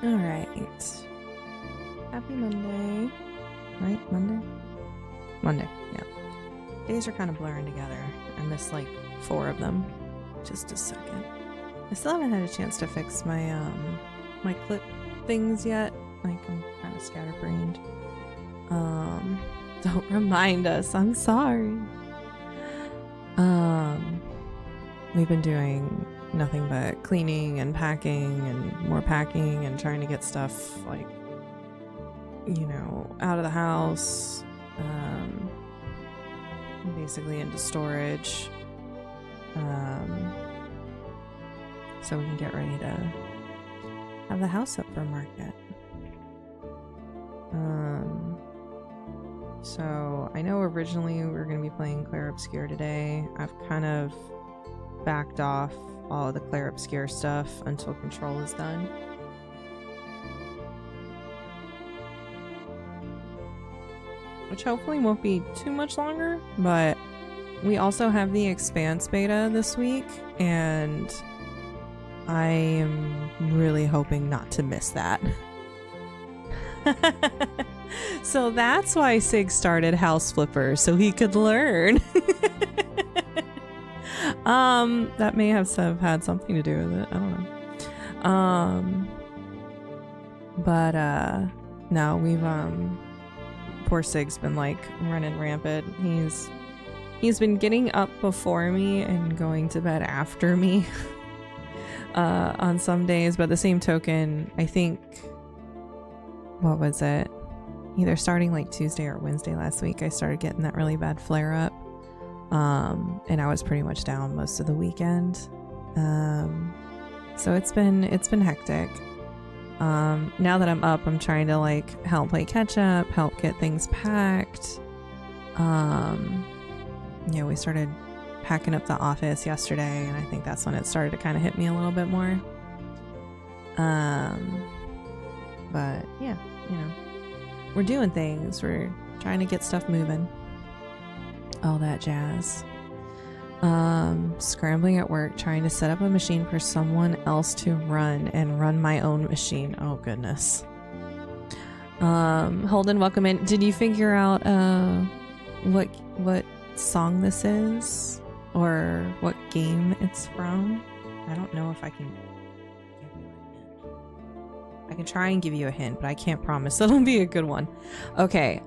Alright. Happy Monday. Right? Monday? Monday, yeah. Days are kind of blurring together. I missed like 4 of them. Just a second. I still haven't had a chance to fix my my clip things yet. Like, I'm kind of scatterbrained. Don't remind us. I'm sorry. We've been doing nothing but cleaning and packing and more packing and trying to get stuff, like, you know, out of the house, basically into storage, so we can get ready to have the house up for market. So I know originally we were going to be playing Clair Obscure today. I've kind of backed off all of the Clair Obscure stuff until Control is done. Which hopefully won't be too much longer, but we also have the Expanse beta this week, and I am really hoping not to miss that. So that's why Sig started House Flipper, so he could learn. That may have had something to do with it. I don't know. But no, we've poor Sig's been like running rampant. He's been getting up before me and going to bed after me on some days, but the same token, I think, what was it? Either starting like Tuesday or Wednesday last week, I started getting that really bad flare up. And I was pretty much down most of the weekend. So it's been hectic. Now that I'm up, I'm trying to like help play catch up, help get things packed. Yeah, we started packing up the office yesterday, and I think that's when it started to kind of hit me a little bit more. But yeah, you know, we're doing things. We're trying to get stuff moving. All that jazz. Scrambling at work, trying to set up a machine for someone else to run and run my own machine. Oh goodness. Holden, welcome in. Did you figure out what song this is or what game it's from? I don't know if I can give you a hint. I can try and give you a hint, but I can't promise it'll be a good one. Okay.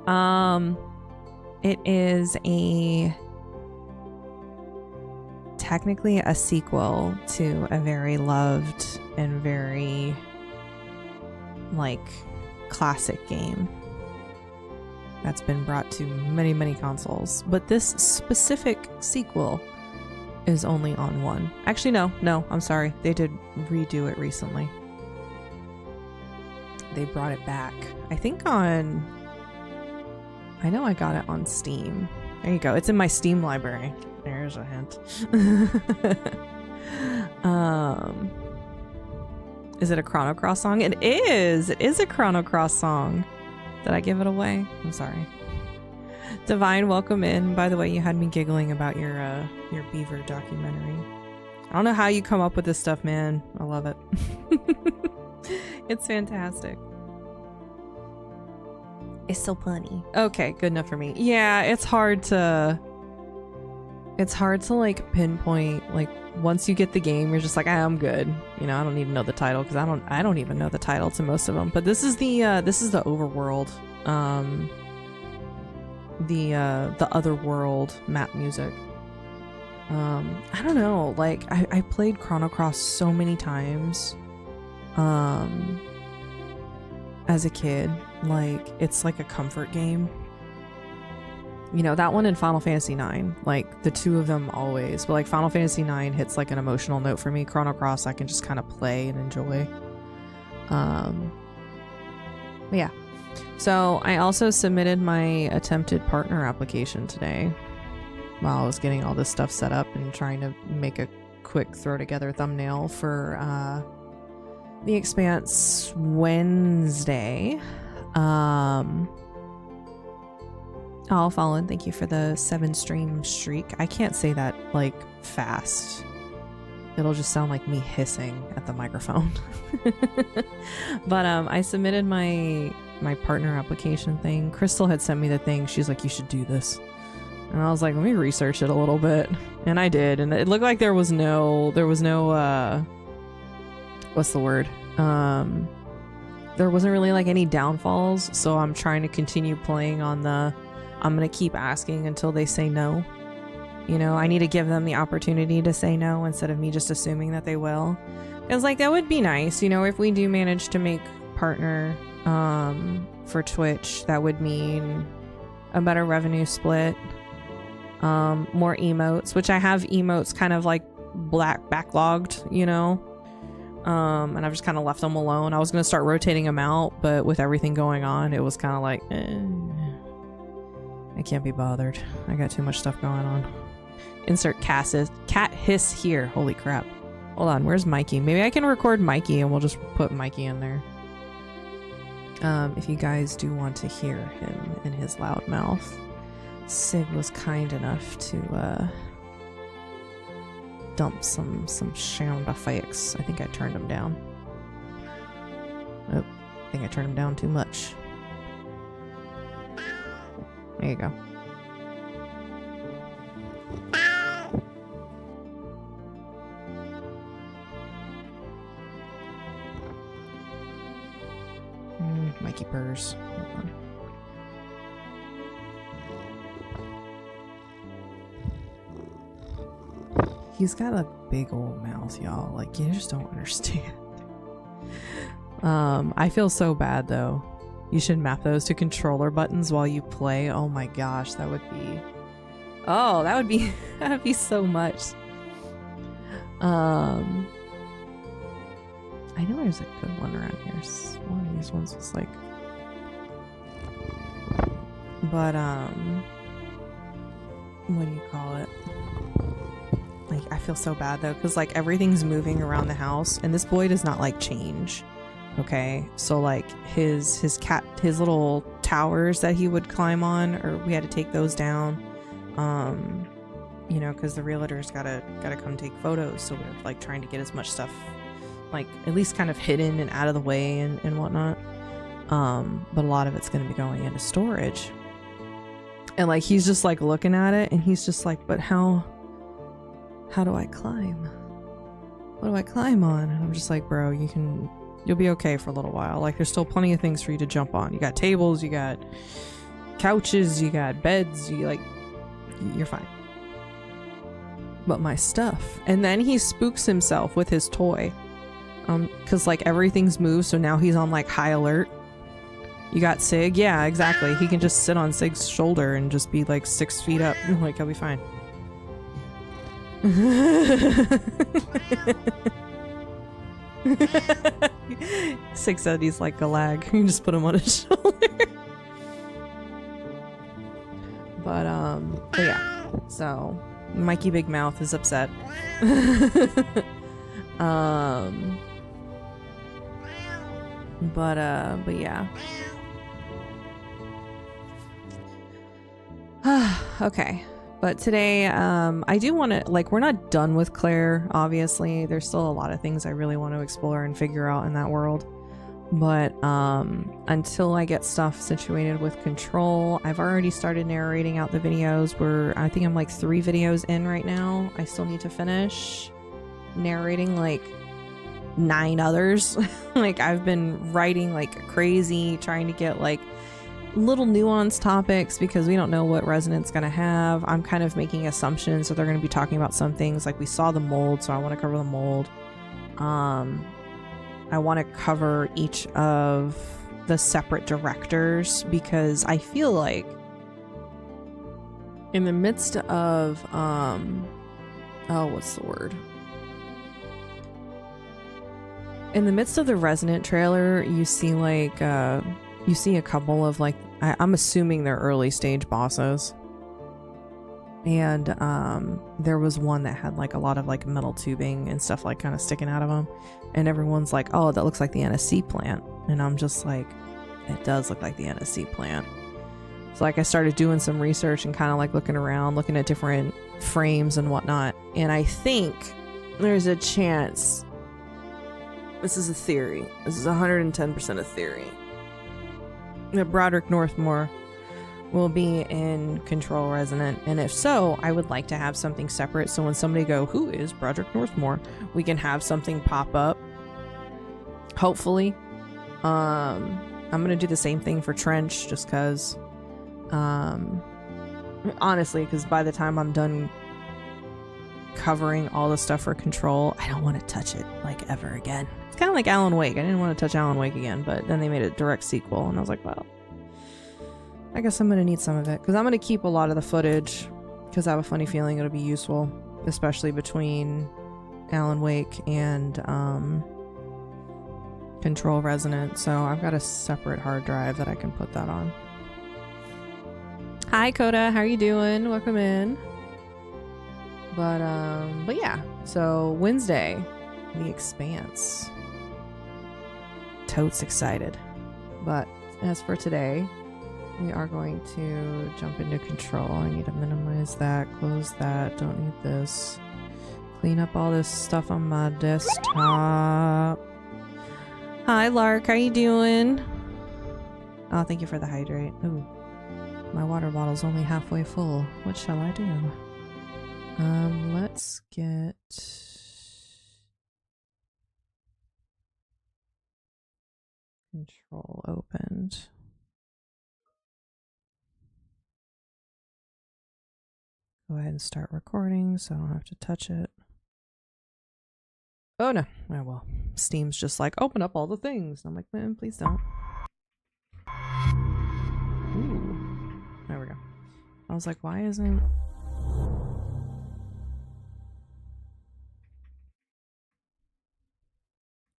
It is technically a sequel to a very loved and very, like, classic game that's been brought to many, many consoles. But this specific sequel is only on one. Actually, no, I'm sorry. They did redo it recently. They brought it back. I think on... I know I got it on Steam. There you go. It's in my Steam library. There's a hint. Is it a Chrono Cross song? It is! It is a Chrono Cross song. Did I give it away? I'm sorry. Divine, welcome in. By the way, you had me giggling about your beaver documentary. I don't know how you come up with this stuff, man. I love it. It's fantastic. It's so funny. Okay, good enough for me. Yeah, it's hard to like pinpoint, like once you get the game, you're just like, I'm good. You know, I don't even know the title because I don't even know the title to most of them. But this is the overworld, the other world map music. I don't know, like I played Chrono Cross so many times as a kid. Like, it's like a comfort game. You know, that one and Final Fantasy IX, like the two of them always, but like Final Fantasy IX hits like an emotional note for me. Chrono Cross I can just kind of play and enjoy. But yeah, so I also submitted my attempted partner application today while I was getting all this stuff set up and trying to make a quick throw together thumbnail for the Expanse Wednesday. Oh, Fallen, thank you for the 7 stream streak. I can't say that like fast. it'll just sound like me hissing at the microphone. But I submitted my partner application thing. Crystal had sent me the thing. She's like, you should do this. And I was like, let me research it a little bit. And I did. And it looked like there was no what's the word? There wasn't really like any downfalls. So I'm trying to continue playing on the, I'm going to keep asking until they say no. You know, I need to give them the opportunity to say no instead of me just assuming that they will. Because like that would be nice, you know, if we do manage to make partner for Twitch, that would mean a better revenue split, more emotes, which I have emotes kind of like backlogged, you know, and I've just kind of left them alone. I was going to start rotating them out, but with everything going on, it was kind of like, I can't be bothered. I got too much stuff going on. Insert cat hiss here. Holy crap. Hold on, where's Mikey? Maybe I can record Mikey and we'll just put Mikey in there. If you guys do want to hear him in his loud mouth. Sig was kind enough to dump some sound effects. I think I turned him down. Oh, I think I turned him down too much. There you go. Mikey purrs. Hold on. He's got a big old mouth, y'all. Like, you just don't understand. I feel so bad though. You should map those to controller buttons while you play. Oh my gosh, that would be... Oh, that would be so much. I know there's a good one around here. One of these ones was like... But, what do you call it? Like, I feel so bad though, because like everything's moving around the house, and this boy does not like change. Okay, so like his little towers that he would climb on, or we had to take those down. You know, because the realtor's gotta come take photos, so we're like trying to get as much stuff like at least kind of hidden and out of the way and whatnot. But a lot of it's gonna be going into storage. And like he's just like looking at it and he's just like, but how do I climb? What do I climb on? And I'm just like, bro, you'll be okay for a little while. Like there's still plenty of things for you to jump on. You got tables, you got couches, you got beds, you're fine. But my stuff. And then he spooks himself with his toy. Cause like everything's moved, so now he's on like high alert. You got Sig? Yeah, exactly. He can just sit on Sig's shoulder and just be like 6 feet up. Like he'll be fine. Sig said he's like a lag. You can just put him on his shoulder. But yeah. So Mikey Big Mouth is upset. But yeah. Okay. But today, I do want to, like, we're not done with Claire, obviously. There's still a lot of things I really want to explore and figure out in that world. But until I get stuff situated with Control, I've already started narrating out the videos. I think I'm like 3 videos in right now. I still need to finish narrating like 9 others. Like, I've been writing like crazy, trying to get like little nuanced topics because we don't know what Resonant's gonna have. I'm kind of making assumptions that they're gonna be talking about some things. Like we saw the mold, so I want to cover the mold. I want to cover each of the separate directors because I feel like in the midst of what's the word? In the midst of the Resonant trailer, you see like you see a couple of like I'm assuming they're early stage bosses. And there was one that had like a lot of like metal tubing and stuff like kind of sticking out of them, and everyone's like, oh, that looks like the NSC plant, and I'm just like, it does look like the NSC plant. So like I started doing some research and kind of like looking around, looking at different frames and whatnot, and I think there's a chance. This is a theory. This is 110% a theory. That Broderick Northmore will be in Control Resonant, and if so, I would like to have something separate, so when somebody go, who is Broderick Northmore, we can have something pop up. Hopefully. I'm gonna do the same thing for Trench, just because honestly, because by the time I'm done covering all the stuff for Control, I don't want to touch it like ever again. It's kind of like Alan Wake. I didn't want to touch Alan Wake again, but then they made a direct sequel, and I was like, well, I guess I'm gonna need some of it, because I'm gonna keep a lot of the footage, because I have a funny feeling it'll be useful, especially between Alan Wake and Control Resonant. So I've got a separate hard drive that I can put that on. Hi Coda, how are you doing? Welcome in. But yeah, so Wednesday, The Expanse. Totes excited. But as for today, we are going to jump into Control. I need to minimize that, close that, don't need this. Clean up all this stuff on my desktop. Hi Lark, how you doing? Oh, thank you for the hydrate. Ooh, my water bottle's only halfway full. What shall I do? Let's get Control opened. Go ahead and start recording so I don't have to touch it. Oh no. Oh well. Steam's just like, open up all the things. I'm like, man, please don't. Ooh. There we go. I was like, why isn't...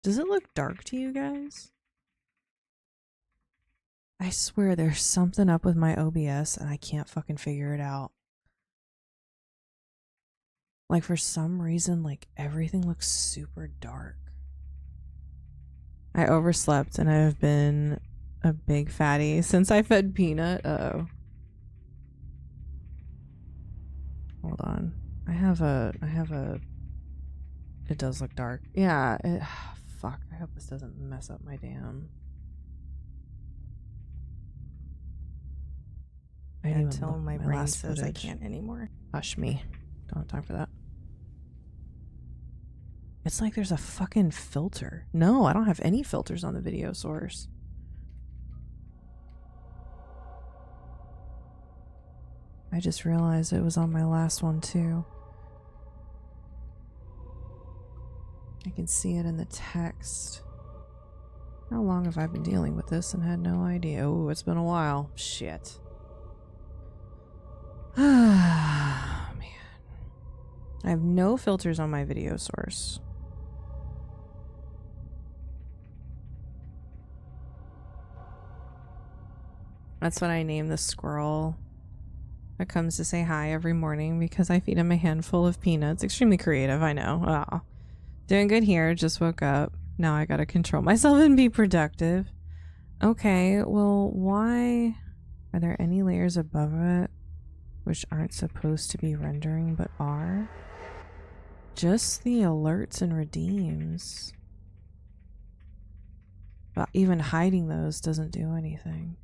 Does it look dark to you guys? I swear there's something up with my OBS and I can't fucking figure it out. Like for some reason, like everything looks super dark. I overslept and I've been a big fatty since I fed Peanut. Uh-oh. Hold on. I have a... It does look dark. Yeah, fuck. I hope this doesn't mess up my damn... Until my brain says I can't anymore. Hush me. Don't have time for that. It's like there's a fucking filter. No, I don't have any filters on the video source. I just realized it was on my last one too. I can see it in the text. How long have I been dealing with this and had no idea? Oh, it's been a while. Shit. Ah, man. I have no filters on my video source. That's what I name the squirrel that comes to say hi every morning because I feed him a handful of peanuts. Extremely creative, I know. Oh. Doing good here. Just woke up. Now I gotta control myself and be productive. Okay, well, why are there any layers above it which aren't supposed to be rendering but are? Just the alerts and redeems. But even hiding those doesn't do anything.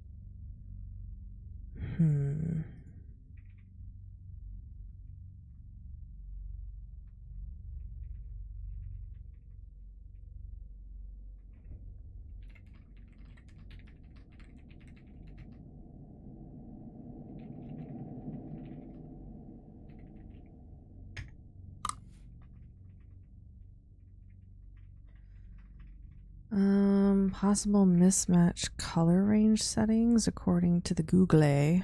Possible mismatch color range settings according to the Google.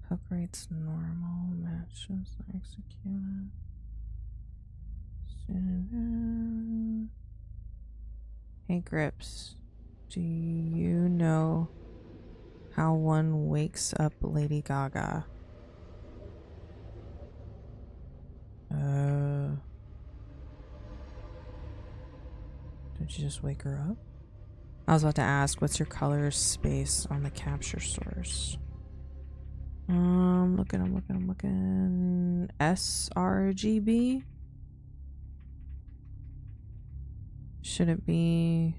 Hook rates normal, matches executed. Hey Grips, do you know how one wakes up Lady Gaga? Did you just wake her up? I was about to ask, what's your color space on the capture source? looking. sRGB? Should it be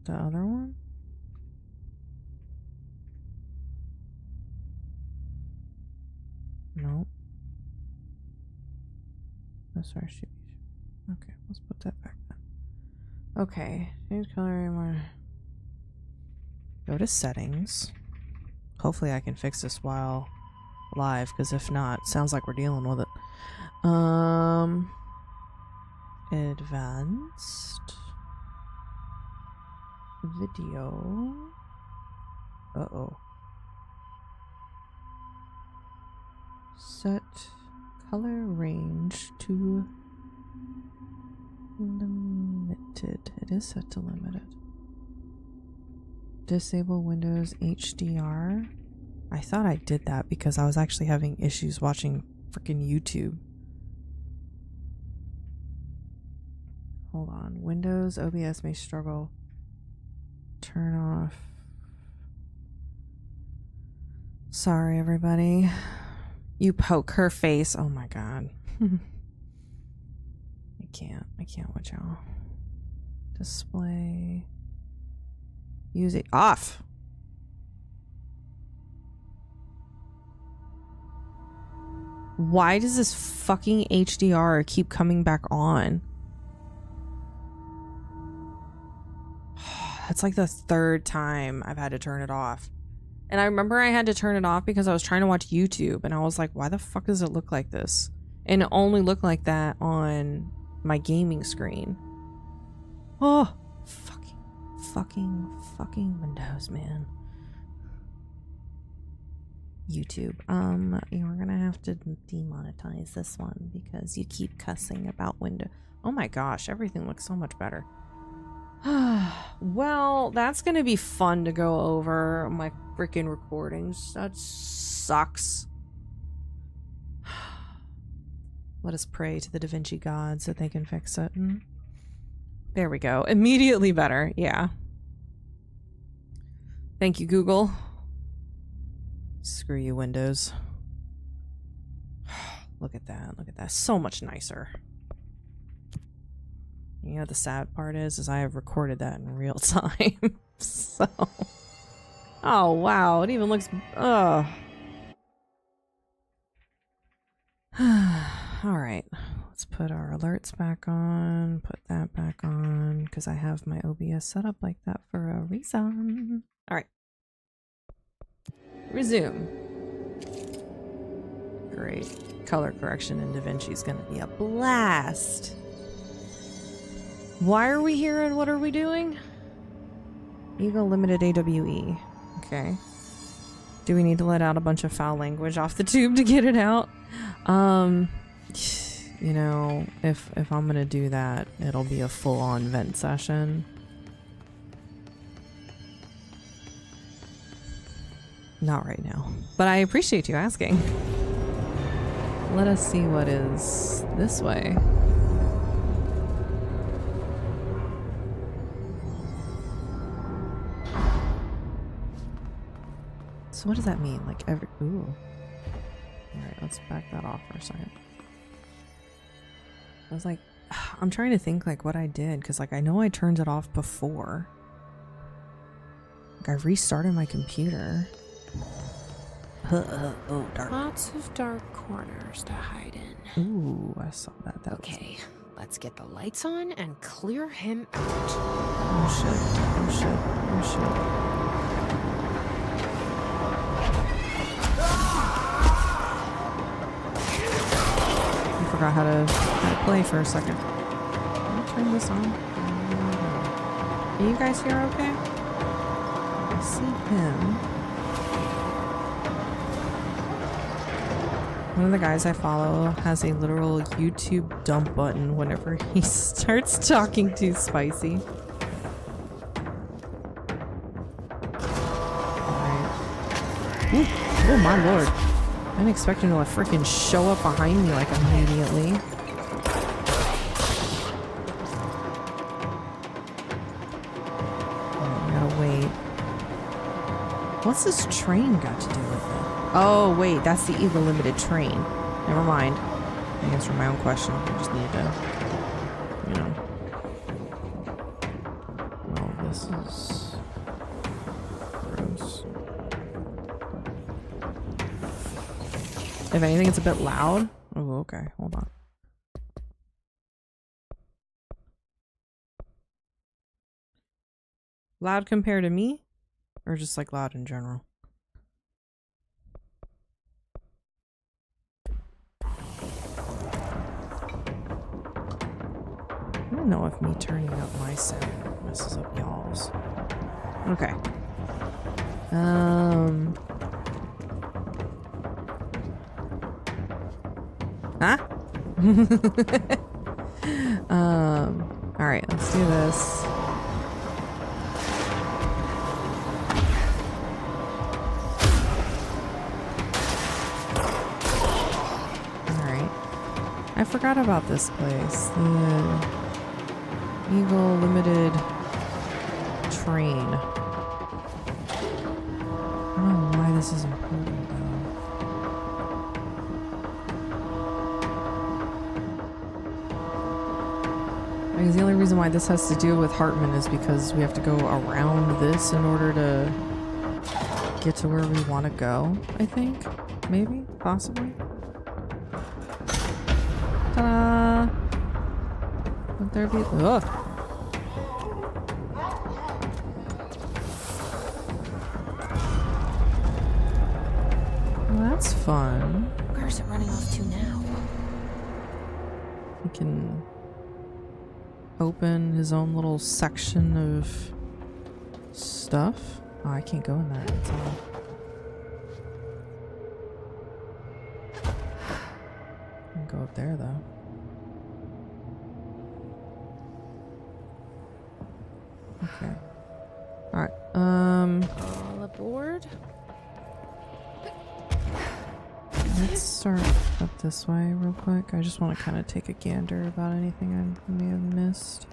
the other one? No. sRGB. Okay, let's put that back then. Okay, change color. Go to settings. Hopefully I can fix this while live, because if not, sounds like we're dealing with it. Advanced video. Uh-oh. Set color range to limited. It is set to limited. Disable Windows HDR. I thought I did that because I was actually having issues watching freaking YouTube. Hold on. Windows OBS may struggle. Turn off. Sorry, everybody. You poke her face. Oh my god. I can't with y'all. Display. Use it off. Why does this fucking HDR keep coming back on? That's like the third time I've had to turn it off. And I remember I had to turn it off because I was trying to watch YouTube and I was like, why the fuck does it look like this? And it only looked like that on my gaming screen. Oh, fucking Windows, man. YouTube. You're gonna have to demonetize this one because you keep cussing about Windows. Oh my gosh, everything looks so much better. Well, that's gonna be fun to go over my freaking recordings. That sucks. Let us pray to the Da Vinci gods that they can fix it. There we go. Immediately better. Yeah. Thank you, Google. Screw you, Windows. Look at that. Look at that. So much nicer. You know, the sad part is I have recorded that in real time. So. Oh, wow. It even looks. Ugh. Alright. Let's put our alerts back on. Put that back on. Because I have my OBS set up like that for a reason. Alright. Resume. Great. Color correction in Da Vinci is going to be a blast. Why are we here and what are we doing? Eagle limited AWE. Okay. Do we need to let out a bunch of foul language off the tube to get it out? You know, if I'm gonna do that, it'll be a full-on vent session. Not right now. But I appreciate you asking. Let us see what is this way. So what does that mean? Like every... Ooh. Alright, let's back that off for a second. I was like... I'm trying to think like what I did, because like I know I turned it off before. Like I restarted my computer. Oh, dark. Lots of dark corners to hide in. Ooh, I saw that. That okay, let's get the lights on and clear him out. Oh shit. Oh shit. Oh shit. Forgot how to play for a second. Let me turn this on. Can you guys hear okay? I see him. One of the guys I follow has a literal YouTube dump button whenever he starts talking too spicy. Alright. Oh my lord. I didn't expect him to like freaking show up behind me like immediately. Oh, I gotta wait. What's this train got to do with it? Oh, wait, that's the Eagle Limited train. Never mind. I answered my own question. I just needed to, you know. Well, this is gross. If anything, it's a bit loud. Oh, okay. Hold on. Loud compared to me? Or just like loud in general? I don't know if me turning up my sound messes up y'all's. Okay. Huh? Alright, let's do this. Alright. I forgot about this place. The Eagle Limited train. I don't know why this is important though. Because the only reason why this has to do with Hartman is because we have to go around this in order to get to where we want to go, I think. Maybe? Possibly? Ta-da! Would there be... Ugh! Well, that's fun. Where's it running off to now? We can open his own little section of stuff. Oh, I can't go in there. That's all. I can go up there though. Okay. Alright. All aboard? Let's start up this way real quick. I just want to kind of take a gander about anything I may have missed.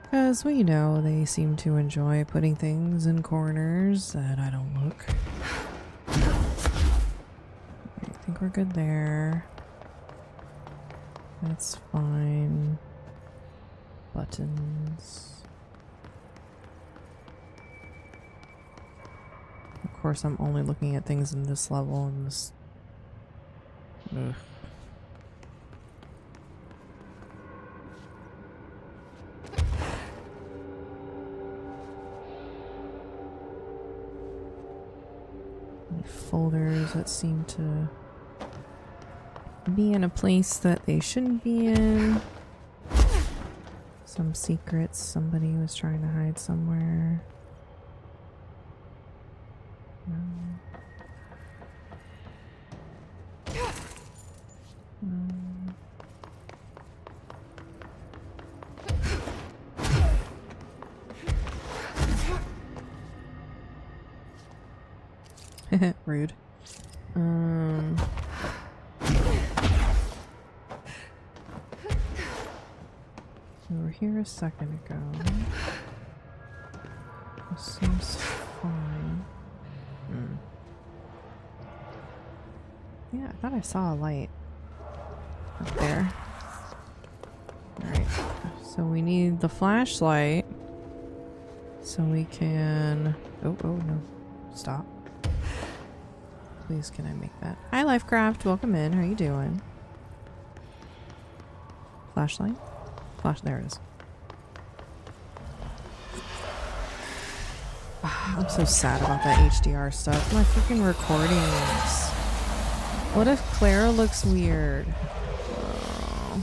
Because we know they seem to enjoy putting things in corners that I don't look. I think we're good there. That's fine. Buttons. Of course, I'm only looking at things in this level and this. Ugh. Folders that seem to be in a place that they shouldn't be in. Some secrets somebody was trying to hide somewhere. Rude. We were here a second ago. This seems fine. Yeah, I thought I saw a light up there. Alright, so we need the flashlight so we can... Oh no. Stop. Please, can I make that? Hi, Lifecraft. Welcome in. How are you doing? Flashlight? There it is. I'm so sad about that HDR stuff. My freaking recordings. What if Clara looks weird? Oh.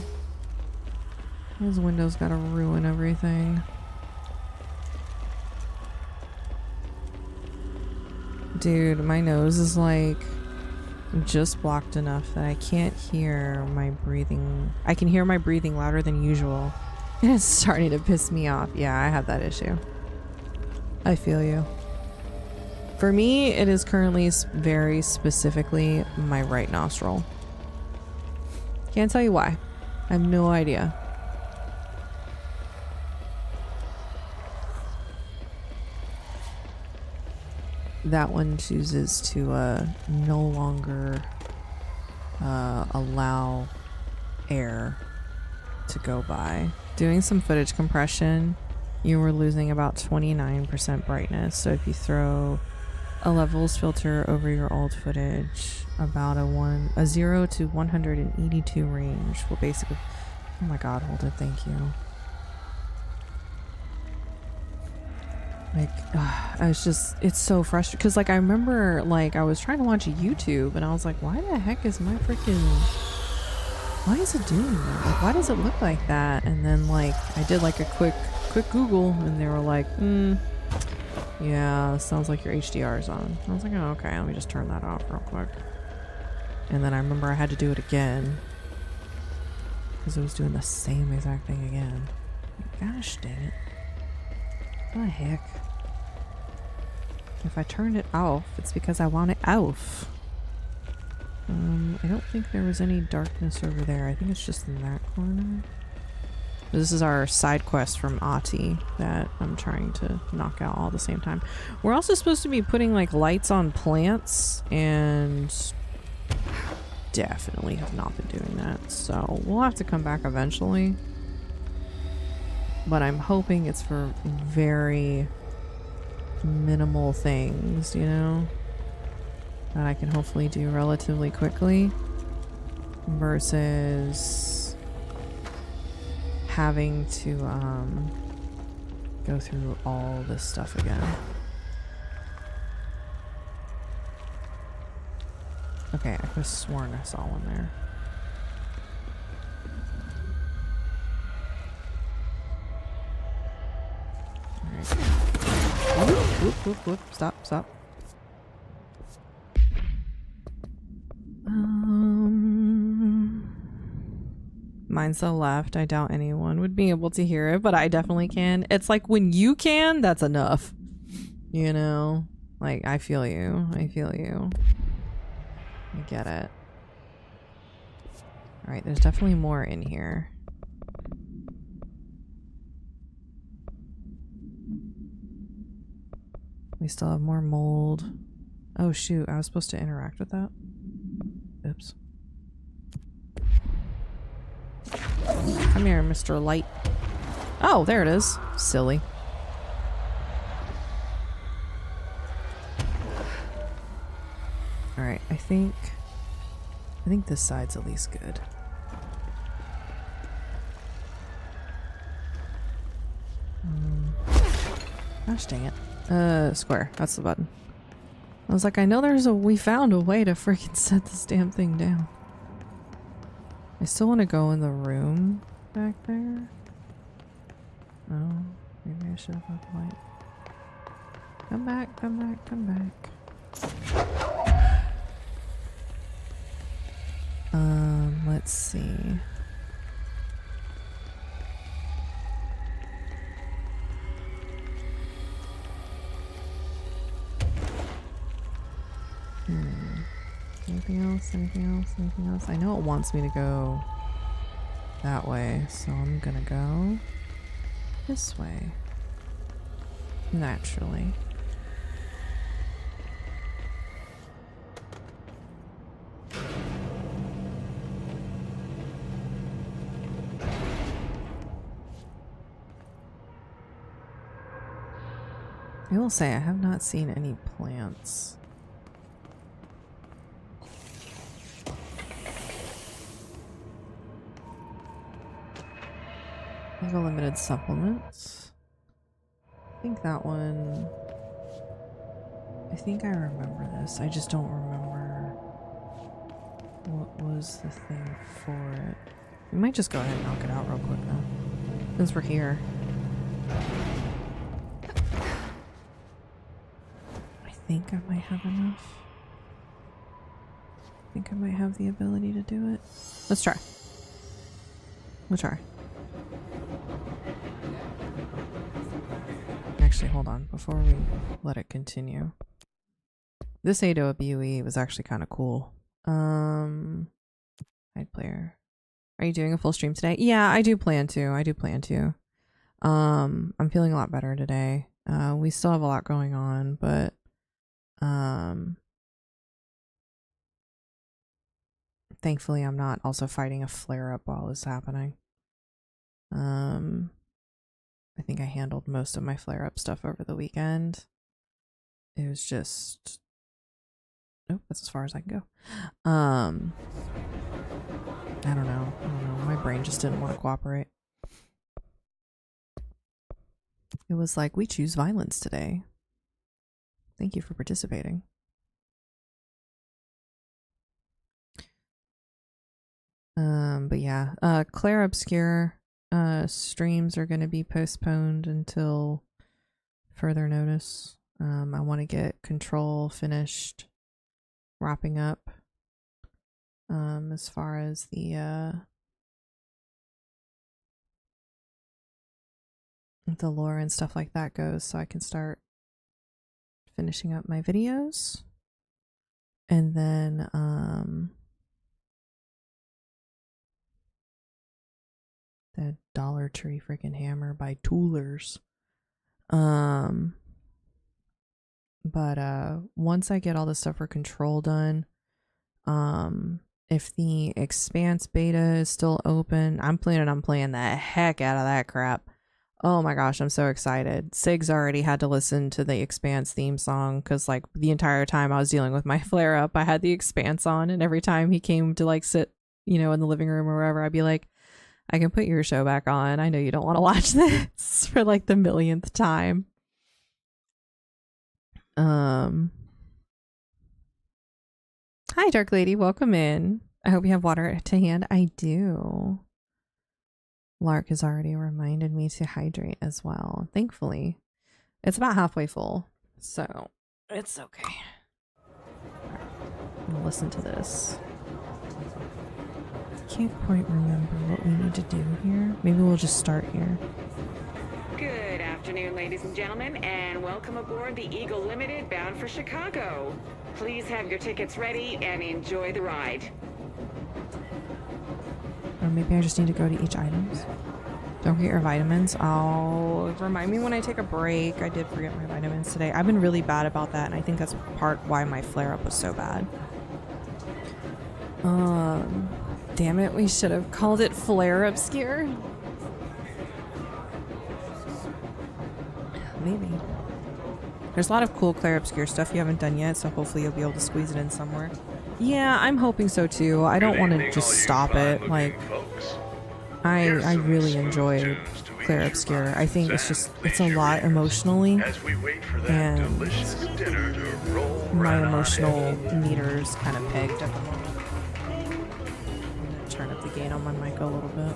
His Windows gotta ruin everything. Dude, my nose is like just blocked enough that I can't hear my breathing. I can hear my breathing louder than usual. And it's starting to piss me off. Yeah, I have that issue. I feel you. For me, it is currently very specifically my right nostril. Can't tell you why. I have no idea. that one chooses to no longer allow air to go by. Doing some footage compression, you were losing about 29% brightness. So if you throw a levels filter over your old footage, about a 0 to 182 range will basically... Oh my god, hold it, thank you. Like, I was just, it's so frustrating because, like, I remember, like, I was trying to watch YouTube and I was like, why the heck is my freaking, why is it doing that? Like, why does it look like that? And then, like, I did like a quick Google and they were like, yeah, sounds like your HDR is on. I was like, oh, okay, let me just turn that off real quick. And then I remember I had to do it again because it was doing the same exact thing again. Gosh dang it. What the heck? If I turned it off, it's because I want it off. I don't think there was any darkness over there. I think it's just in that corner. This is our side quest from Ahti that I'm trying to knock out all at the same time. We're also supposed to be putting like lights on plants and definitely have not been doing that. So we'll have to come back eventually. But I'm hoping it's for very minimal things, you know, that I can hopefully do relatively quickly versus having to go through all this stuff again. Okay, I could have sworn I saw one there. Whoop, whoop, whoop. Stop. Mine's the left. I doubt anyone would be able to hear it, but I definitely can. It's like when you can, that's enough. You know? Like, I feel you. I get it. Alright, there's definitely more in here. We still have more mold. Oh shoot, I was supposed to interact with that. Oops. Come here, Mr. Light. Oh, there it is. Silly. Alright, I think this side's at least good. Gosh dang it. Square. That's the button. I was like, I know we found a way to freaking set this damn thing down. I still want to go in the room back there. Oh, maybe I should have left the light. Come back, come back, come back. Let's see. Anything else? Anything else? Anything else? I know it wants me to go that way, so I'm gonna go this way. Naturally. I will say I have not seen any plants. There's a limited supplements. I think that one... I think I remember this. I just don't remember what was the thing for it. We might just go ahead and knock it out real quick now, since we're here. I think I might have enough. I think I might have the ability to do it. Let's try. We'll try. Actually, hold on. Before we let it continue. This AWE was actually kind of cool. Hide player. Are you doing a full stream today? Yeah, I do plan to. I'm feeling a lot better today. We still have a lot going on, but Thankfully, I'm not also fighting a flare-up while it's happening. I think I handled most of my flare-up stuff over the weekend. It was just... Nope, that's as far as I can go. I don't know. My brain just didn't want to cooperate. It was like, we choose violence today. Thank you for participating. But yeah, Claire Obscure streams are going to be postponed until further notice. I want to get Control finished, wrapping up. As far as the lore and stuff like that goes, so I can start finishing up my videos. And then the Dollar Tree freaking hammer by Toolers. But once I get all the stuff for Control done, if the Expanse beta is still open, I'm planning on playing the heck out of that crap. Oh my gosh, I'm so excited. Sig's already had to listen to the Expanse theme song because like the entire time I was dealing with my flare up, I had the Expanse on, and every time he came to like sit, you know, in the living room or wherever, I'd be like, I can put your show back on. I know you don't want to watch this for like the millionth time. Hi, Dark Lady. Welcome in. I hope you have water to hand. I do. Lark has already reminded me to hydrate as well. Thankfully, it's about halfway full, so it's okay. I'm gonna listen to this. Can't quite remember what we need to do here. Maybe we'll just start here. Good afternoon, ladies and gentlemen, and welcome aboard the Eagle Limited bound for Chicago. Please have your tickets ready and enjoy the ride. Or maybe I just need to go to each items. Don't forget your vitamins. Oh, remind me when I take a break. I did forget my vitamins today. I've been really bad about that, and I think that's part why my flare-up was so bad. Damn it, we should have called it Flare Obscure. Maybe. There's a lot of cool Claire Obscure stuff you haven't done yet, so hopefully you'll be able to squeeze it in somewhere. Yeah, I'm hoping so too. I don't want to just stop it. Like, I really enjoyed Claire Obscure. I think it's a lot emotionally, and my emotional meter's kind of pegged at the moment. I'm gonna turn up the gain on my mic a little bit.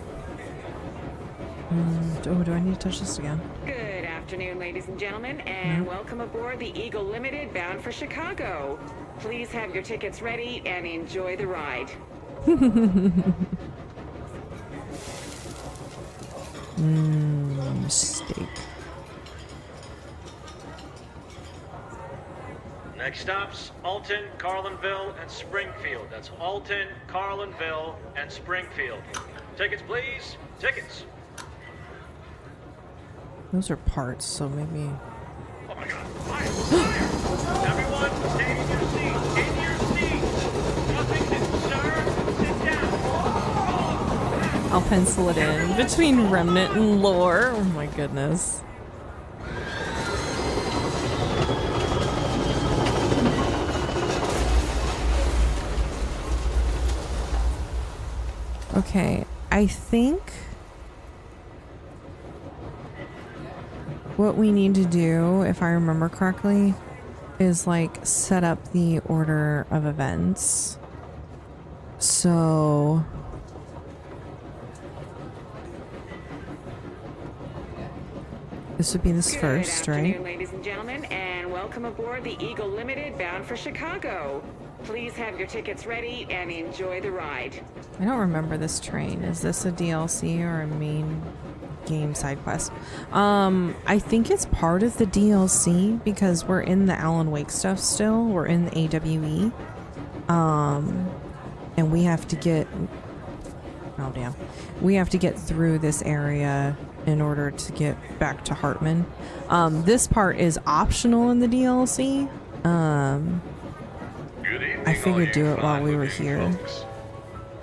Do I need to touch this again? Good afternoon, ladies and gentlemen, and welcome aboard the Eagle Limited bound for Chicago. Please have your tickets ready and enjoy the ride. Steak. Next stops, Alton, Carlinville, and Springfield. That's Alton, Carlinville, and Springfield. Tickets, please. Tickets. Those are parts, so maybe... Oh my God. Fire! Fire! Everyone, stay in your seats. In your seats. Nothing, sir. Sit down. I'll pencil it in between Remnant and Lore. Oh my goodness. Okay, I think what we need to do, if I remember correctly, is like set up the order of events. So this would be this first, right? Good afternoon, ladies and gentlemen, and welcome aboard the Eagle Limited bound for Chicago. Please have your tickets ready and enjoy the ride. I don't remember this train. Is this a DLC or a main game side quest? I think it's part of the DLC because we're in the Alan Wake stuff still. We're in the AWE. And we have to get... Oh, damn. We have to get through this area in order to get back to Hartman. This part is optional in the DLC. Good evening, I figured all do you it while we were fine-looking here. folks.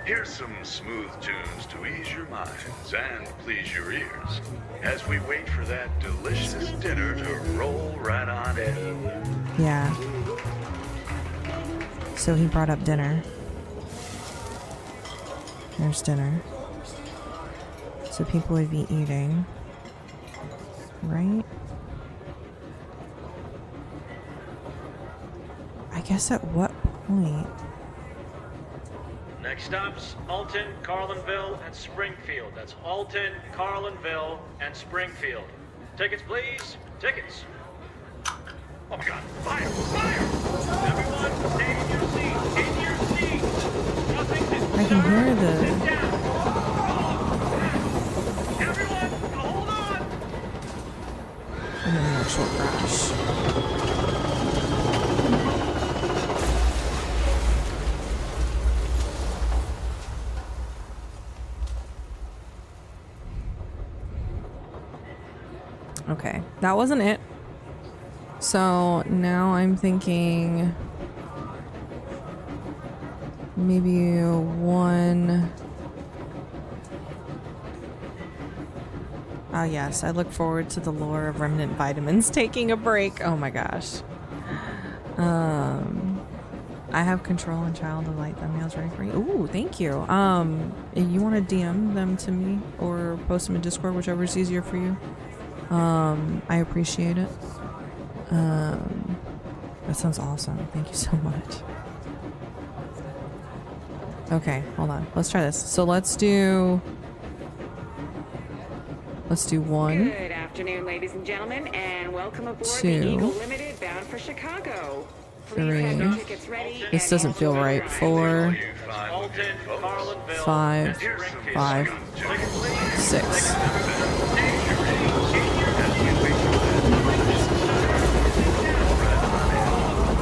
Here's some smooth tunes to ease your minds and please your ears as we wait for that delicious dinner to roll right on in. Yeah. So he brought up dinner. There's dinner. So people would be eating. Right? I guess at what point? Next stops, Alton, Carlinville, and Springfield. That's Alton, Carlinville, and Springfield. Tickets, please. Tickets. Oh my God! Fire! Fire! Everyone, stay in your seats. In your seats. Nothing to I can hear Sit the... down. Everyone, hold on. And then the actual crash. Okay, that wasn't it. So now I'm thinking maybe one. Ah, yes, I look forward to the lore of remnant vitamins taking a break. Oh my gosh. I have control and child delight. That mail's ready for you. Ooh, thank you. If you want to DM them to me or post them in Discord, whichever is easier for you. I appreciate it. That sounds awesome. Thank you so much. Okay, hold on. Let's try this. So let's do one. Good afternoon, ladies and gentlemen, and welcome aboard Two. the Eagle Limited bound for Chicago. Please have Three. your tickets ready. This and doesn't feel enjoy the right. ride. 4, Alton, Carlinville, 5, and Springfield. 5, Tickets, please. 6.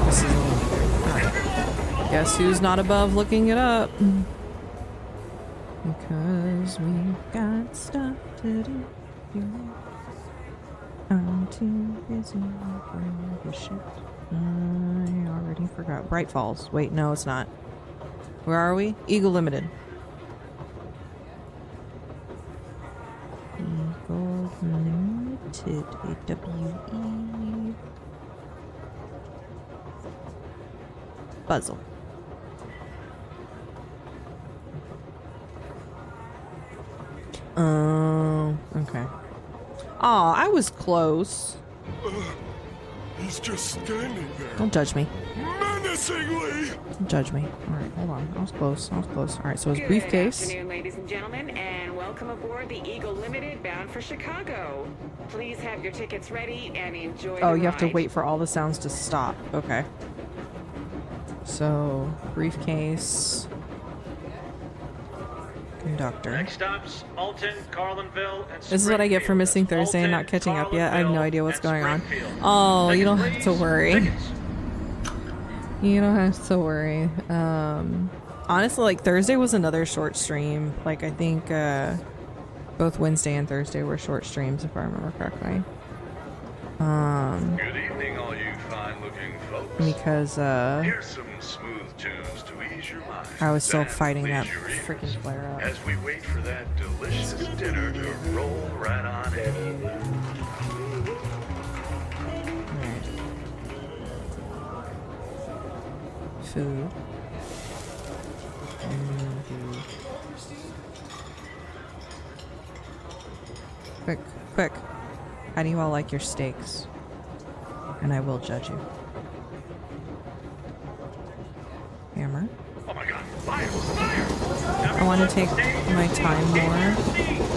This is a little weird. Alright. Guess who's not above looking it up? Because we've got stuff to do. I'm too busy for the shit. I already forgot. Bright Falls. Wait, no, it's not. Where are we? Eagle Limited. Eagle Limited. AWE. Puzzle. Okay. Aw, I was close. He's just standing there, Don't judge me. menacingly. Don't judge me. Alright, hold on. I was close. Alright, so it's Good briefcase. afternoon, ladies and gentlemen, and welcome aboard the Eagle Limited bound for Chicago. Please have your tickets ready and enjoy Oh, the you have to ride. wait for all the sounds to stop. Okay. So, briefcase. Conductor. Next stops, Alton, Carlinville, and This is what I get for missing Thursday and not catching up yet. I have no idea what's going on. Oh, you don't have to worry. You don't have to worry. Honestly, like Thursday was another short stream. Like I think both Wednesday and Thursday were short streams, if I remember correctly. Good evening, all you fine-looking folks. Because Here's some smooth tunes to ease your mind. I was still and fighting please that your ears freaking flare up. as we wait for that delicious dinner to roll right on in. Alright. Food. Quick. How do you all like your steaks? And I will judge you. Hammer. Oh my God! Fire! Fire! I want to take my time more.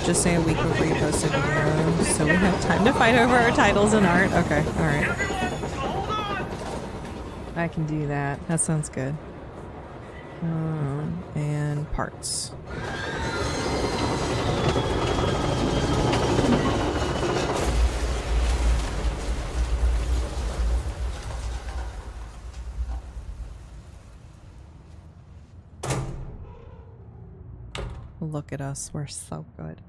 Just say a week before you post a video, so we have time to fight over our titles and art. Okay, alright. Hold on! I can do that. That sounds good. And parts. Look at us. We're so good.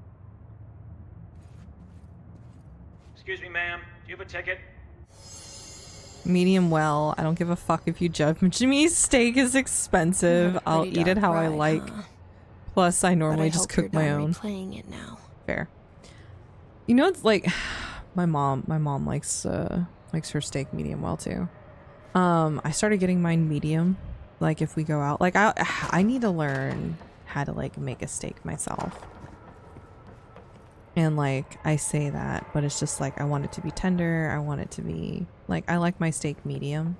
Excuse me, ma'am. Do you have a ticket? Medium well. I don't give a fuck if you judge me. Steak is expensive. I'll eat it how I like. Plus, I normally just cook my own. Replaying it now. Fair. You know, it's like my mom likes her steak medium well too. I started getting mine medium. Like if we go out, like I need to learn how to like make a steak myself. And like I say that, but it's just like I want it to be tender. I want it to be like I like my steak medium.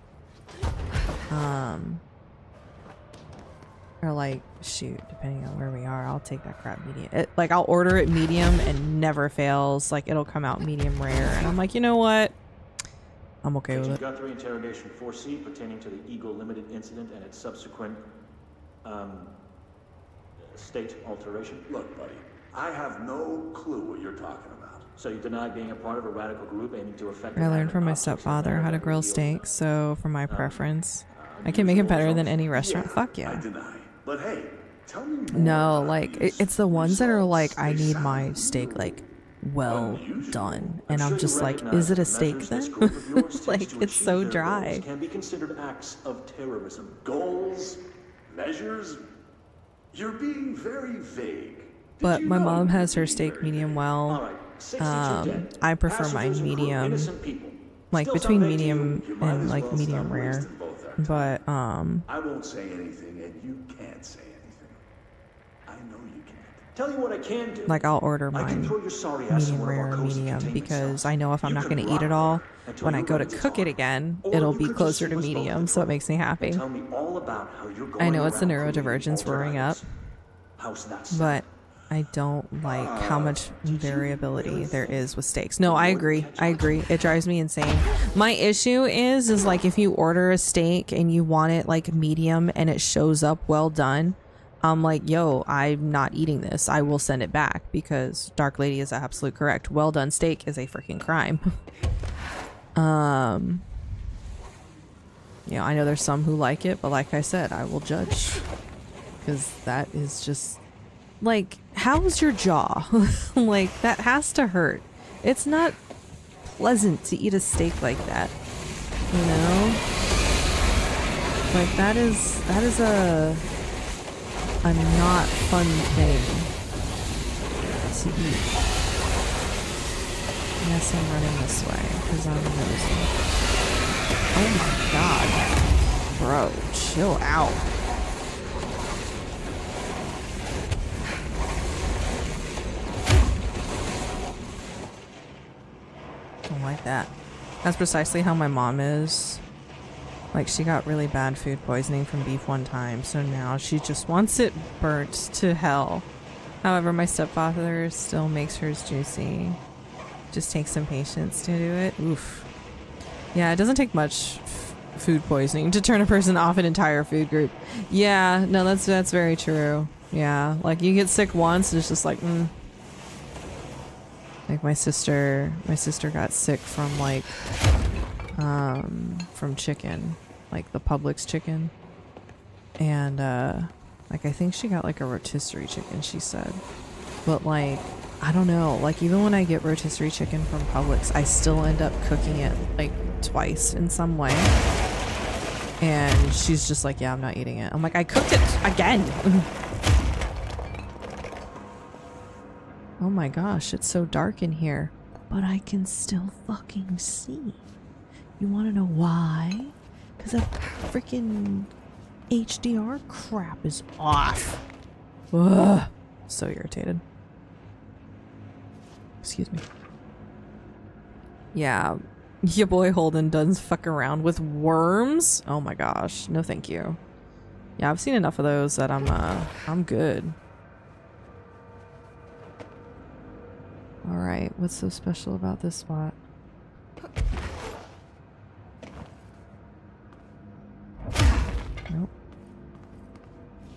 Or like shoot, depending on where we are, I'll take that crap medium. Like I'll order it medium and never fails. Like it'll come out medium rare, and I'm like, you know what? I'm okay with it. Guthrie, interrogation 4C pertaining to the Eagle Limited incident and its subsequent state alteration. Look, buddy, I have no clue what you're talking about. So you deny being a part of a radical group aiming to affect... I learned from my stepfather how to grill steak, so for my preference, I can make it better than any restaurant. Fuck yeah. I deny. But hey, tell me more No, about like these it's the ones that are like I results. need They my sound steak good. like well done, and sure I'm you just like, recognize is it a that steak measures then? this group of yours takes Like to it's achieve so their dry. goals can be considered acts of terrorism. Goals, measures. You're being very vague. Did But you my know mom you're has her being steak very medium vague? well. All right, 62 dead. I prefer Passengers mine and crew, medium, innocent people. like Still between sound vague to you? medium You might and as like well medium stop rare. wasting both our time. But I won't say anything, and you can't say anything. I know you can't. Tell you what I can do. like I'll order I can mine throw your sorry ass in medium one of our rare or cozy medium containment because cells. I know if I'm You not can going to eat rot it all, there until when I you're go to ready to cook it talk. again, Or it'll you be could closer just to use both medium, of so it them. makes me happy. Tell me all about how you're I know going it's the around creating neurodivergence roaring up, alternatives. How's that sound? but I don't like how much variability there is with steaks. No, I agree. It drives me insane. My issue is like if you order a steak and you want it like medium and it shows up well done, I'm like, yo, I'm not eating this. I will send it back because Dark Lady is absolute correct. Well done steak is a freaking crime. You know, I know there's some who like it, but like I said, I will judge because that is just like, how's your jaw? Like that has to hurt. It's not pleasant to eat a steak like that, you know? Like that is a not fun thing to eat. Yes, I'm running this way because I'm nosy. Oh my god. Bro, chill out. Don't like that. That's precisely how my mom is. Like, she got really bad food poisoning from beef one time, so now she just wants it burnt to hell. However, my stepfather still makes hers juicy. Just takes some patience to do it. Oof. Yeah, it doesn't take much food poisoning to turn a person off an entire food group. Yeah, no, that's very true. Yeah, like you get sick once and it's just like, Like my sister got sick from like, from chicken, like the Publix chicken. And, like I think she got like a rotisserie chicken, she said. But like, I don't know, like even when I get rotisserie chicken from Publix, I still end up cooking it like twice in some way. And she's just like, yeah, I'm not eating it. I'm like, I cooked it again. Oh my gosh, it's so dark in here. But I can still fucking see. You wanna know why? Because that freaking HDR crap is off. Ugh. So irritated. Excuse me. Yeah, your boy Holden does fuck around with worms. Oh my gosh, no thank you. Yeah, I've seen enough of those that I'm good. All right, what's so special about this spot? Nope.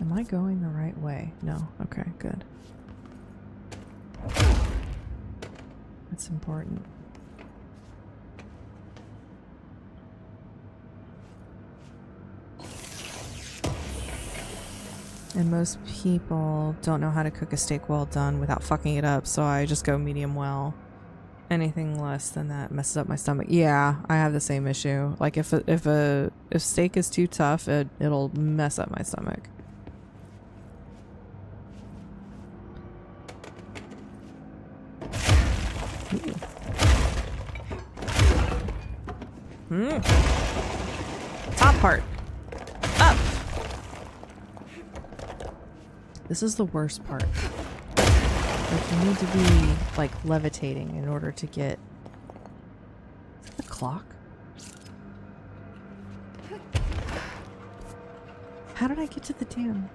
Am I going the right way? No. Okay, good. That's important. And most people don't know how to cook a steak well done without fucking it up, so I just go medium well. Anything less than that messes up my stomach. Yeah, I have the same issue. Like if steak is too tough, it'll mess up my stomach. Top part. Up. This is the worst part. Like you need to be like levitating in order to get. Is that the clock? How did I get to the damn?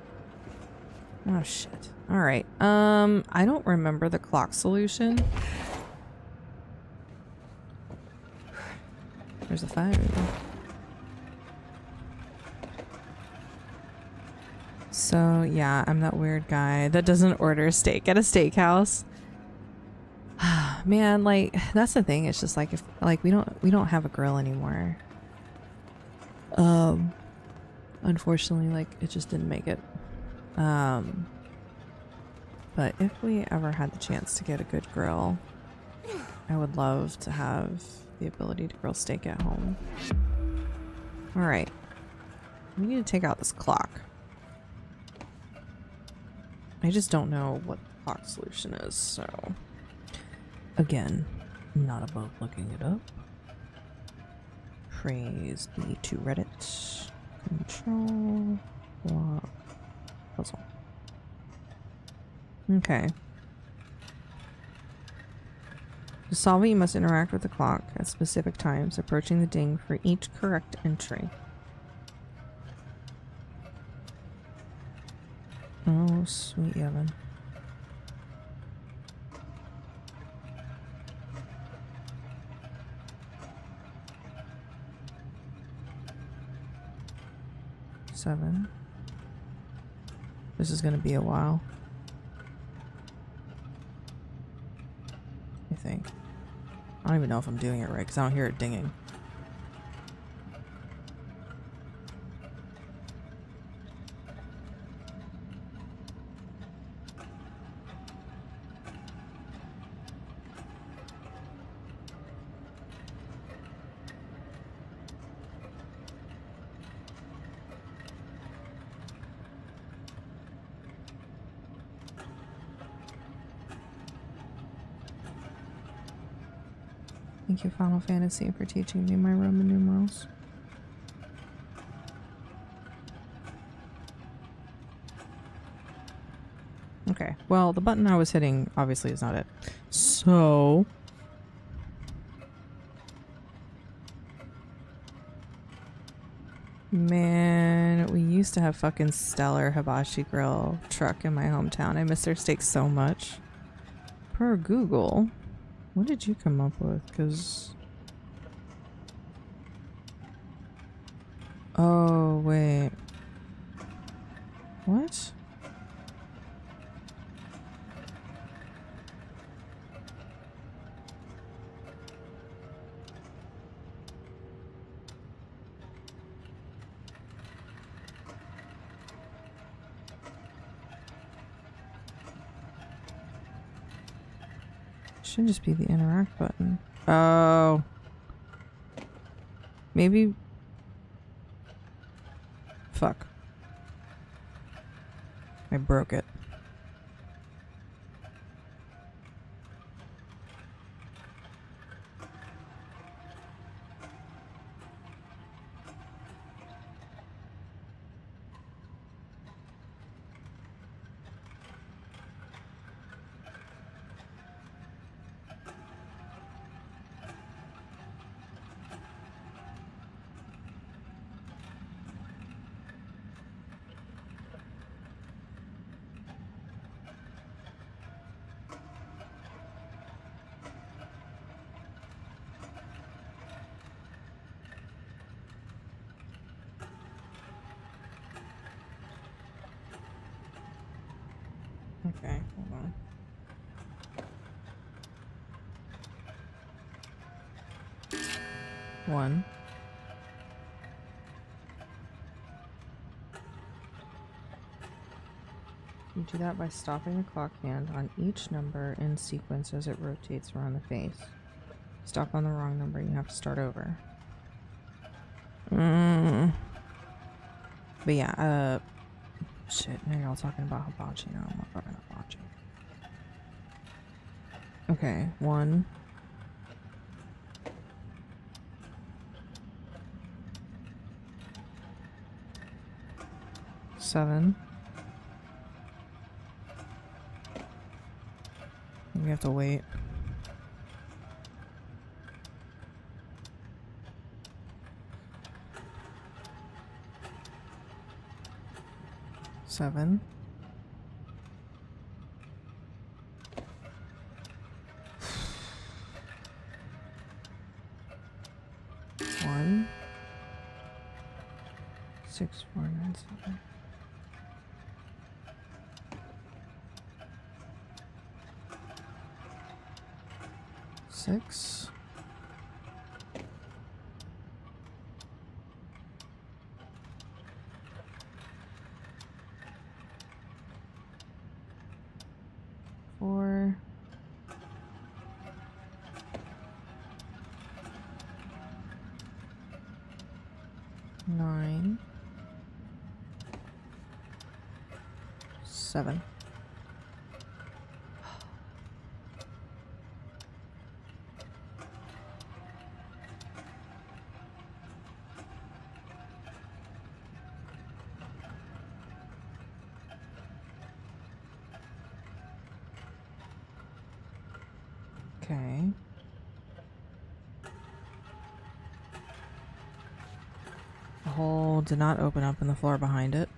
Oh shit. Alright. I don't remember the clock solution. There's a fire. So yeah, I'm that weird guy that doesn't order steak at a steakhouse. Man, like that's the thing. It's just like if like we don't have a grill anymore. Unfortunately, like it just didn't make it. But if we ever had the chance to get a good grill, I would love to have the ability to grill steak at home. All right, we need to take out this clock. I just don't know what the clock solution is, so again, not above looking it up. Praise be to Reddit. Control lock puzzle. Okay. To solve it, you must interact with the clock at specific times, approaching the ding for each correct entry. Oh, sweet Evan. Seven. This is gonna be a while. I think. I don't even know if I'm doing it right because I don't hear it dinging. Thank you, Final Fantasy, for teaching me my Roman numerals. Okay, well, the button I was hitting obviously is not it. So... Man, we used to have fucking stellar hibachi grill truck in my hometown. I miss their steaks so much. Per Google... What did you come up with? Because... Oh, wait. What? Should just be the interact button. Oh. Maybe. Fuck. I broke it. Okay, hold on. One. You do that by stopping the clock hand on each number in sequence as it rotates around the face. Stop on the wrong number, you have to start over. But yeah, shit, now you're all talking about hibachi now. I'm not fucking hibachi. Okay, 1. Seven. We have to wait. Seven. One. 6497. Six. Four. Nine. 7. Okay. The hole did not open up in the floor behind it.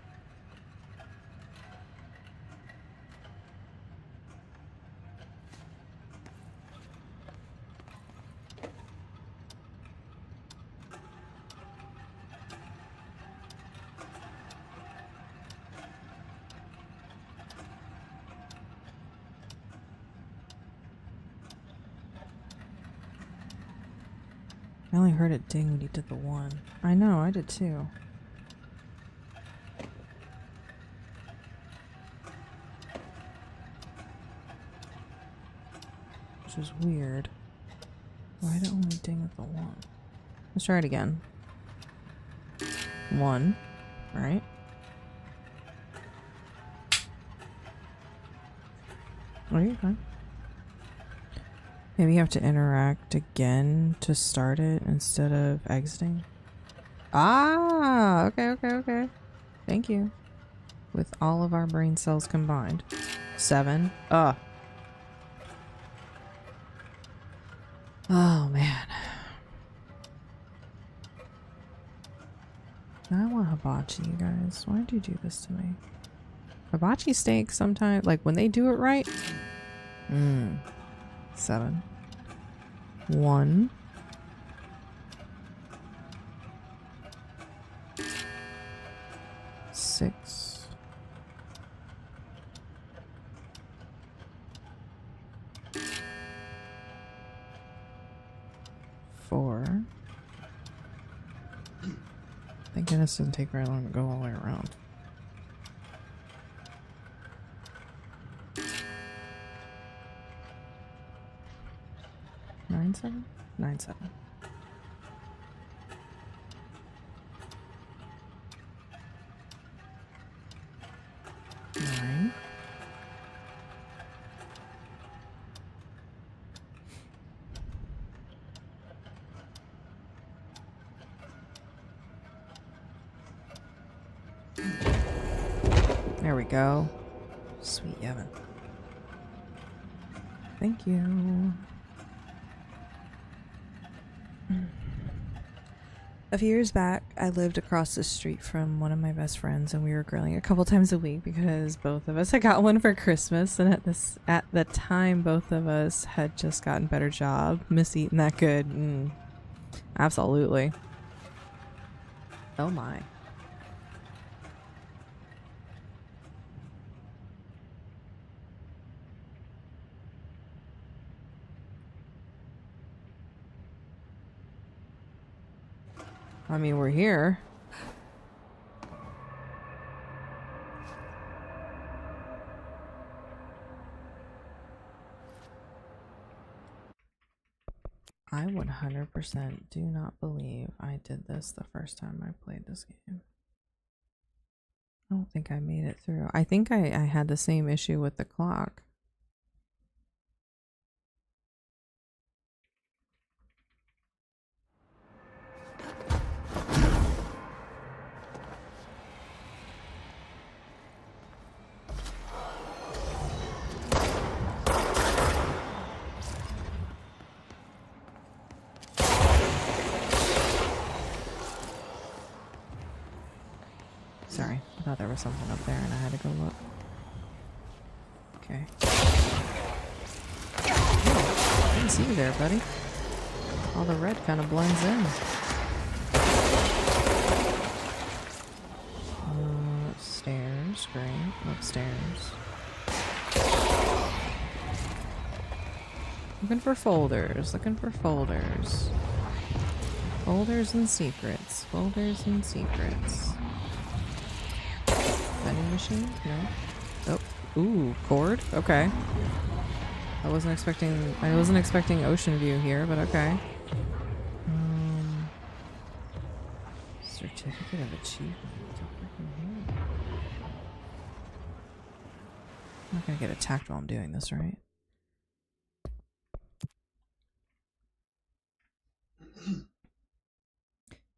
I only heard it ding when you did the 1. I know, I did too. Which is weird. Why did it only ding at the 1? Let's try it again. 1, right? Oh, you're fine. Maybe you have to interact again to start it instead of exiting. Ah, okay. Thank you. With all of our brain cells combined. 7. Oh, man. I want hibachi, you guys. Why'd you do this to me? Hibachi steak sometimes, like when they do it right. 7. 1. 6. 4. Thank goodness it doesn't take very long to go all the way around. 9-7? 9-7. 9. 9. There we go. Sweet Yevon. Thank you. A few years back, I lived across the street from one of my best friends, and we were grilling a couple times a week because both of us had got one for Christmas, and at the time, both of us had just gotten better job. Miss eating that good. Absolutely. Oh my. I mean, we're here. I 100% do not believe I did this the first time I played this game. I don't think I made it through. I think I had the same issue with the clock. Sorry, I thought there was something up there and I had to go look. Okay. Oh, I didn't see you there, buddy. All the red kind of blends in. Stairs, great. Upstairs. Looking for folders, looking for folders. Folders and secrets, folders and secrets. Vending machine? No. Oh, ooh, cord? Okay. I wasn't expecting ocean view here, but okay. Certificate of achievement. I'm not gonna get attacked while I'm doing this, right?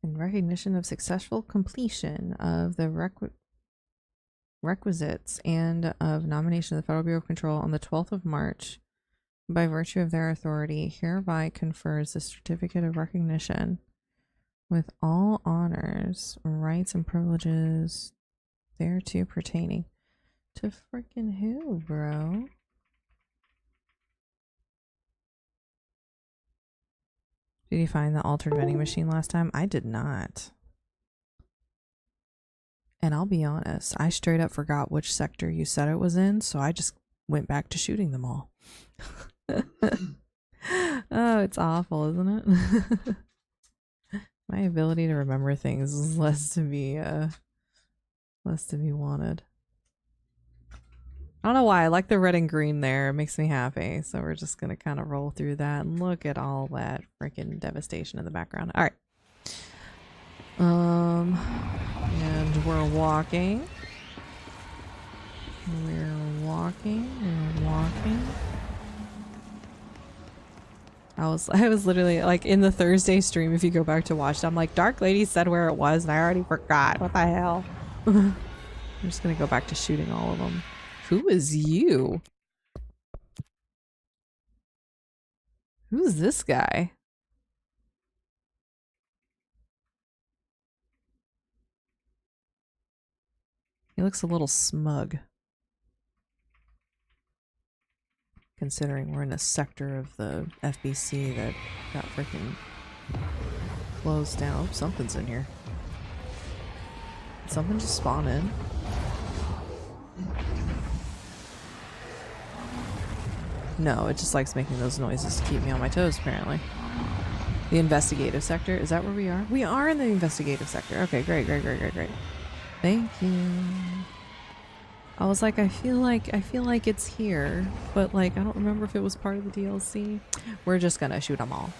In recognition of successful completion of the requisites and of nomination of the Federal Bureau of Control on the 12th of March, by virtue of their authority, hereby confers the certificate of recognition with all honors, rights, and privileges thereto pertaining. To freaking who, bro? Did you find the altered vending machine last time? I did not. And I'll be honest, I straight up forgot which sector you said it was in, so I just went back to shooting them all. Oh, it's awful, isn't it? My ability to remember things is less to be wanted. I don't know why, I like the red and green there. It makes me happy. So we're just gonna kind of roll through that and look at all that freaking devastation in the background. All right. And we're walking. We're walking. I was literally like in the Thursday stream, if you go back to watch it, I'm like, Dark Lady said where it was and I already forgot. What the hell? I'm just gonna go back to shooting all of them. Who is you? Who's this guy? He looks a little smug. Considering we're in a sector of the FBC that got freaking closed down. Oh, something's in here. Did something just spawn in? No, it just likes making those noises to keep me on my toes, apparently. The investigative sector. Is that where we are? We are in the investigative sector. Okay, great. Thank you. I was like, I feel like it's here, but like I don't remember if it was part of the DLC. We're just gonna shoot them all.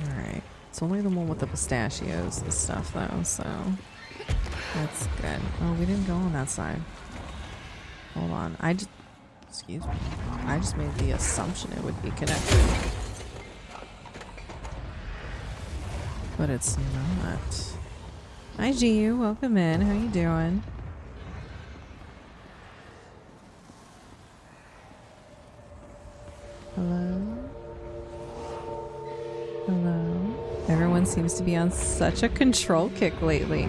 Alright. It's only the one with the pistachios and stuff though, so that's good. Oh, we didn't go on that side. Hold on. Excuse me. I just made the assumption it would be connected. But it's not. Hi GU, welcome in. How you doing? Hello? Hello? Everyone seems to be on such a control kick lately.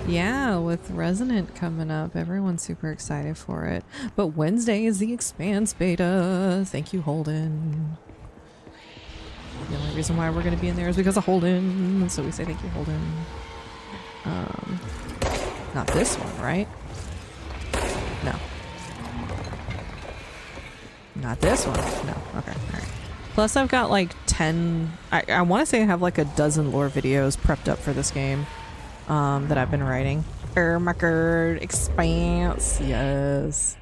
Yeah, with Resonant coming up, everyone's super excited for it. But Wednesday is the Expanse beta. Thank you, Holden. The only reason why we're going to be in there is because of Holden. So we say thank you, Holden. Not this one, right? No. Not this one. No. Okay. All right. Plus I've got like 10... I want to say I have like a dozen lore videos prepped up for this game that I've been writing. Ermacher, Expanse. Yes.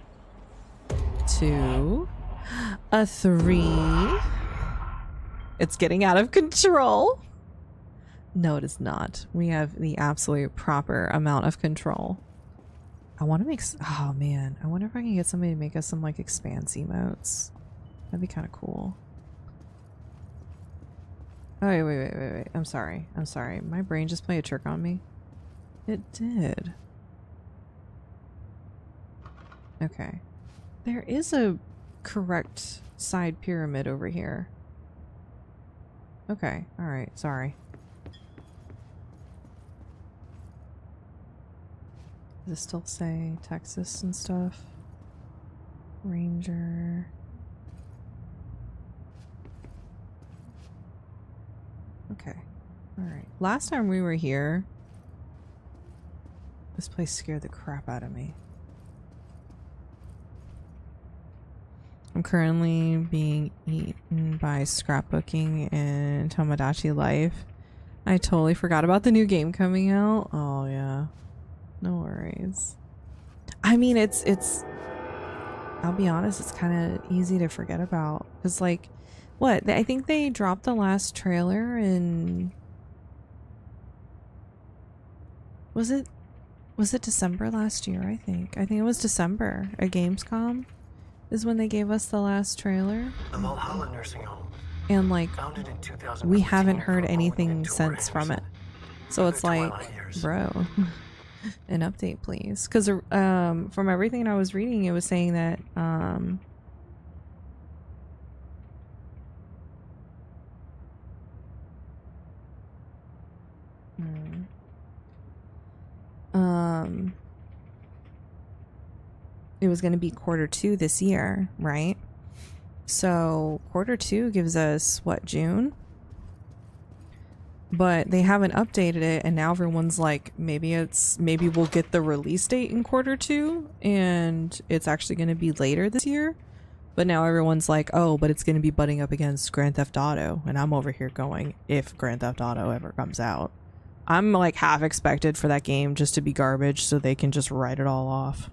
2, a 3. It's getting out of control. No, it is not. We have the absolute proper amount of control. I want to make... Oh, man. I wonder if I can get somebody to make us some, like, expanse emotes. That'd be kind of cool. Oh, wait. I'm sorry. My brain just played a trick on me. It did. Okay. There is a correct side pyramid over here. Okay. Alright. Sorry. Does it still say Texas and stuff? Ranger. Okay. Alright. Last time we were here, this place scared the crap out of me. I'm currently being eaten by scrapbooking and Tomodachi Life. I totally forgot about the new game coming out. Oh yeah. No worries. I mean, it's I'll be honest, it's kind of easy to forget about. Cause like, what? I think they dropped the last trailer in... Was it December last year, I think? I think it was December at Gamescom is when they gave us the last trailer. The Mulholland Nursing Home. And like, Founded in 2014 we haven't heard for anything Owen since and from it. Anderson. So it's The like, Twilight years. bro, an update please. Because from everything I was reading, it was saying that it was going to be Q2 this year, right? So Q2 gives us what, June? But they haven't updated it, and now everyone's like, maybe we'll get the release date in Q2 and it's actually going to be later this year. But now everyone's like, oh, but it's going to be butting up against Grand Theft Auto, and I'm over here going, if Grand Theft Auto ever comes out. I'm like half expected for that game just to be garbage so they can just write it all off.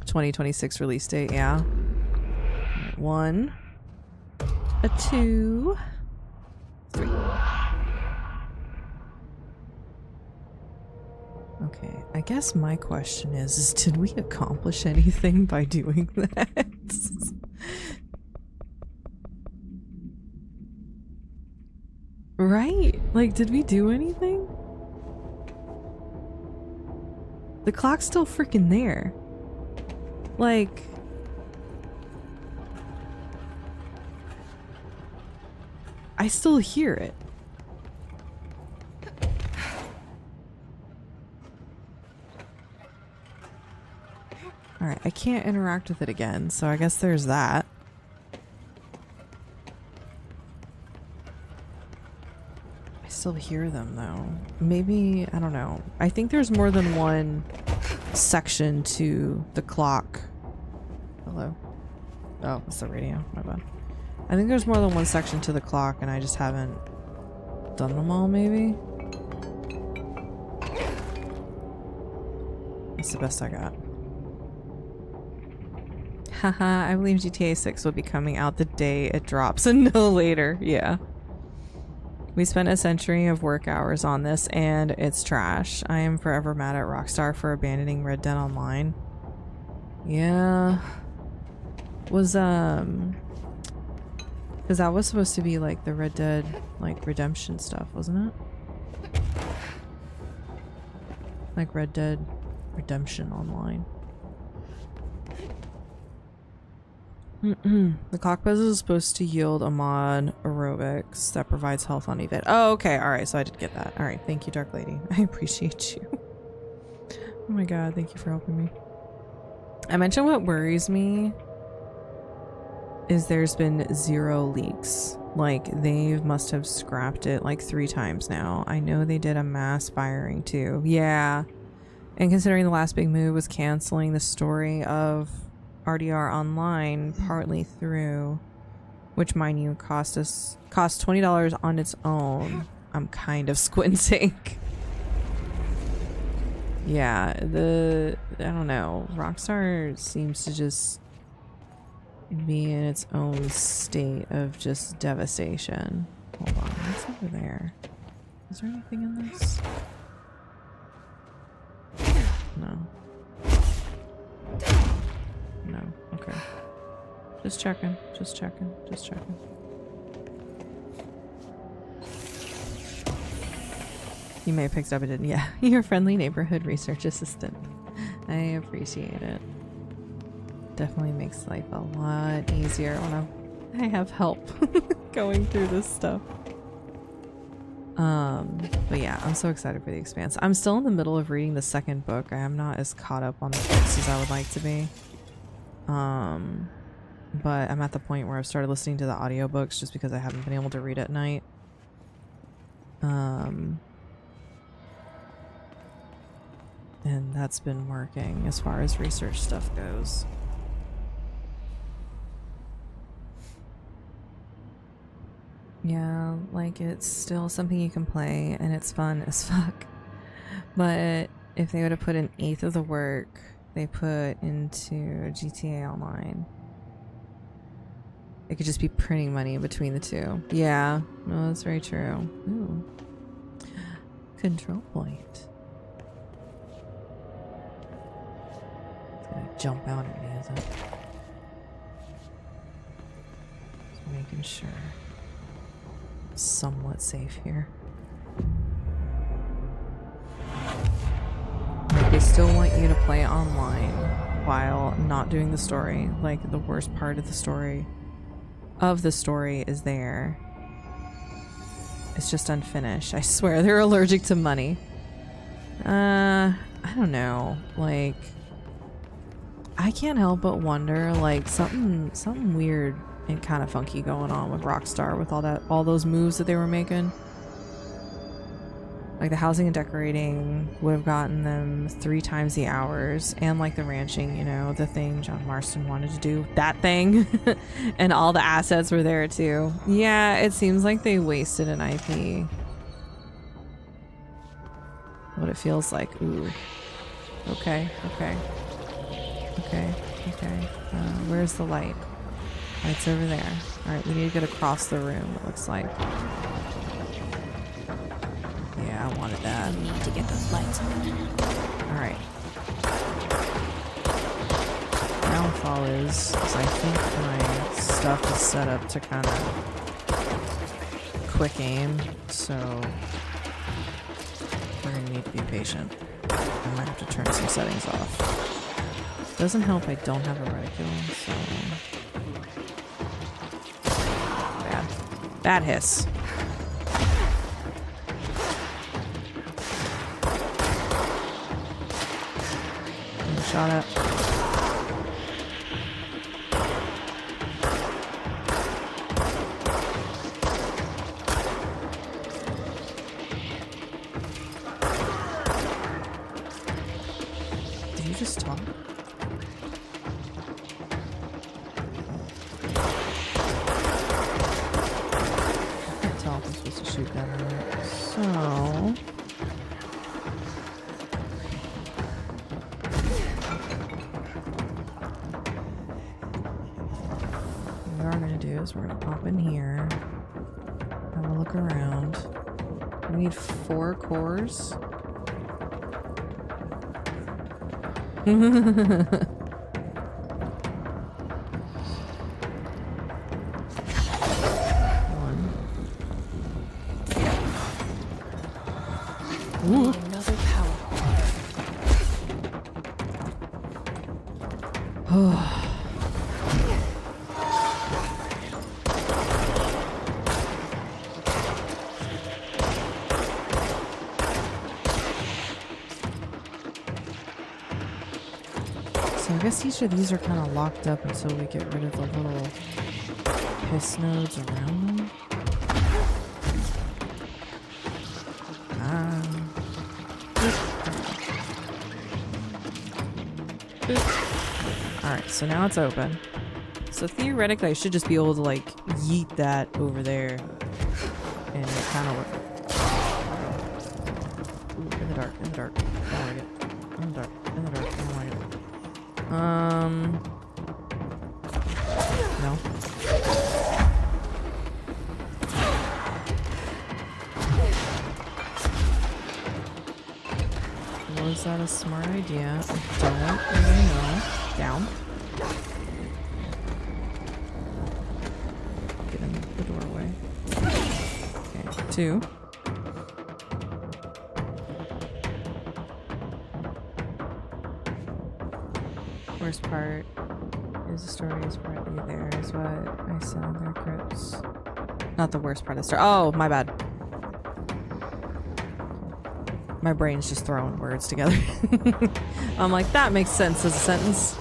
2026 release date, yeah. 1, a 2, 3. Okay, I guess my question is did we accomplish anything by doing that? Right? Like, did we do anything? The clock's still freaking there. Like... I still hear it. Alright, I can't interact with it again, so I guess there's that. I still hear them though. Maybe, I don't know. I think there's more than one section to the clock. Hello? Oh, it's the radio. My bad. I think there's more than one section to the clock and I just haven't done them all, maybe? That's the best I got. Haha, I believe GTA 6 will be coming out the day it drops and no later. Yeah. We spent a century of work hours on this and it's trash. I am forever mad at Rockstar for abandoning Red Dead Online. Yeah. Was, because that was supposed to be like the Red Dead, like, redemption stuff, wasn't it? Like Red Dead Redemption Online. The clock puzzle is supposed to yield a mod aerobics that provides health on event. Oh, okay. Alright, so I did get that. Alright, thank you, Dark Lady. I appreciate you. Oh my god, thank you for helping me. I mentioned what worries me is there's been 0 leaks. Like, they must have scrapped it like 3 times now. I know they did a mass firing too. Yeah. And considering the last big move was canceling the story of RDR Online partly through, which mind you cost $20 on its own, I'm kind of squinting. Yeah, I don't know. Rockstar seems to just be in its own state of just devastation. Hold on, what's over there? Is there anything in this? No. No, okay. Just checking, just checking, just checking. You may have picked up, it didn't. Yeah, your friendly neighborhood research assistant. I appreciate it. Definitely makes life a lot easier when I have help going through this stuff. But yeah, I'm so excited for The Expanse. I'm still in the middle of reading the second book. I am not as caught up on the books as I would like to be. But I'm at the point where I've started listening to the audiobooks just because I haven't been able to read at night. And that's been working as far as research stuff goes. Yeah, like it's still something you can play and it's fun as fuck. But if they would have put an eighth of the work they put into GTA Online, it could just be printing money between the two. Yeah, no, that's very true. Ooh. Control point. Gonna jump out at me, is it? Just making sure. Somewhat safe here. Like, they still want you to play online while not doing the story. Like, the worst part of the story is there. It's just unfinished. I swear they're allergic to money. I don't know. Like, I can't help but wonder, like, something weird and kind of funky going on with Rockstar with all those moves that they were making. Like the housing and decorating would have gotten them 3 times the hours, and like the ranching, you know, the thing John Marston wanted to do, that thing, and all the assets were there too. Yeah, it seems like they wasted an IP. What it feels like. Ooh. Okay. Where's the light? Light's over there. Alright, we need to get across the room, it looks like. Yeah, I wanted that. We need to get those lights on. Alright. Downfall is I think my stuff is set up to kind of quick aim, so we're gonna need to be patient. I might have to turn some settings off. Doesn't help I don't have a reticle, so... Bad hiss. Shot up. Did you just talk? I'm supposed to shoot that out. So what we are gonna do is we're gonna pop in here, have a look around. We need 4 cores. Ooh. Another power. So I guess each of these are kind of locked up until we get rid of the little piss nodes around them. Alright, so now it's open. So theoretically I should just be able to like yeet that over there. And it kind of works. Ooh, in the dark, in the dark. Don't like it. In the dark. In the dark. Oh my god. No. Was that a smart idea? I don't really know. Down. Get in the doorway. Okay, 2. Worst part is the story is partly there, is what I said in their crypts. Not the worst part of the story. Oh, my bad. My brain's just throwing words together. I'm like, that makes sense as a sentence.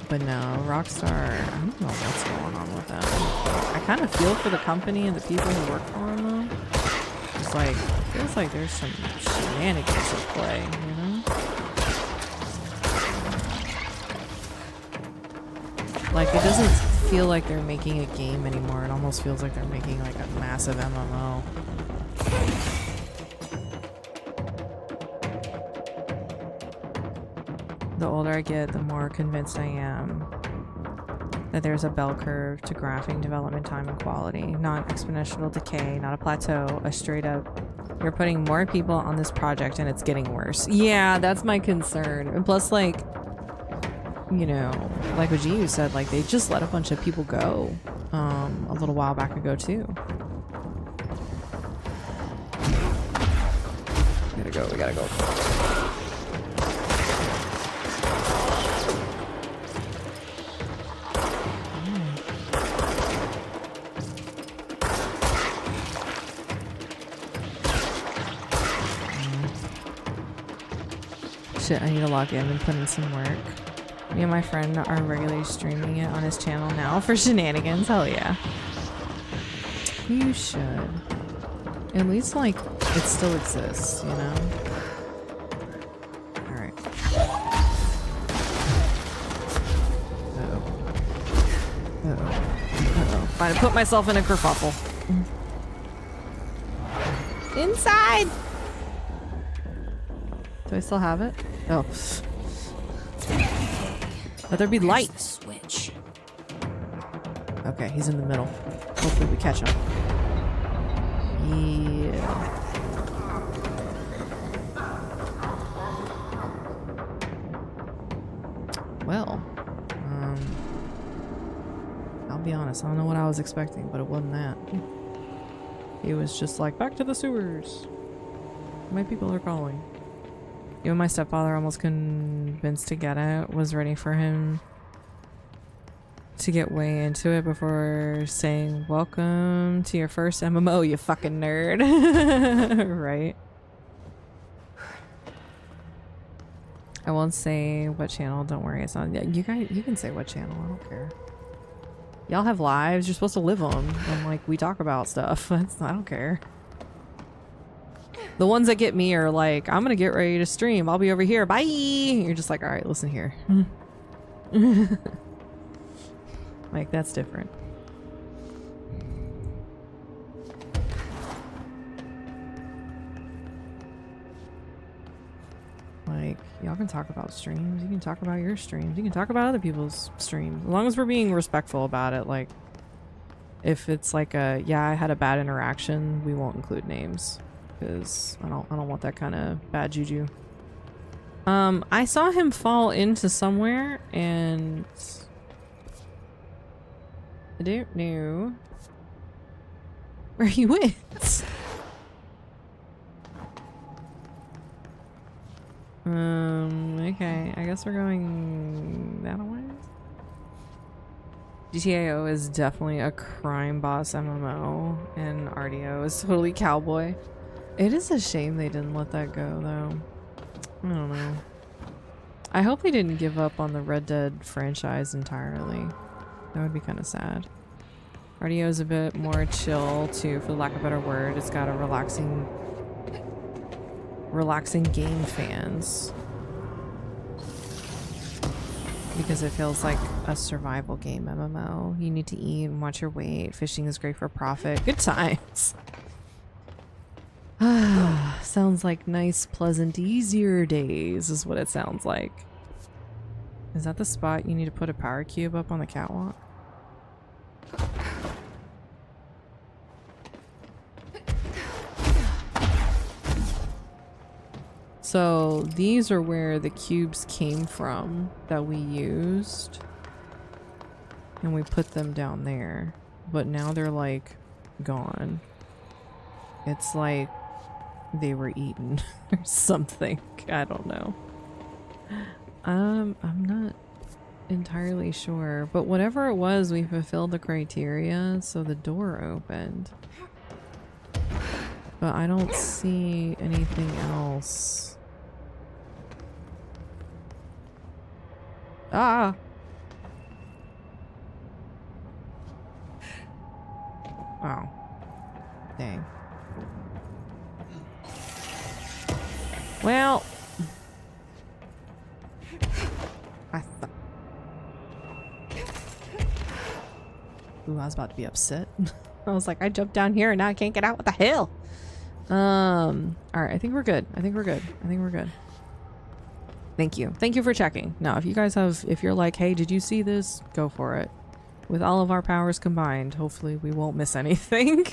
But no, Rockstar, I don't know what's going on with them. I kind of feel for the company and the people who work for them, though. It's like, it feels like there's some shenanigans at play, you know? Like, it doesn't feel like they're making a game anymore. It almost feels like they're making like a massive MMO. The older I get, the more convinced I am that there's a bell curve to graphing development time and quality. Not exponential decay, not a plateau, a straight up, you're putting more people on this project and it's getting worse. Yeah, that's my concern. And plus, like, you know, like what G said, like they just let a bunch of people go a little while back ago too. We gotta go, we gotta go. Shit, I need to log in and put in some work. Me and my friend are regularly streaming it on his channel now for shenanigans. Hell yeah. You should. At least, like, it still exists, you know? Alright. Uh-oh. Uh-oh. Uh-oh. Fine, I put myself in a kerfuffle. Inside! Do I still have it? Oh. Let there be light. The switch. Okay, he's in the middle. Hopefully we catch him. Yeah. Well, I'll be honest, I don't know what I was expecting, but it wasn't that. He was just like, back to the sewers. My people are calling. Even my stepfather, almost convinced to get it, was ready for him to get way into it before saying, welcome to your first MMO, you fucking nerd. Right? I won't say what channel, don't worry, it's on. You guys, you can say what channel, I don't care. Y'all have lives, you're supposed to live them, and like, we talk about stuff. I don't care. The ones that get me are like, I'm gonna get ready to stream. I'll be over here. Bye! You're just like, alright, listen here. Like, that's different. Like, y'all can talk about streams. You can talk about your streams. You can talk about other people's streams. As long as we're being respectful about it. Like, if it's like a, yeah, I had a bad interaction, we won't include names. Because I don't want that kind of bad juju. I saw him fall into somewhere and I don't know where he went. Okay, I guess we're going that way. GTAO is definitely a crime boss MMO and RDO is totally cowboy. It is a shame they didn't let that go, though. I don't know. I hope they didn't give up on the Red Dead franchise entirely. That would be kind of sad. RDO is a bit more chill, too, for lack of a better word. It's got a relaxing game fans. Because it feels like a survival game MMO. You need to eat and watch your weight. Fishing is great for profit. Good times. Sounds like nice, pleasant, easier days is what it sounds like. Is that the spot you need to put a power cube up on the catwalk? So these are where the cubes came from that we used. And we put them down there. But now they're like gone. It's like they were eaten or something. I don't know. I'm not entirely sure. But whatever it was, we fulfilled the criteria, so the door opened. But I don't see anything else. Ah! Oh. Dang. Well. Ooh, I was about to be upset. I was like, I jumped down here and now I can't get out. What the hell? Alright, I think we're good. I think we're good. I think we're good. Thank you. Thank you for checking. Now, if you guys have, if you're like, hey, did you see this? Go for it. With all of our powers combined, hopefully we won't miss anything.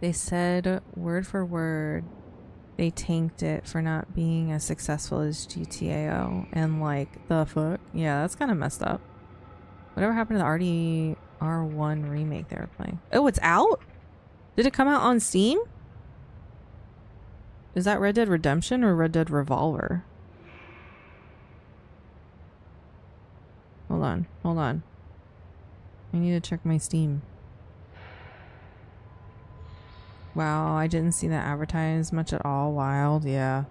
They said, word for word, they tanked it for not being as successful as GTAO. And like, the fuck? Yeah, that's kind of messed up. Whatever happened to the RDR1 remake they were playing? Oh, it's out? Did it come out on Steam? Is that Red Dead Redemption or Red Dead Revolver? Hold on, hold on. I need to check my Steam. Wow, I didn't see that advertised much at all. Wild, yeah.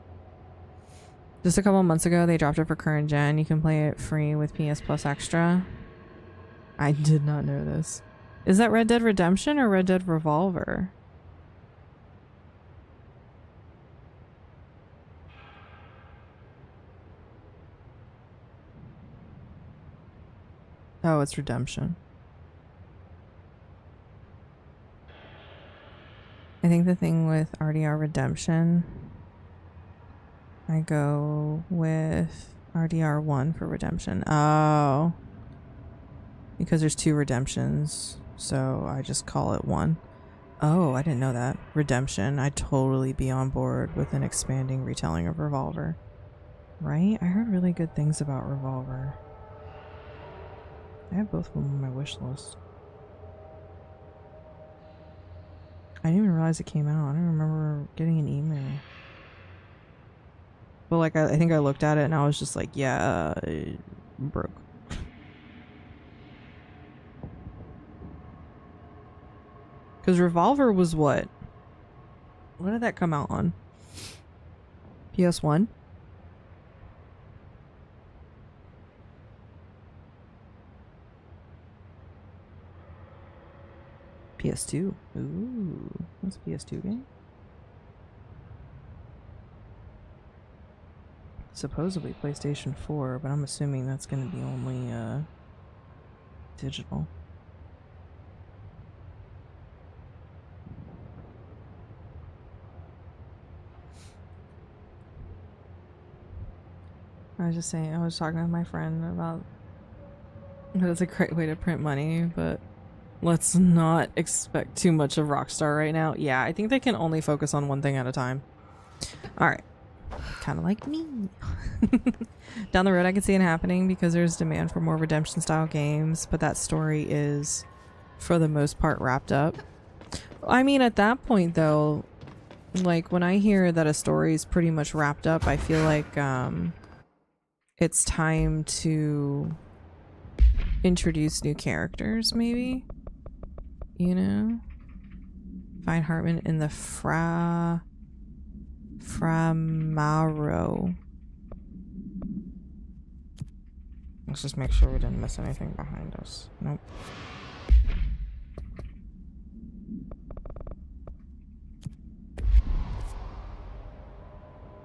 Just a couple months ago, they dropped it for current gen. You can play it free with PS Plus Extra. I did not know this. Is that Red Dead Redemption or Red Dead Revolver? Oh, it's Redemption. I think the thing with RDR Redemption, I go with RDR1 for Redemption. Oh. Because there's 2 redemptions, so I just call it one. Oh, I didn't know that. Redemption. I'd totally be on board with an expanding retelling of Revolver. Right? I heard really good things about Revolver. I have both of them on my wish list. I didn't even realize it came out. I don't remember getting an email. But like, I think I looked at it and I was just like, yeah, it broke. Because Revolver was what? What did that come out on? PS1? PS2. Ooh, that's a PS2 game? Supposedly PlayStation 4, but I'm assuming that's going to be only digital. I was just saying, I was talking with my friend about that it's a great way to print money, but let's not expect too much of Rockstar right now. Yeah, I think they can only focus on one thing at a time. Alright. Kind of like me. Down the road I can see it happening because there's demand for more redemption style games, but that story is for the most part wrapped up. I mean, at that point though, like when I hear that a story is pretty much wrapped up, I feel like it's time to introduce new characters, maybe? You know? Find Hartman in the Framaro. Let's just make sure we didn't miss anything behind us. Nope.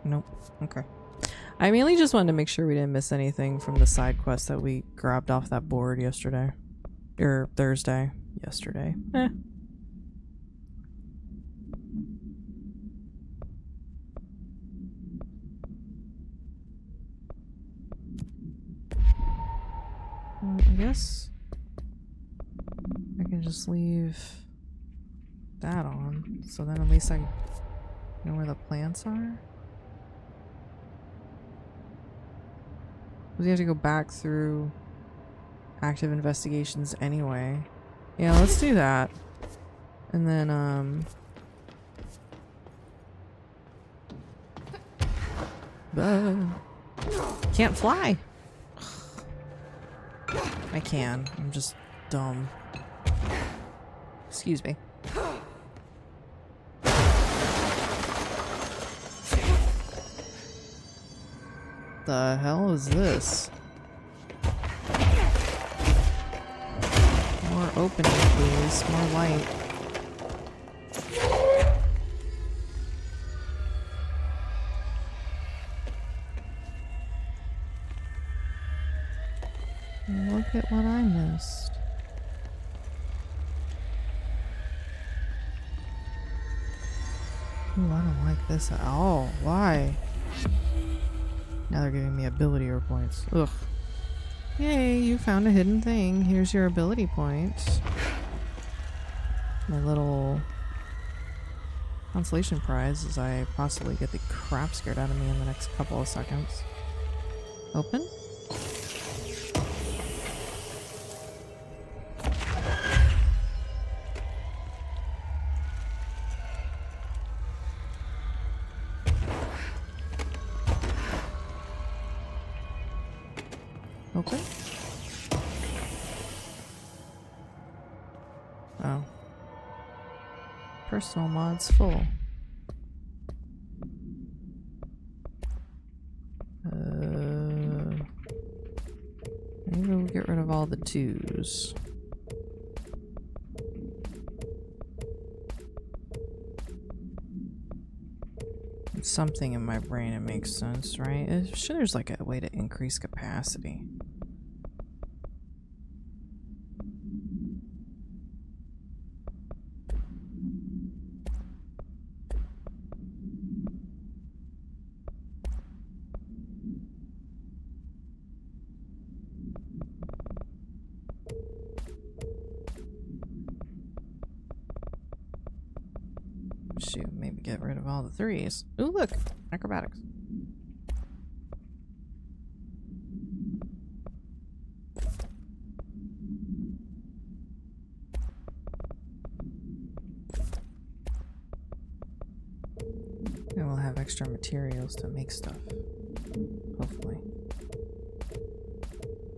Nope. Okay. I mainly just wanted to make sure we didn't miss anything from the side quest that we grabbed off that board yesterday. Or Thursday. Yesterday. Eh. I guess I can just leave that on, so then at least I know where the plants are. We have to go back through active investigations anyway. Yeah, let's do that. And then, can't fly. I can. I'm just dumb. Excuse me. The hell is this? More opening, please. More light. Look at what I missed. Ooh, I don't like this at all. Why? Now they're giving me ability or points. Ugh. Yay, you found a hidden thing. Here's your ability point. My little consolation prize as I possibly get the crap scared out of me in the next couple of seconds. Open? Open? Oh. Personal mods full. Maybe we'll get rid of all the 2s. Something in my brain, it makes sense, right? I'm sure there's like a way to increase capacity. Shoot, maybe get rid of all the 3s. Ooh, look! Acrobatics. And we'll have extra materials to make stuff. Hopefully.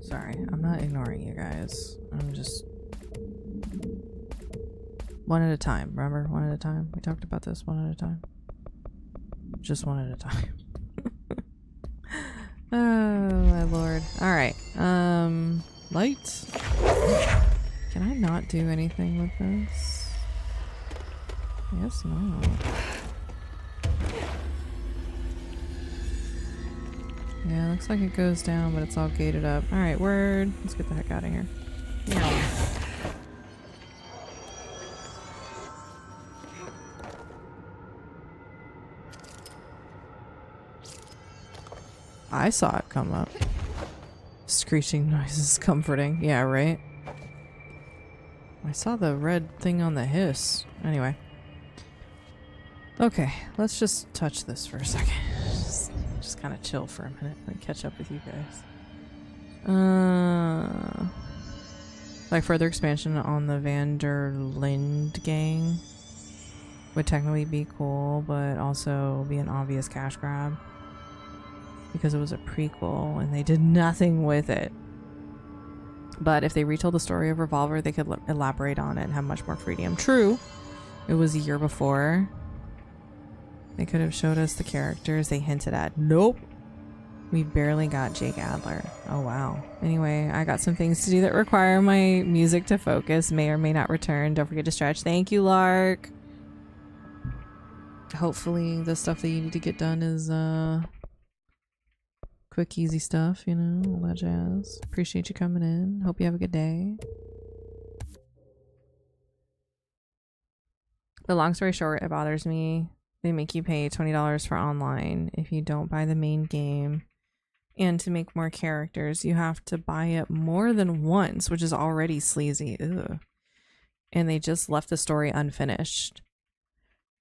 Sorry, I'm not ignoring you guys. I'm just... one at a time, remember? One at a time. We talked about this one at a time. Just one at a time. Oh my lord. Alright. Light. Can I not do anything with this? I guess not. Yeah, looks like it goes down, but it's all gated up. Alright, word. Let's get the heck out of here. Yeah. I saw it come up. Screeching noises comforting. Yeah, right? I saw the red thing on the hiss. Anyway. Okay, let's just touch this for a second. Just kind of chill for a minute and catch up with you guys. Like further expansion on the Vanderlind gang would technically be cool, but also be an obvious cash grab. Because it was a prequel and they did nothing with it. But if they retold the story of Revolver, they could elaborate on it and have much more freedom. True, it was a year before. They could have showed us the characters they hinted at. Nope. We barely got Jake Adler. Oh wow. Anyway, I got some things to do that require my music to focus. May or may not return. Don't forget to stretch. Thank you, Lark. Hopefully the stuff that you need to get done is quick, easy stuff, you know, all that jazz. Appreciate you coming in. Hope you have a good day. But long story short, it bothers me. They make you pay $20 for online if you don't buy the main game. And to make more characters, you have to buy it more than once, which is already sleazy. Ugh. And they just left the story unfinished.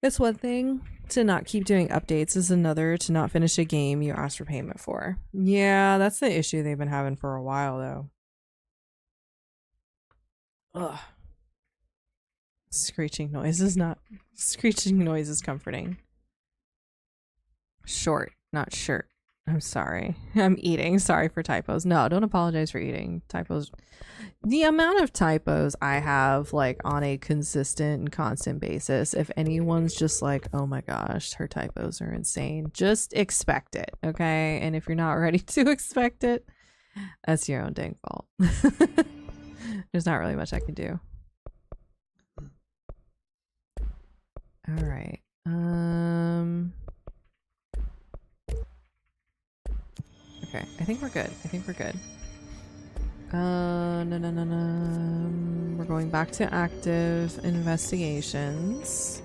It's one thing to not keep doing updates, is another to not finish a game you asked for payment for. Yeah, that's the issue they've been having for a while, though. Ugh. Screeching noise is comforting. Short, not shirt. I'm sorry. I'm eating. Sorry for typos. No, don't apologize for eating. Typos. The amount of typos I have, like, on a consistent and constant basis, if anyone's just like, oh my gosh, her typos are insane, just expect it, okay? And if you're not ready to expect it, that's your own dang fault. There's not really much I can do. All right. Okay, I think we're good. No. We're going back to active investigations.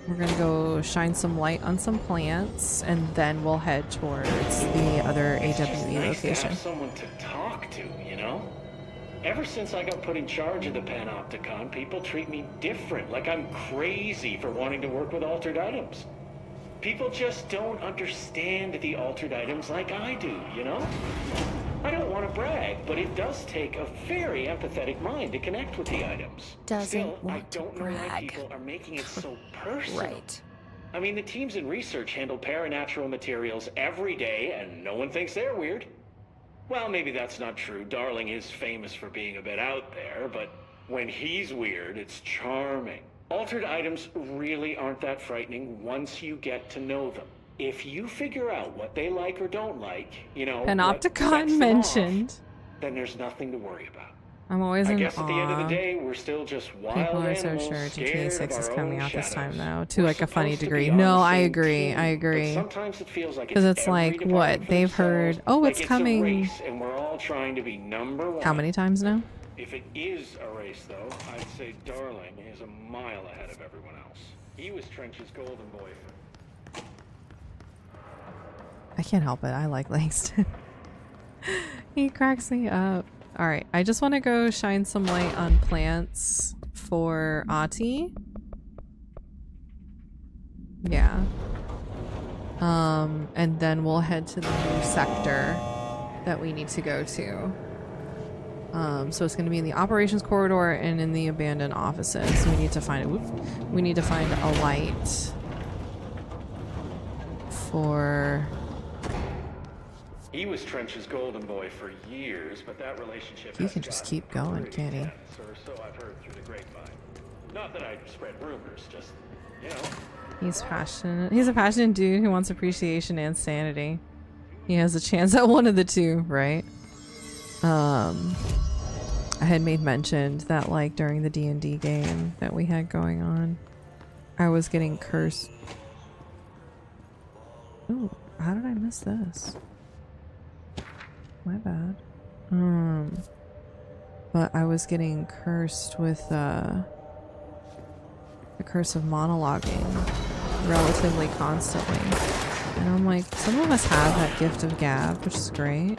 We're gonna go shine some light on some plants, and then we'll head towards the other AWE nice location. to have someone to talk to, you know? Ever since I got put in charge of the Panopticon, people treat me different, like I'm crazy for wanting to work with altered items. People just don't understand the altered items like I do, you know? I don't want to brag, but it does take a very empathetic mind to connect with the items. Still, I don't know why people are making it so personal. Right. I mean, the teams in research handle paranatural materials every day, and no one thinks they're weird. Well, maybe that's not true. Darling is famous for being a bit out there, but when he's weird, it's charming. Altered items really aren't that frightening once you get to know them. If you figure out what they like or don't like, you know, Panopticon mentioned. Then there's nothing to worry about. I'm always I in guess awe. at the end of the day, we're still just wild People are so animals, sure scared GTA 6 of is our coming own out this time, shadows. though, to We're like a funny supposed to degree. be on No, the I same agree. team, I agree. But sometimes it feels like Because it's every like, department what? for They've themselves, heard, oh, it's like coming. a race, and we're all trying to be number one. How many times now? If it is a race, though, I'd say Darling is a mile ahead of everyone else. He was Trench's golden boy for... I can't help it. I like Langston. He cracks me up. Alright, I just want to go shine some light on plants for Ahti. Yeah. And then we'll head to the new sector that we need to go to. So it's going to be in the operations corridor and in the abandoned offices. We need to find a light for... He was Trench's golden boy for years, but that relationship You can just keep going, can't he? Or so I've heard through the grapevine. Not that I spread rumors, just, you know. He's passionate. He's a passionate dude who wants appreciation and sanity. He has a chance at one of the two, right? I had made mentioned that, like, during the D&D game that we had going on, I was getting cursed. Ooh, how did I miss this? My bad. But I was getting cursed with the curse of monologuing relatively constantly. And I'm like, some of us have that gift of gab, which is great.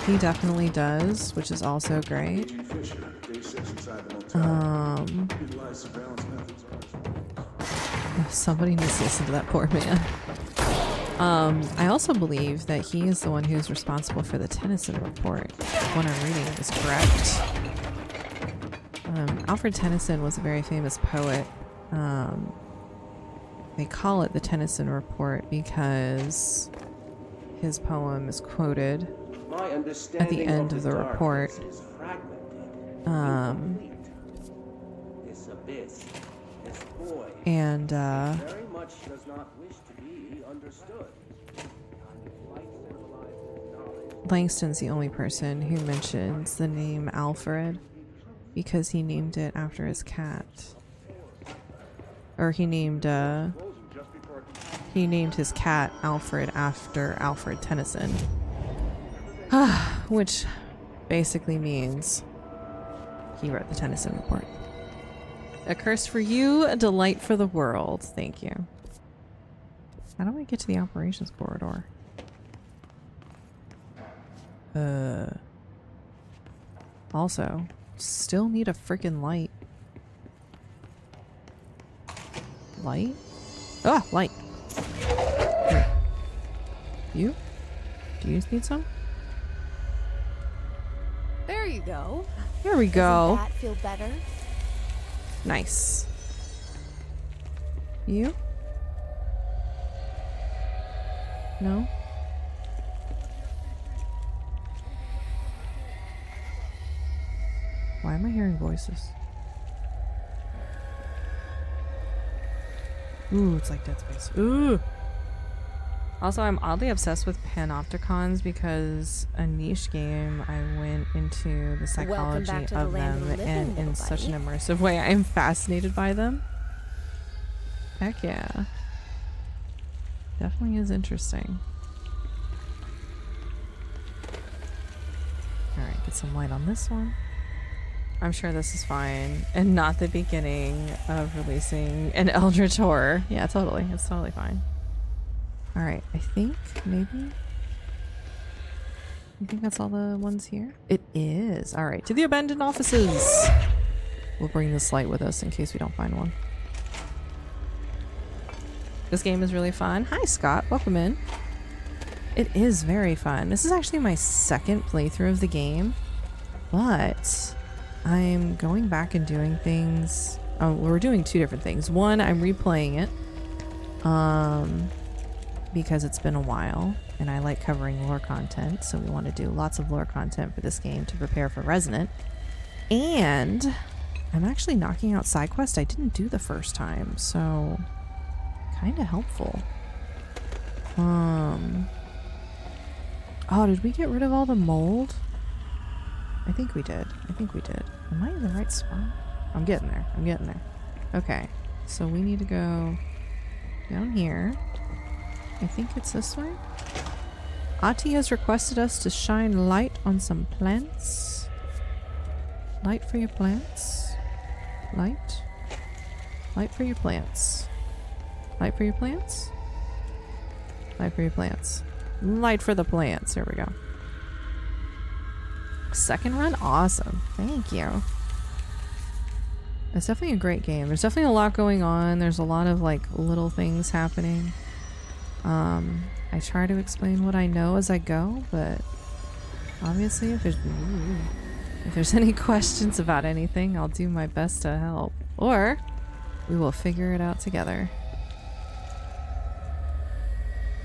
He definitely does, which is also great. Somebody needs to listen to that poor man. I also believe that he is the one who's responsible for the Tennyson report. What I'm reading is correct. Alfred Tennyson was a very famous poet. They call it the Tennyson report because his poem is quoted at the end of the report. And very much does not wish to be understood. Langston's the only person who mentions the name Alfred because he named it after his cat. Or he named his cat Alfred after Alfred Tennyson. Which basically means he wrote the Tennyson report. A curse for you, a delight for the world. Thank you. How do I get to the operations corridor? Also, still need a freaking light. Light? Ah, light. Here. You? Do you need some? There you go. There we go. Doesn't that feel better? Nice. You? No? Why am I hearing voices? Ooh, it's like Dead Space. Ooh! Also, I'm oddly obsessed with panopticons because a niche game I went into the psychology of them and in such an immersive way. I am fascinated by them. Heck yeah. Definitely is interesting. Alright, get some light on this one. I'm sure this is fine and not the beginning of releasing an Eldritch Horror. Yeah, totally. It's totally fine. Alright, I think maybe... You think that's all the ones here? It is. Alright, to the abandoned offices! We'll bring this light with us in case we don't find one. This game is really fun. Hi, Scott. Welcome in. It is very fun. This is actually my second playthrough of the game, but I'm going back and doing things. Oh, we're doing two different things. One, I'm replaying it because it's been a while and I like covering lore content, so we want to do lots of lore content for this game to prepare for Resonant. And I'm actually knocking out side quests I didn't do the first time, so kind of helpful. Oh, did we get rid of all the mold? I think we did. I think we did. Am I in the right spot? I'm getting there. I'm getting there. Okay. So we need to go down here. I think it's this way. Ati has requested us to shine light on some plants. Light for your plants. Light. Light for your plants. Light for your plants. Light for your plants. Light for the plants. There we go. Second run? Awesome. Thank you. It's definitely a great game. There's definitely a lot going on. There's a lot of like little things happening. I try to explain what I know as I go, but obviously if there's any questions about anything, I'll do my best to help. Or we will figure it out together.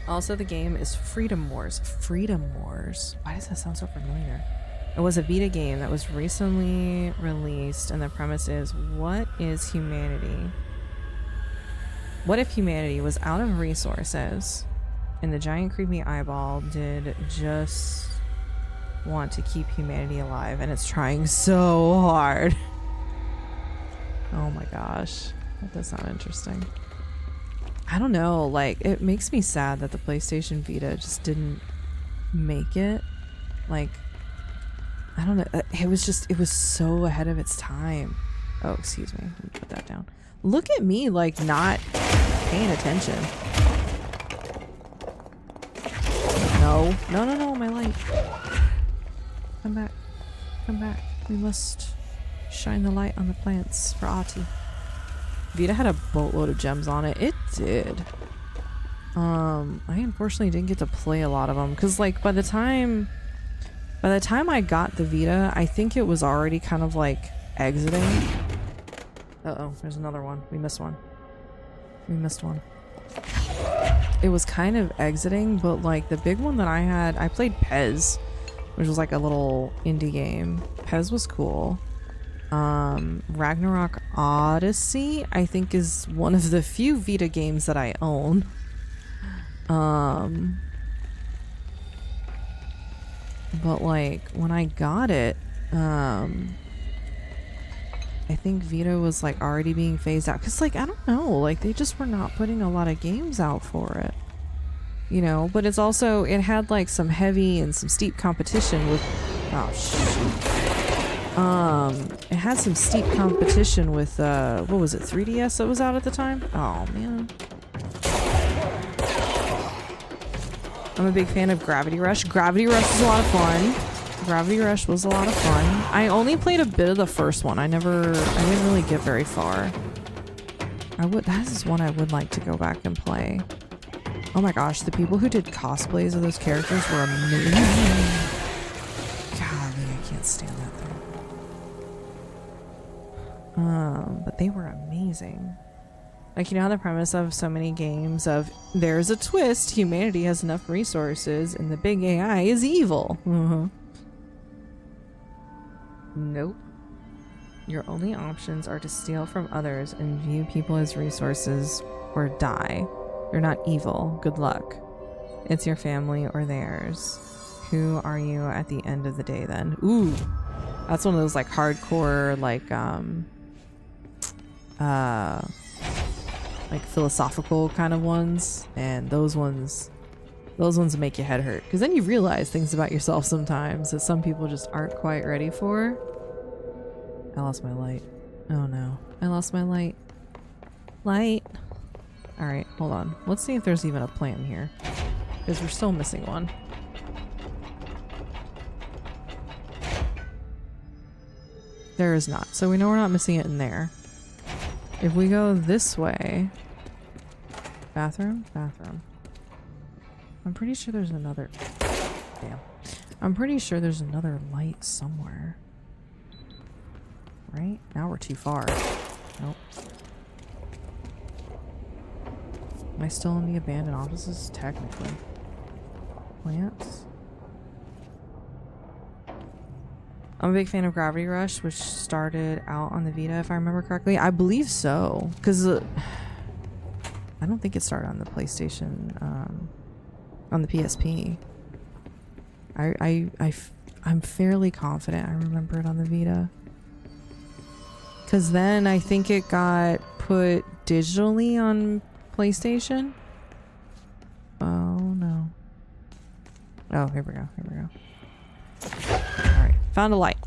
Also, the game is Freedom Wars. Freedom Wars. Why does that sound so familiar? It was a Vita game that was recently released, and the premise is, what is humanity? What if humanity was out of resources, and the giant creepy eyeball did just want to keep humanity alive, and it's trying so hard? Oh my gosh. That does sound interesting. I don't know, like, it makes me sad that the PlayStation Vita just didn't make it. Like, I don't know, it was so ahead of its time. Oh, excuse me, let me put that down. Look at me, like, not paying attention. No, no, no, no, my light. Come back, come back. We must shine the light on the plants for Ati. Vita had a boatload of gems on it. It did. I unfortunately didn't get to play a lot of them because, like, by the time I got the Vita, I think it was already kind of like exiting. Uh-oh, there's another one. We missed one. We missed one. It was kind of exiting, but like the big one that I had, I played Pez, which was like a little indie game. Pez was cool. Ragnarok Odyssey, I think, is one of the few Vita games that I own. But like when I got it, I think Vita was like already being phased out because, like, I don't know, like they just were not putting a lot of games out for it, you know. But it's also, it had like some heavy and some steep competition with, oh shoot. It had some steep competition with what was it, 3DS that was out at the time? Oh man. I'm a big fan of Gravity Rush. Gravity Rush was a lot of fun. Gravity Rush was a lot of fun. I only played a bit of the first one. I didn't really get very far. That is one I would like to go back and play. Oh my gosh, the people who did cosplays of those characters were amazing. Golly, I can't stand that thing. But they were amazing. Like, you know how the premise of so many games of there's a twist, humanity has enough resources, and the big AI is evil. Nope. Your only options are to steal from others and view people as resources or die. You're not evil. Good luck. It's your family or theirs. Who are you at the end of the day then? Ooh. That's one of those like hardcore like philosophical kind of ones, and those ones make your head hurt because then you realize things about yourself sometimes that some people just aren't quite ready for. I lost my light. Oh no, I lost my light. All right, hold on, let's see if there's even a plant in here because we're still missing one. There is not, so we know we're not missing it in there. If we go this way, bathroom. I'm pretty sure there's another. Damn. I'm pretty sure there's another light somewhere. Right? Now we're too far. Nope. Am I still in the abandoned offices? Technically. Plants. I'm a big fan of Gravity Rush, which started out on the Vita, if I remember correctly. I believe so, because I don't think it started on the PlayStation, on the PSP. I'm fairly confident I remember it on the Vita. Because then I think it got put digitally on PlayStation. Oh no. Oh, here we go. Alright. Found a light.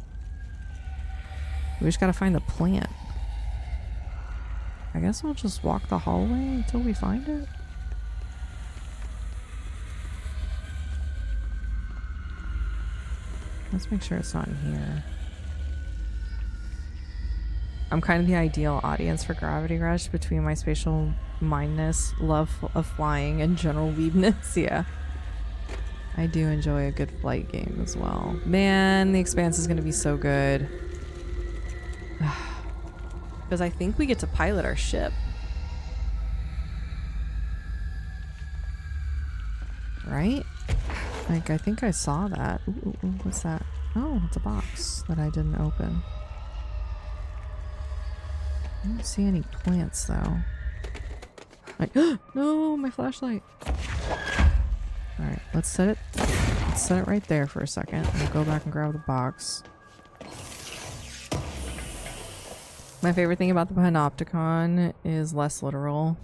We just gotta find the plant. I guess we'll just walk the hallway until we find it. Let's make sure it's not in here. I'm kind of the ideal audience for Gravity Rush between my spatial mindness, love of flying, and general weebness. Yeah. I do enjoy a good flight game as well. Man, The Expanse is going to be so good. Because I think we get to pilot our ship. Right? Like, I think I saw that. Ooh, what's that? Oh, it's a box that I didn't open. I don't see any plants, though. Like, no, my flashlight. Alright, let's set it right there for a second. We'll go back and grab the box. My favorite thing about the Panopticon is less literal.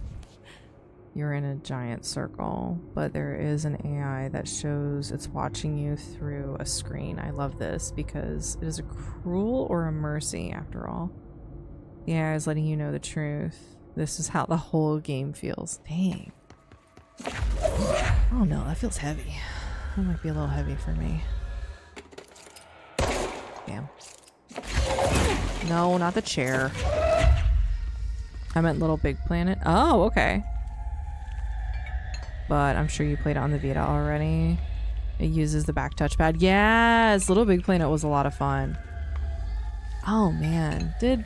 You're in a giant circle, but there is an AI that shows it's watching you through a screen. I love this because it is a cruel or a mercy after all. The AI is letting you know the truth. This is how the whole game feels. Dang. Oh no, that feels heavy. That might be a little heavy for me. Damn. No, not the chair. I meant Little Big Planet. Oh, okay. But I'm sure you played it on the Vita already. It uses the back touchpad. Yes! Little Big Planet was a lot of fun. Oh man. Did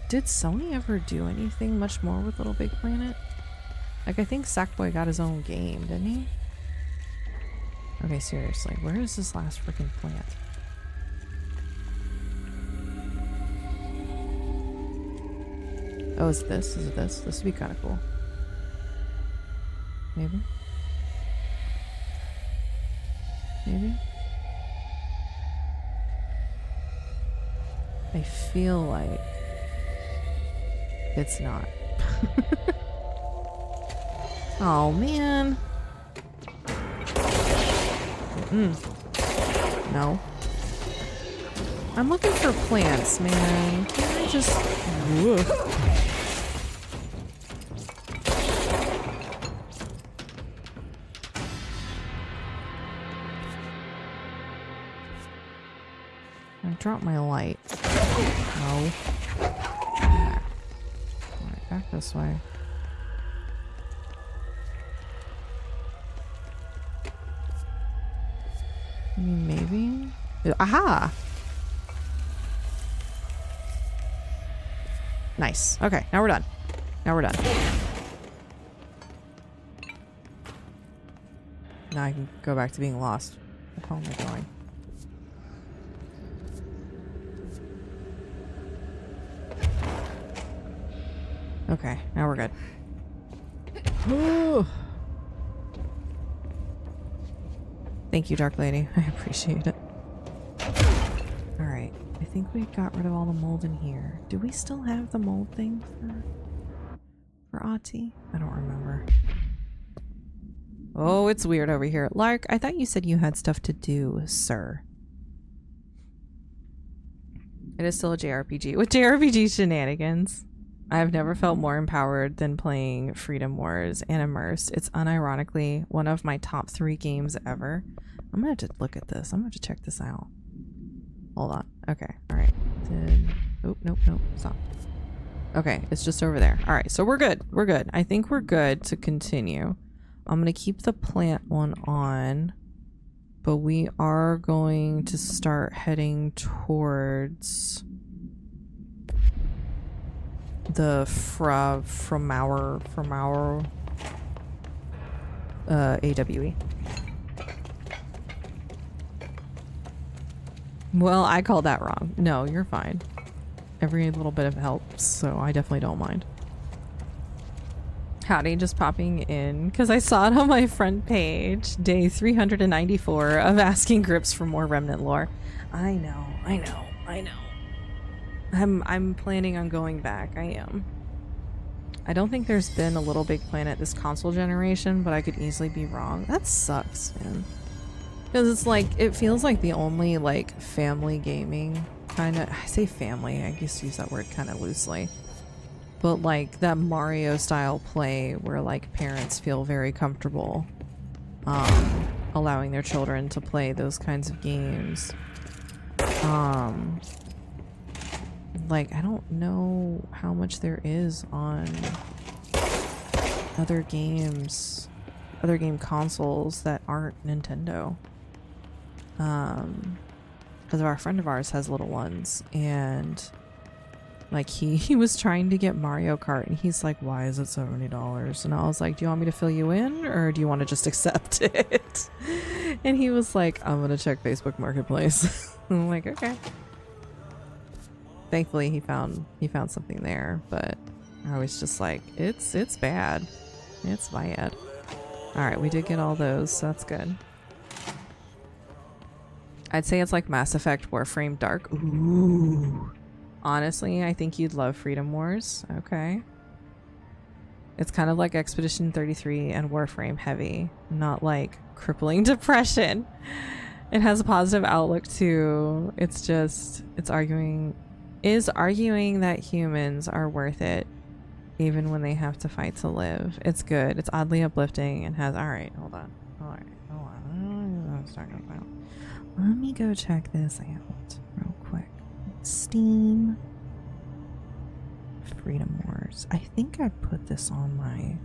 Sony ever do anything much more with Little Big Planet? Like, I think Sackboy got his own game, didn't he? Okay, seriously. Where is this last freaking plant? Oh, is it this? Is it this? This would be kind of cool. Maybe? Maybe? I feel like it's not. Oh man. No. I'm looking for plants, man. Can I just... Woof. I dropped my light. No. Alright, back this way. I mean, maybe? Aha! Nice. Okay, now we're done. Now we're done. Now I can go back to being lost. Where the hell am I going? Okay, now we're good. Ooh. Thank you, Dark Lady. I appreciate it. Alright, I think we got rid of all the mold in here. Do we still have the mold thing for Ahti? I don't remember. Oh, it's weird over here. Lark, I thought you said you had stuff to do, sir. It is still a JRPG. With JRPG shenanigans, I have never felt more empowered than playing Freedom Wars and Immersed. It's unironically one of my top 3 games ever. I'm gonna have to look at this. I'm gonna have to check this out. Hold on. Okay. Alright. Oh, nope, nope. Stop. Okay, it's just over there. Alright, so we're good. We're good. I think we're good to continue. I'm gonna keep the plant one on, but we are going to start heading towards the from our AWE. Well, I called that wrong. No, you're fine. Every little bit of helps, so I definitely don't mind. Howdy, just popping in because I saw it on my front page. Day 394 of asking Grips for more Remnant lore. I know. I'm planning on going back. I am. I don't think there's been a Little Big Planet this console generation, but I could easily be wrong. That sucks, man. Because it's like, it feels like the only like family gaming kind of, I say family, I guess use that word kind of loosely. But like that Mario style play where like parents feel very comfortable allowing their children to play those kinds of games. Like, I don't know how much there is on other games, other game consoles that aren't Nintendo. Because our friend of ours has little ones, and like he was trying to get Mario Kart, and he's like, why is it $70? And I was like, do you want me to fill you in, or do you want to just accept it? And he was like, I'm gonna check Facebook Marketplace. I'm like, okay. Thankfully he found something there, but I was just like, it's bad. It's bad. Alright, we did get all those, so that's good. I'd say it's like Mass Effect Warframe Dark. Ooh. Honestly, I think you'd love Freedom Wars. Okay. It's kind of like Expedition 33 and Warframe heavy, not like crippling depression. It has a positive outlook too. It's just, it's arguing that humans are worth it even when they have to fight to live. It's good. It's oddly uplifting and has, alright, hold on. Alright, hold on. I don't know what I'm talking about. Let me go check this out real quick. Steam. Freedom Wars. I think I put this on my...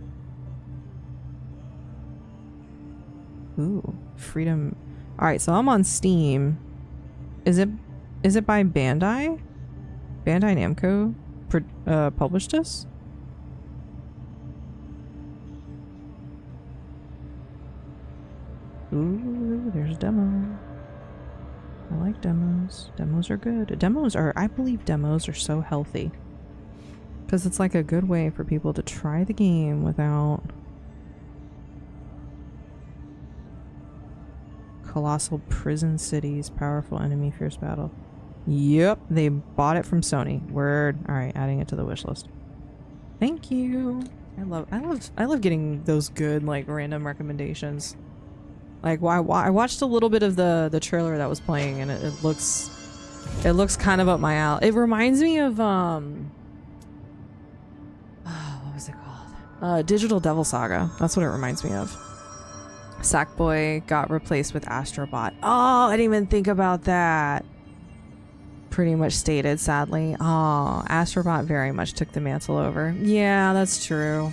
Ooh, Freedom... Alright, so I'm on Steam. Is it by Bandai? Bandai Namco published this? Ooh, there's a demo. I like demos. Demos are good. I believe demos are so healthy. Because it's like a good way for people to try the game without colossal prison cities, powerful enemy, fierce battle. Yep, they bought it from Sony. Word. Alright, adding it to the wish list. Thank you. I love getting those good like random recommendations. Like, I watched a little bit of the trailer that was playing, and it looks It looks kind of up my alley. It reminds me of what was it called? Digital Devil Saga. That's what it reminds me of. Sackboy got replaced with Astrobot. Oh, I didn't even think about that. Pretty much stated, sadly. Oh, Astrobot very much took the mantle over. Yeah, that's true.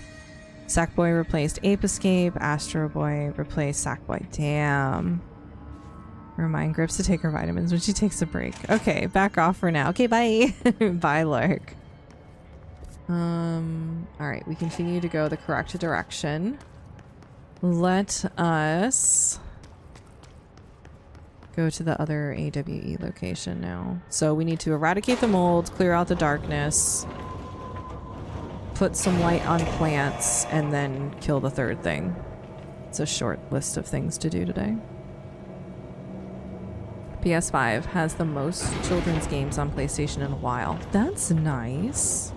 Sackboy replaced Ape Escape. Astro Boy replaced Sackboy. Damn. Remind Grips to take her vitamins when she takes a break. Okay, back off for now. Okay, bye. Bye, Lark. Alright, we continue to go the correct direction. Let us go to the other AWE location now. So we need to eradicate the mold, clear out the darkness, put some light on plants, and then kill the third thing. It's a short list of things to do today. PS5 has the most children's games on PlayStation in a while. That's nice.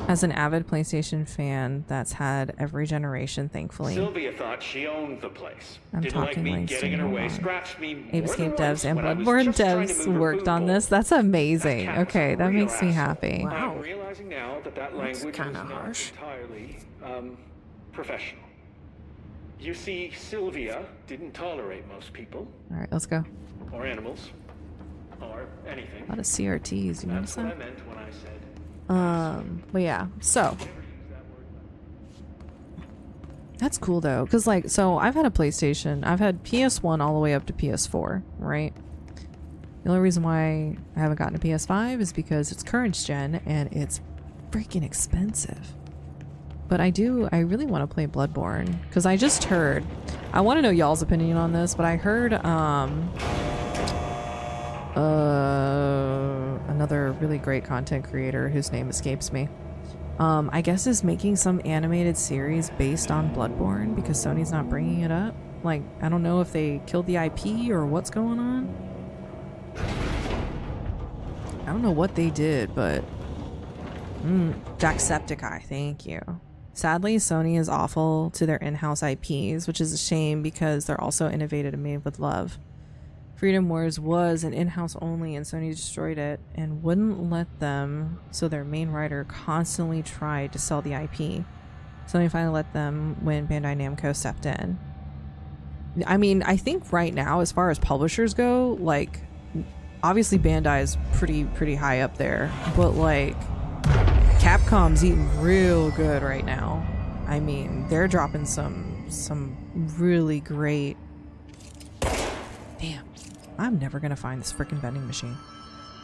As an avid PlayStation fan that's had every generation, thankfully. Sylvia thought she owned the place. I'm Didn't like talking me Langston, getting in her hold way, on. scratched me more Ape Escape than devs once and when I was Bloodborne just trying to devs move a worked food on bowl. this. That's amazing. That cat Okay, was a that real makes me asshole. happy. Wow. I'm realizing now that That's language was kinda not harsh. entirely professional. You see, Sylvia didn't tolerate most people Alright, let's go. or animals or anything. A lot of CRTs, you notice That's what I that? meant when I said But yeah, so that's cool though, because like, so I've had a PlayStation, I've had PS1 all the way up to PS4, right? The only reason why I haven't gotten a PS5 is because it's current gen and it's freaking expensive. But I really want to play Bloodborne, because I just heard, I want to know y'all's opinion on this, but I heard another really great content creator whose name escapes me, I guess is making some animated series based on Bloodborne because Sony's not bringing it up. Like, I don't know if they killed the IP or what's going on. I don't know what they did, but Jacksepticeye, thank you. Sadly, Sony is awful to their in-house IPs, which is a shame because they're also innovative and made with love. Freedom Wars was an in-house only and Sony destroyed it and wouldn't let them, so their main writer constantly tried to sell the IP. Sony finally let them when Bandai Namco stepped in. I mean, I think right now, as far as publishers go, like, obviously Bandai is pretty high up there, but like, Capcom's eating real good right now. I mean, they're dropping some really great... Damn. I'm never gonna find this freaking vending machine.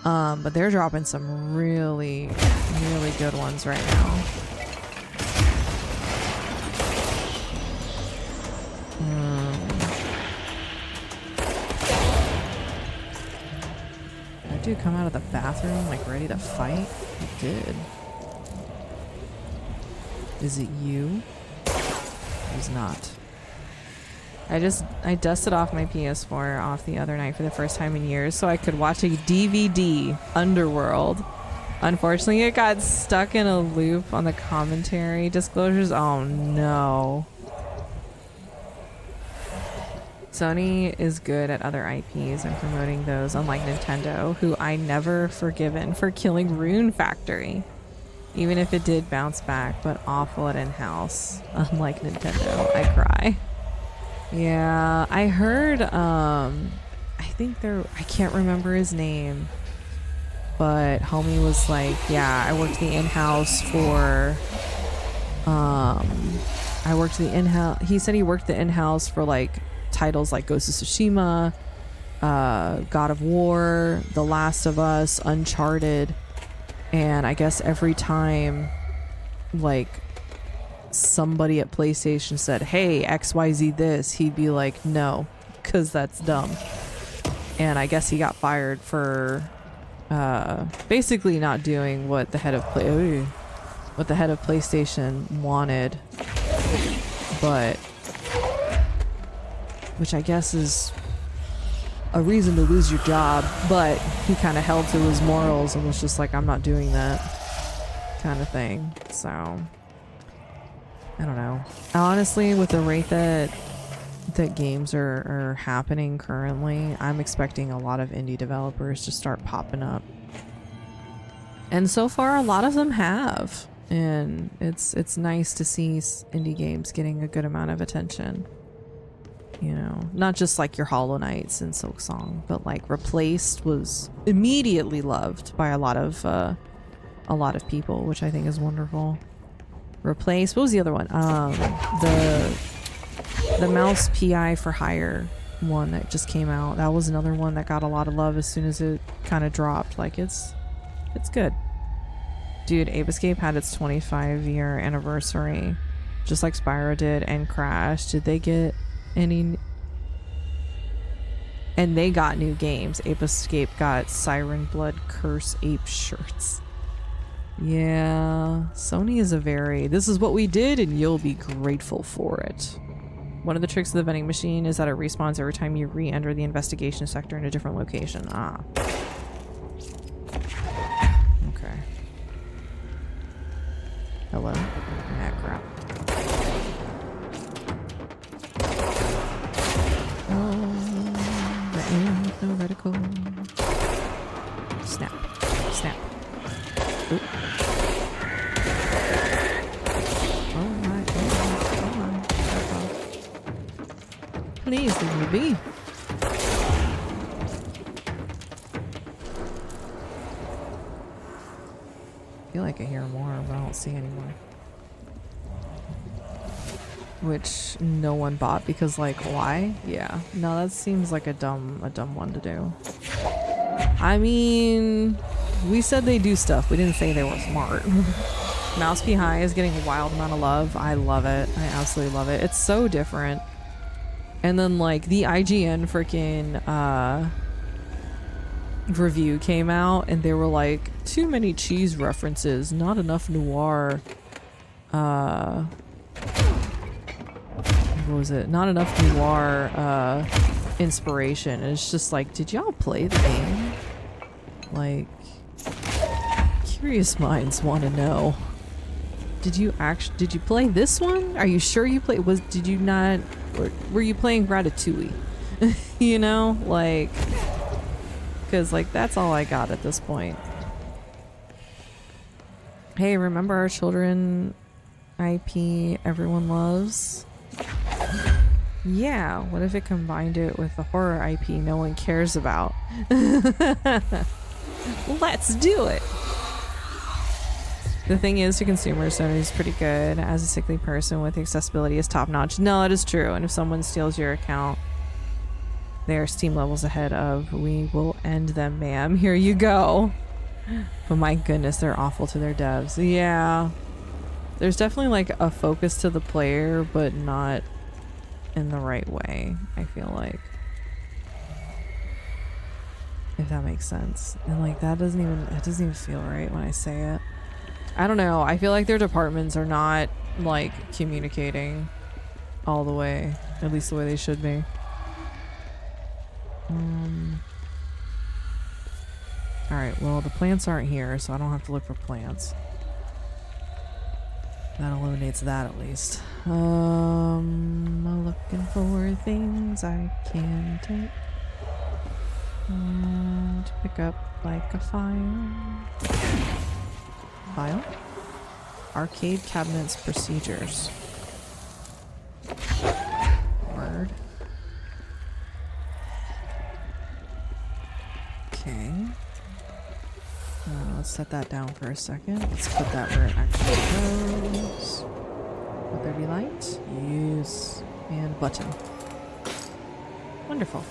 But they're dropping some really good ones right now. That dude come out of the bathroom like ready to fight? He did. Is it you? He's not. I dusted off my PS4 off the other night for the first time in years so I could watch a DVD, Underworld. Unfortunately, it got stuck in a loop on the commentary disclosures. Oh no. Sony is good at other IPs and promoting those, unlike Nintendo, who I never forgiven for killing Rune Factory. Even if it did bounce back, but awful at in-house. Unlike Nintendo, I cry. Yeah, I heard, I can't remember his name, but homie was like, yeah, I worked the in-house for, he said he worked the in-house for like titles like Ghost of Tsushima, God of War, The Last of Us, Uncharted, and I guess every time, like, somebody at PlayStation said, hey, XYZ this, he'd be like, no, because that's dumb. And I guess he got fired for basically not doing what the head of PlayStation wanted, but which I guess is a reason to lose your job, but he kind of held to his morals and was just like, I'm not doing that kind of thing. So I don't know. Honestly, with the rate that that games are happening currently, I'm expecting a lot of indie developers to start popping up. And so far, a lot of them have. And it's nice to see indie games getting a good amount of attention. You know, not just like your Hollow Knights and Silksong, but like Replaced was immediately loved by a lot of people, which I think is wonderful. Replaced, what was the other one? The Mouse PI for Hire one that just came out. That was another one that got a lot of love as soon as it kind of dropped. Like it's good. Dude, Ape Escape had its 25-year anniversary, just like Spyro did, and Crash. Did they get any? And they got new games. Ape Escape got Siren Blood Curse Ape shirts. Yeah, Sony is this is what we did and you'll be grateful for it. One of the tricks of the vending machine is that it respawns every time you re-enter the investigation sector in a different location. Ah. Okay. Hello? Ah, crap. Oh, there ain't no reticle. Snap. Snap. Oop. Oh my goodness. Come on. Back off. Please leave me be. I feel like I hear more, but I don't see anymore. Which no one bought because, like, why? Yeah. No, that seems like a dumb one to do. I mean, we said they do stuff. We didn't say they were smart. Mouse P High is getting a wild amount of love. I love it. I absolutely love it. It's so different. And then, like, the IGN freaking review came out and they were like, too many cheese references, not enough noir. What was it? Not enough noir inspiration. And it's just like, did y'all play the game? Like, curious minds want to know. Did you play this one? Are you sure you played? Did you not? Or were you playing Ratatouille? You know, like, because like that's all I got at this point. Hey, remember our children IP everyone loves? Yeah, what if it combined it with the horror IP no one cares about? Let's do it! The thing is, to consumers, Sony is pretty good. As a sickly person with accessibility is top notch. No, it is true. And if someone steals your account, their Steam levels ahead of, we will end them, ma'am. Here you go. But my goodness, they're awful to their devs. Yeah. There's definitely like a focus to the player, but not in the right way, I feel like. If that makes sense. And like it doesn't even feel right when I say it. I don't know. I feel like their departments are not like communicating all the way, at least the way they should be. Alright, well the plants aren't here, so I don't have to look for plants. That eliminates that at least. I'm looking for things I can take and pick up like a file. File? Arcade cabinets procedures. Word. Okay. Let's set that down for a second. Let's put that where it actually goes. Would there be light? Yes. And button. Wonderful.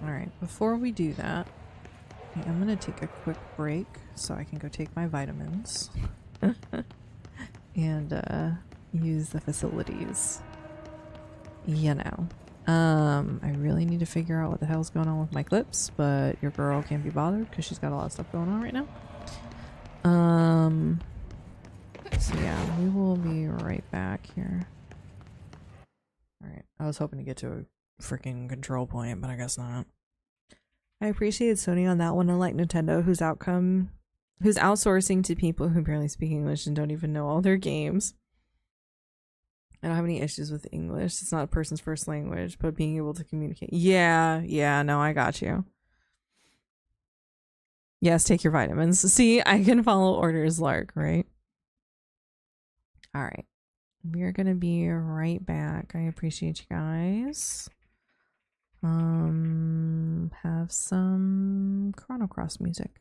Alright, before we do that, I'm gonna take a quick break so I can go take my vitamins. And, use the facilities. You know. I really need to figure out what the hell's going on with my clips, but your girl can't be bothered because she's got a lot of stuff going on right now. So yeah, we will be right back here. Alright, I was hoping to get to a freaking control point, but I guess not. I appreciated Sony on that one, unlike Nintendo, who's outsourcing to people who barely speak English and don't even know all their games. I don't have any issues with English. It's not a person's first language, but being able to communicate. Yeah, no, I got you. Yes, take your vitamins. See, I can follow orders, Lark, right? All right. We're going to be right back. I appreciate you guys. Have some Chrono Cross music.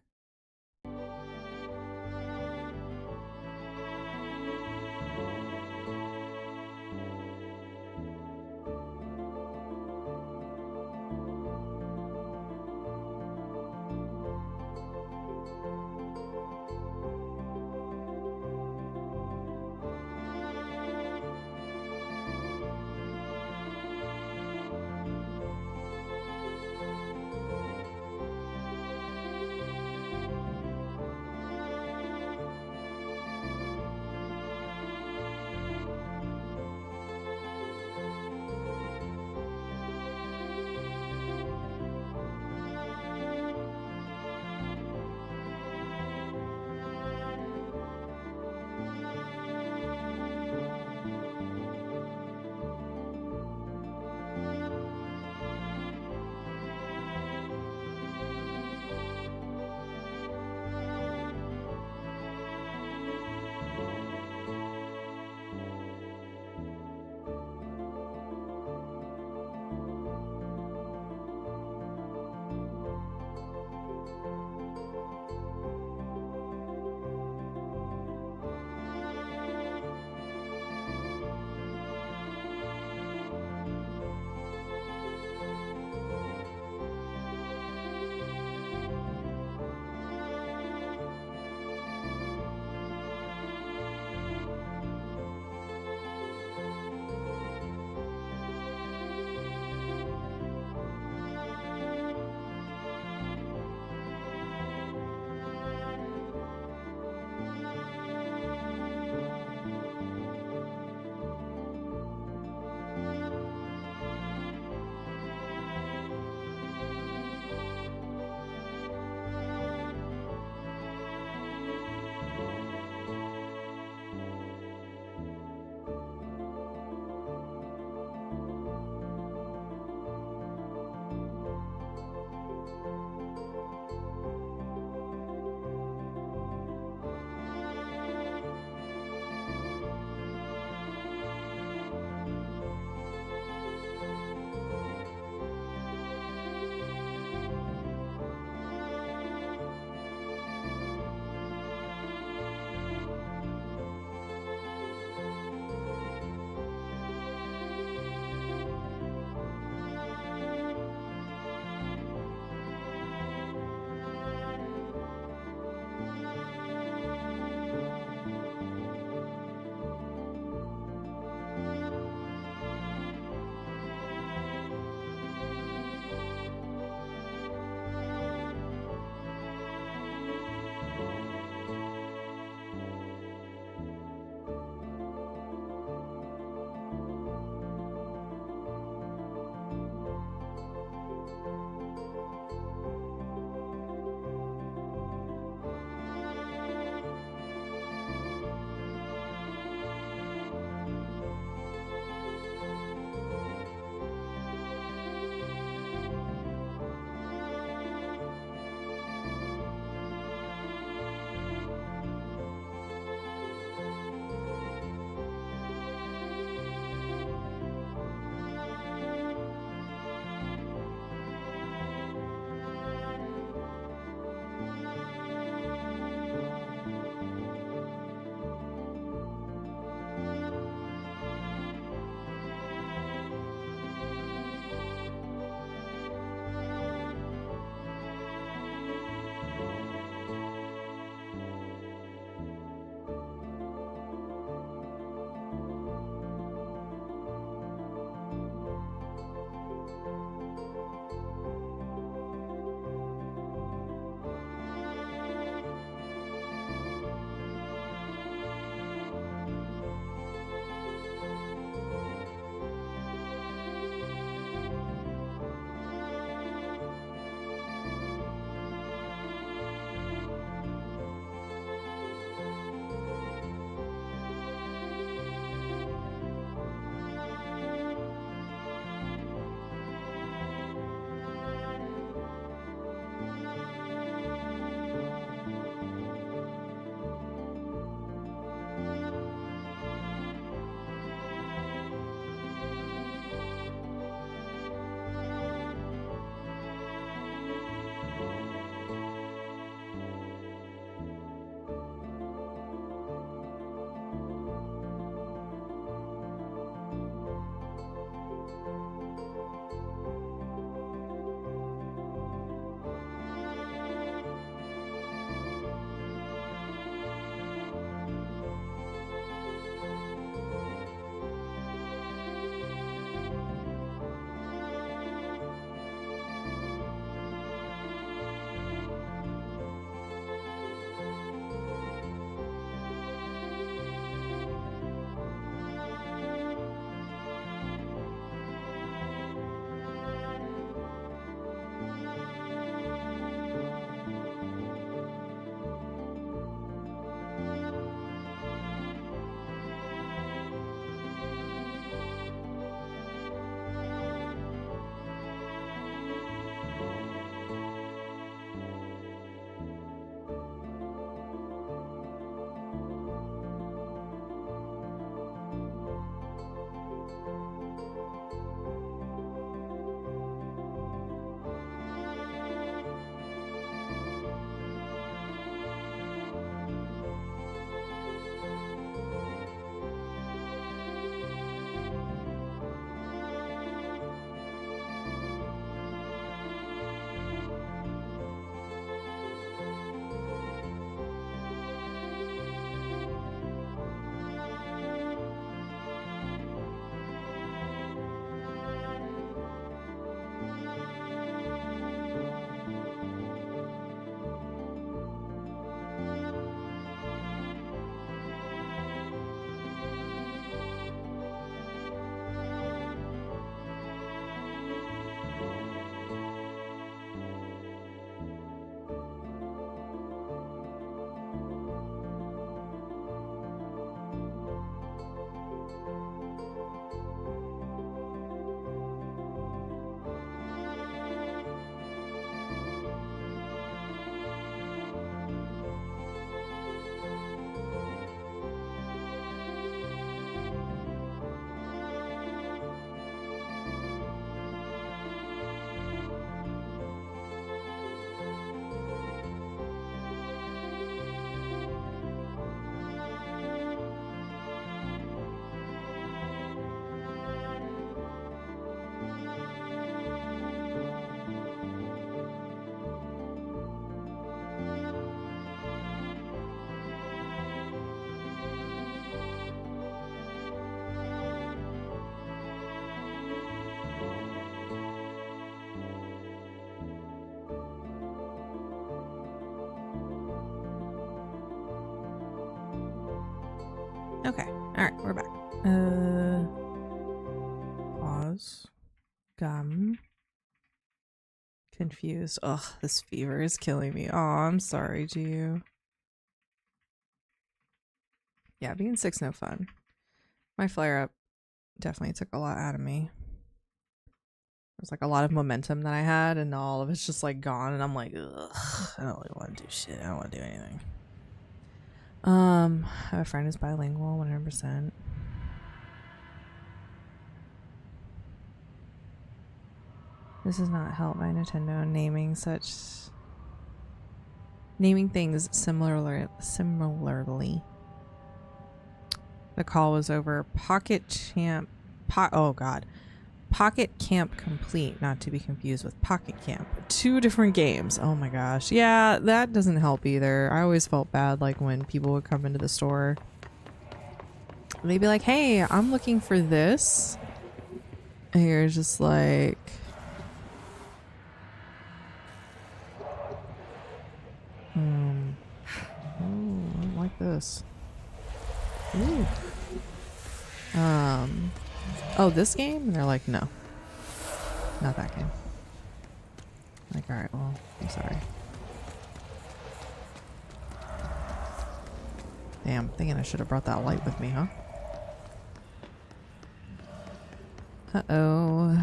Okay. Alright, we're back. Pause. Gum. Confused. Ugh, this fever is killing me. Oh, I'm sorry, Gio. Yeah, being sick's no fun. My flare up definitely took a lot out of me. There's like a lot of momentum that I had, and all of it's just like gone, and I'm like, ugh, I don't really want to do shit. I don't want to do anything. I have a friend who's bilingual, 100%. This is not helped by Nintendo naming things similarly. The call was over. Pocket Camp Complete, not to be confused with Pocket Camp. 2 different games. Oh my gosh. Yeah, that doesn't help either. I always felt bad like when people would come into the store and they'd be like, hey, I'm looking for this. And you're just like, oh, I don't like this. Ooh. Oh, this game? And they're like, no. Not that game. Like, alright, well, I'm sorry. Damn, thinking I should have brought that light with me, huh? Uh-oh.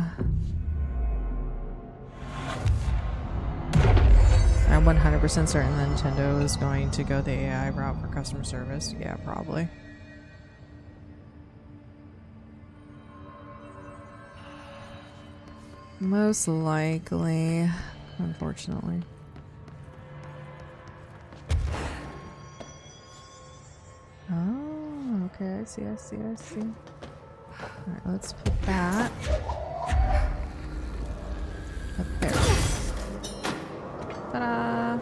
I'm 100% certain that Nintendo is going to go the AI route for customer service. Yeah, probably. Most likely, unfortunately. Oh, okay, I see. Alright, let's put that up there. Ta-da!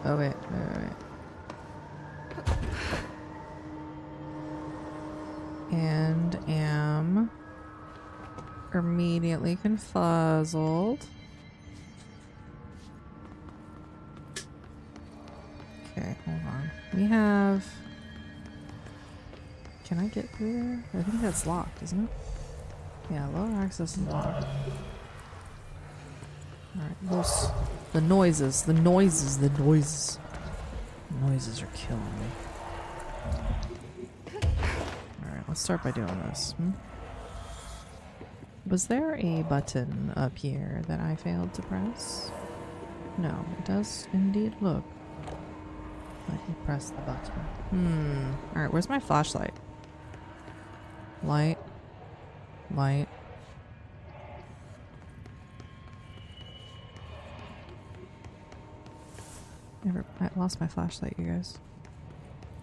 Oh, wait. And am immediately confuzzled. Okay, hold on. We have... Can I get through there? I think that's locked, isn't it? Yeah, lower access is locked. Alright, the noises are killing me. Let's start by doing this. Was there a button up here that I failed to press? No, it does indeed look like you pressed the button. Alright, where's my flashlight? Light. I lost my flashlight, you guys.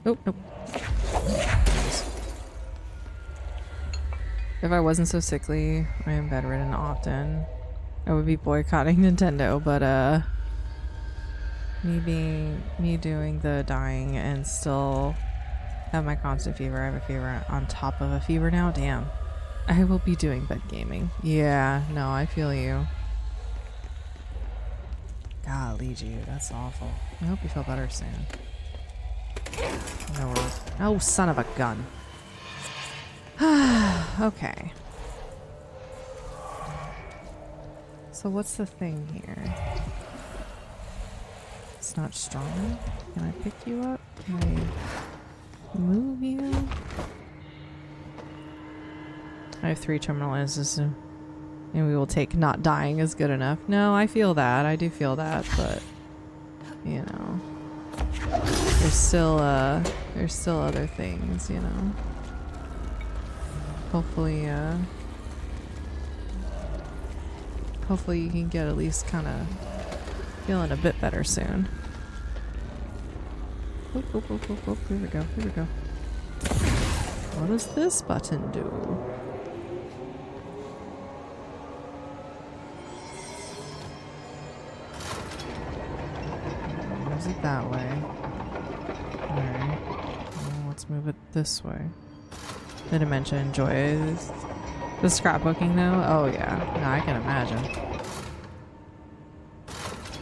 Oh, nope. If I wasn't so sickly, I am bedridden often, I would be boycotting Nintendo, but me doing the dying and still have my constant fever. I have a fever on top of a fever now. Damn. I will be doing bed gaming. Yeah, no, I feel you. Golly, dude, that's awful. I hope you feel better soon. No worries. Oh, son of a gun. Okay. So what's the thing here? It's not strong. Can I pick you up? Can I move you? I have 3 terminal illnesses, and we will take not dying is good enough. No, I feel that. I do feel that, but you know, there's still other things, you know. Hopefully you can get at least kind of feeling a bit better soon. Oop, oop, oop, oop, oop. Here we go. Here we go. What does this button do? Moves it that way. Alright. Well, let's move it this way. The Dementia enjoys the scrapbooking though. Oh yeah, no, I can imagine.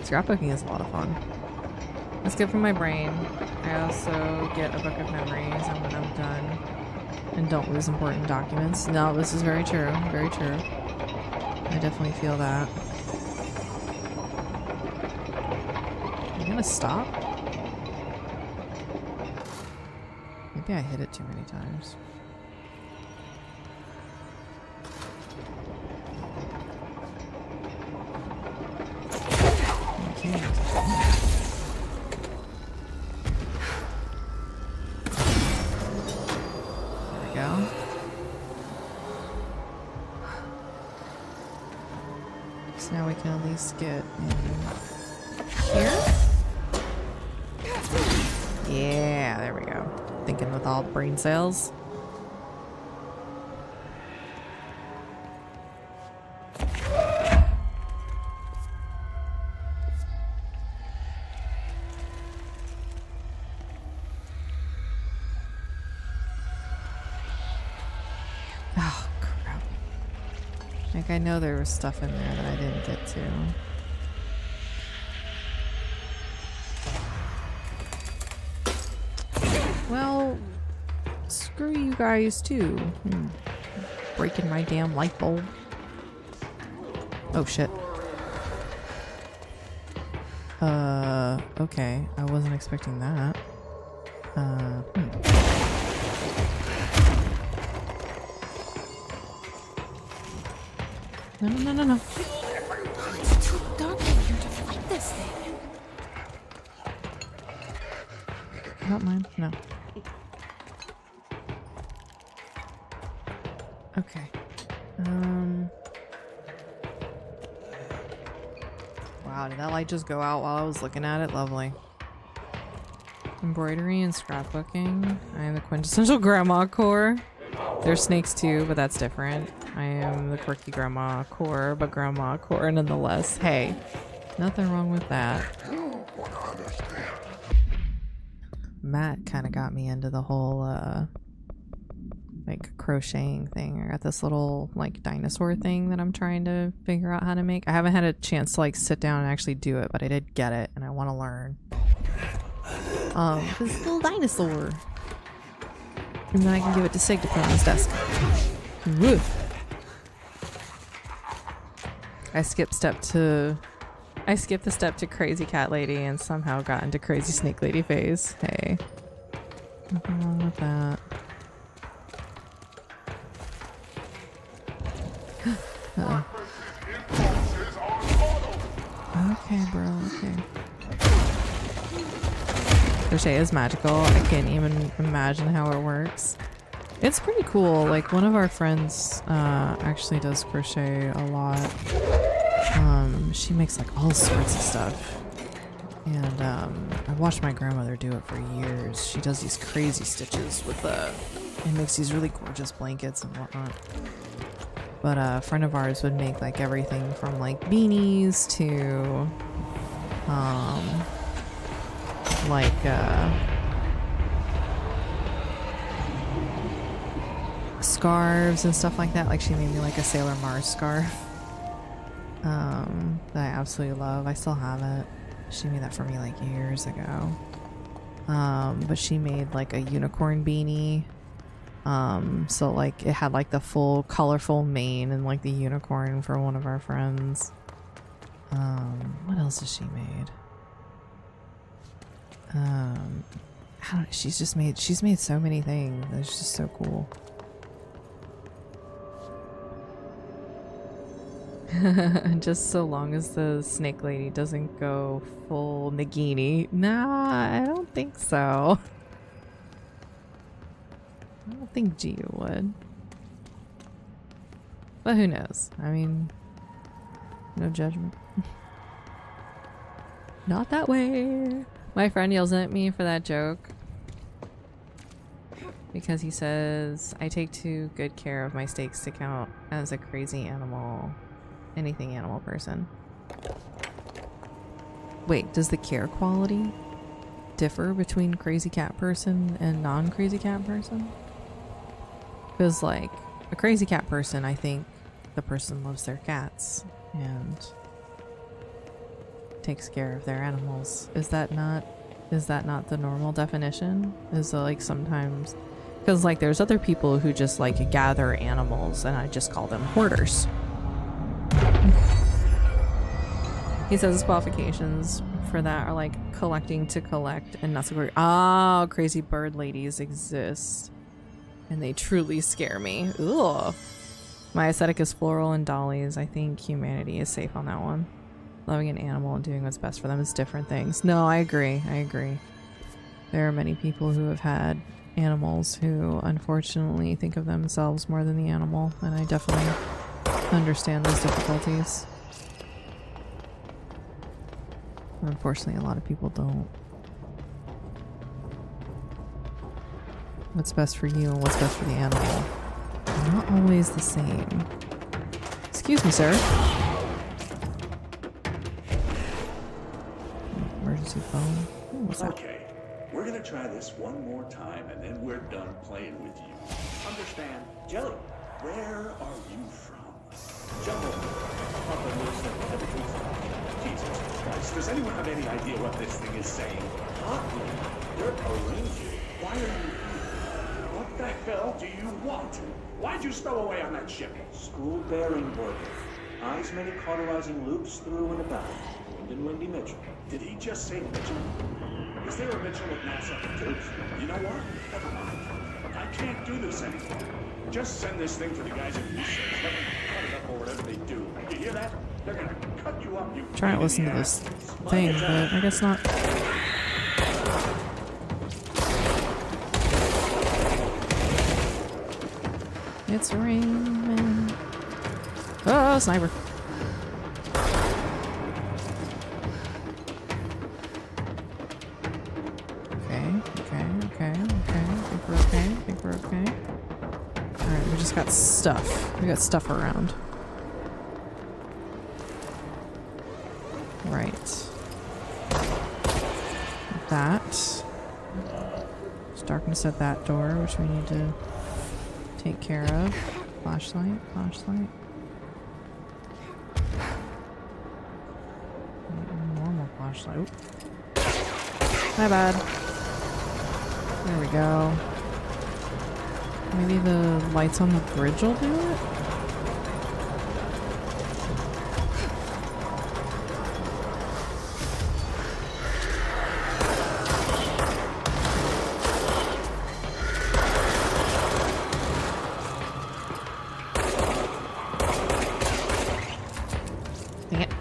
Scrapbooking is a lot of fun. It's good for my brain. I also get a book of memories and when I'm done and don't lose important documents. No, this is very true. Very true. I definitely feel that. Are you gonna stop? Maybe I hit it too many times. Okay. There we go. So now we can at least get in here. Yeah, there we go. Thinking with all brain cells. Oh, crap. Like, I know there was stuff in there that I didn't get to. Well, screw you guys too. Breaking my damn light bulb. Oh shit. Okay. I wasn't expecting that. No, no, no, no, no. It's too dark in here to fight this thing. Not mine. No. Okay. Wow, did that light just go out while I was looking at it? Lovely. Embroidery and scrapbooking. I am the quintessential grandma core. There's snakes too, but that's different. I am the quirky grandma core, but grandma core nonetheless. Hey, nothing wrong with that. Matt kind of got me into the whole like crocheting thing. I got this little like dinosaur thing that I'm trying to figure out how to make. I haven't had a chance to like sit down and actually do it, but I did get it and I want to learn. This little dinosaur. And then I can give it to Sig to put on his desk. Woo. I skipped the step to crazy cat lady and somehow got into crazy snake lady phase. Hey. Nothing wrong with that. Uh-oh. Okay, bro, okay. Crochet is magical. I can't even imagine how it works. It's pretty cool. Like, one of our friends actually does crochet a lot. She makes like all sorts of stuff. And I watched my grandmother do it for years. She does these crazy stitches with and makes these really gorgeous blankets and whatnot. But a friend of ours would make like everything from like beanies to like scarves and stuff like that. Like she made me like a Sailor Mars scarf that I absolutely love. I still have it. She made that for me like years ago. But she made like a unicorn beanie. So like it had like the full colorful mane and like the unicorn for one of our friends. What else has she made? She's made so many things. It's just so cool. Just so long as the snake lady doesn't go full Nagini. Nah, I don't think so. I don't think Gia would. But who knows? I mean, no judgment. Not that way. My friend yells at me for that joke. Because he says, I take too good care of my steaks to count as a crazy animal. Anything animal person. Wait, does the care quality differ between crazy cat person and non-crazy cat person? Because like a crazy cat person, I think the person loves their cats and takes care of their animals. Is that not Is that not the normal definition? Is like sometimes, because like there's other people who just like gather animals, and I just call them hoarders. He says his qualifications for that are like collecting to collect and not to worry. Oh, crazy bird ladies exist. And they truly scare me. Ugh. My aesthetic is floral and dollies. I think humanity is safe on that one. Loving an animal and doing what's best for them is different things. No, I agree. I agree. There are many people who have had animals who unfortunately think of themselves more than the animal. And I definitely understand those difficulties. Unfortunately, a lot of people don't. What's best for you and what's best for the animal are not always the same. Excuse me, sir. Emergency phone. Ooh, what's that? Okay, we're gonna try this one more time, and then we're done playing with you. Understand? Jelly, where are you from? Jungle. Papa lives in heavy trees. Jesus Christ, does anyone have any idea what this thing is saying? Hotly, you're a ranger. Why are you here? What the hell do you want? Why'd you stow away on that ship? School bearing board. Eyes many cauterizing loops through and about. Wind and Windy Mitchell. Did he just say Mitchell? Is there a Mitchell at NASA? You know what? Never mind. Look, I can't do this anymore. Just send this thing to the guys at research. Let them cut it up or whatever they do. You hear that? They're gonna cut you up, you Try to listen to this thing, but I guess not. It's raining. Oh, sniper. Okay. I think we're okay. Alright, we just got stuff. We got stuff around. Right. That. There's darkness at that door, which we need to take care of. Flashlight. Normal flashlight. Oop. My bad. There we go. Maybe the lights on the bridge will do it? Dang it.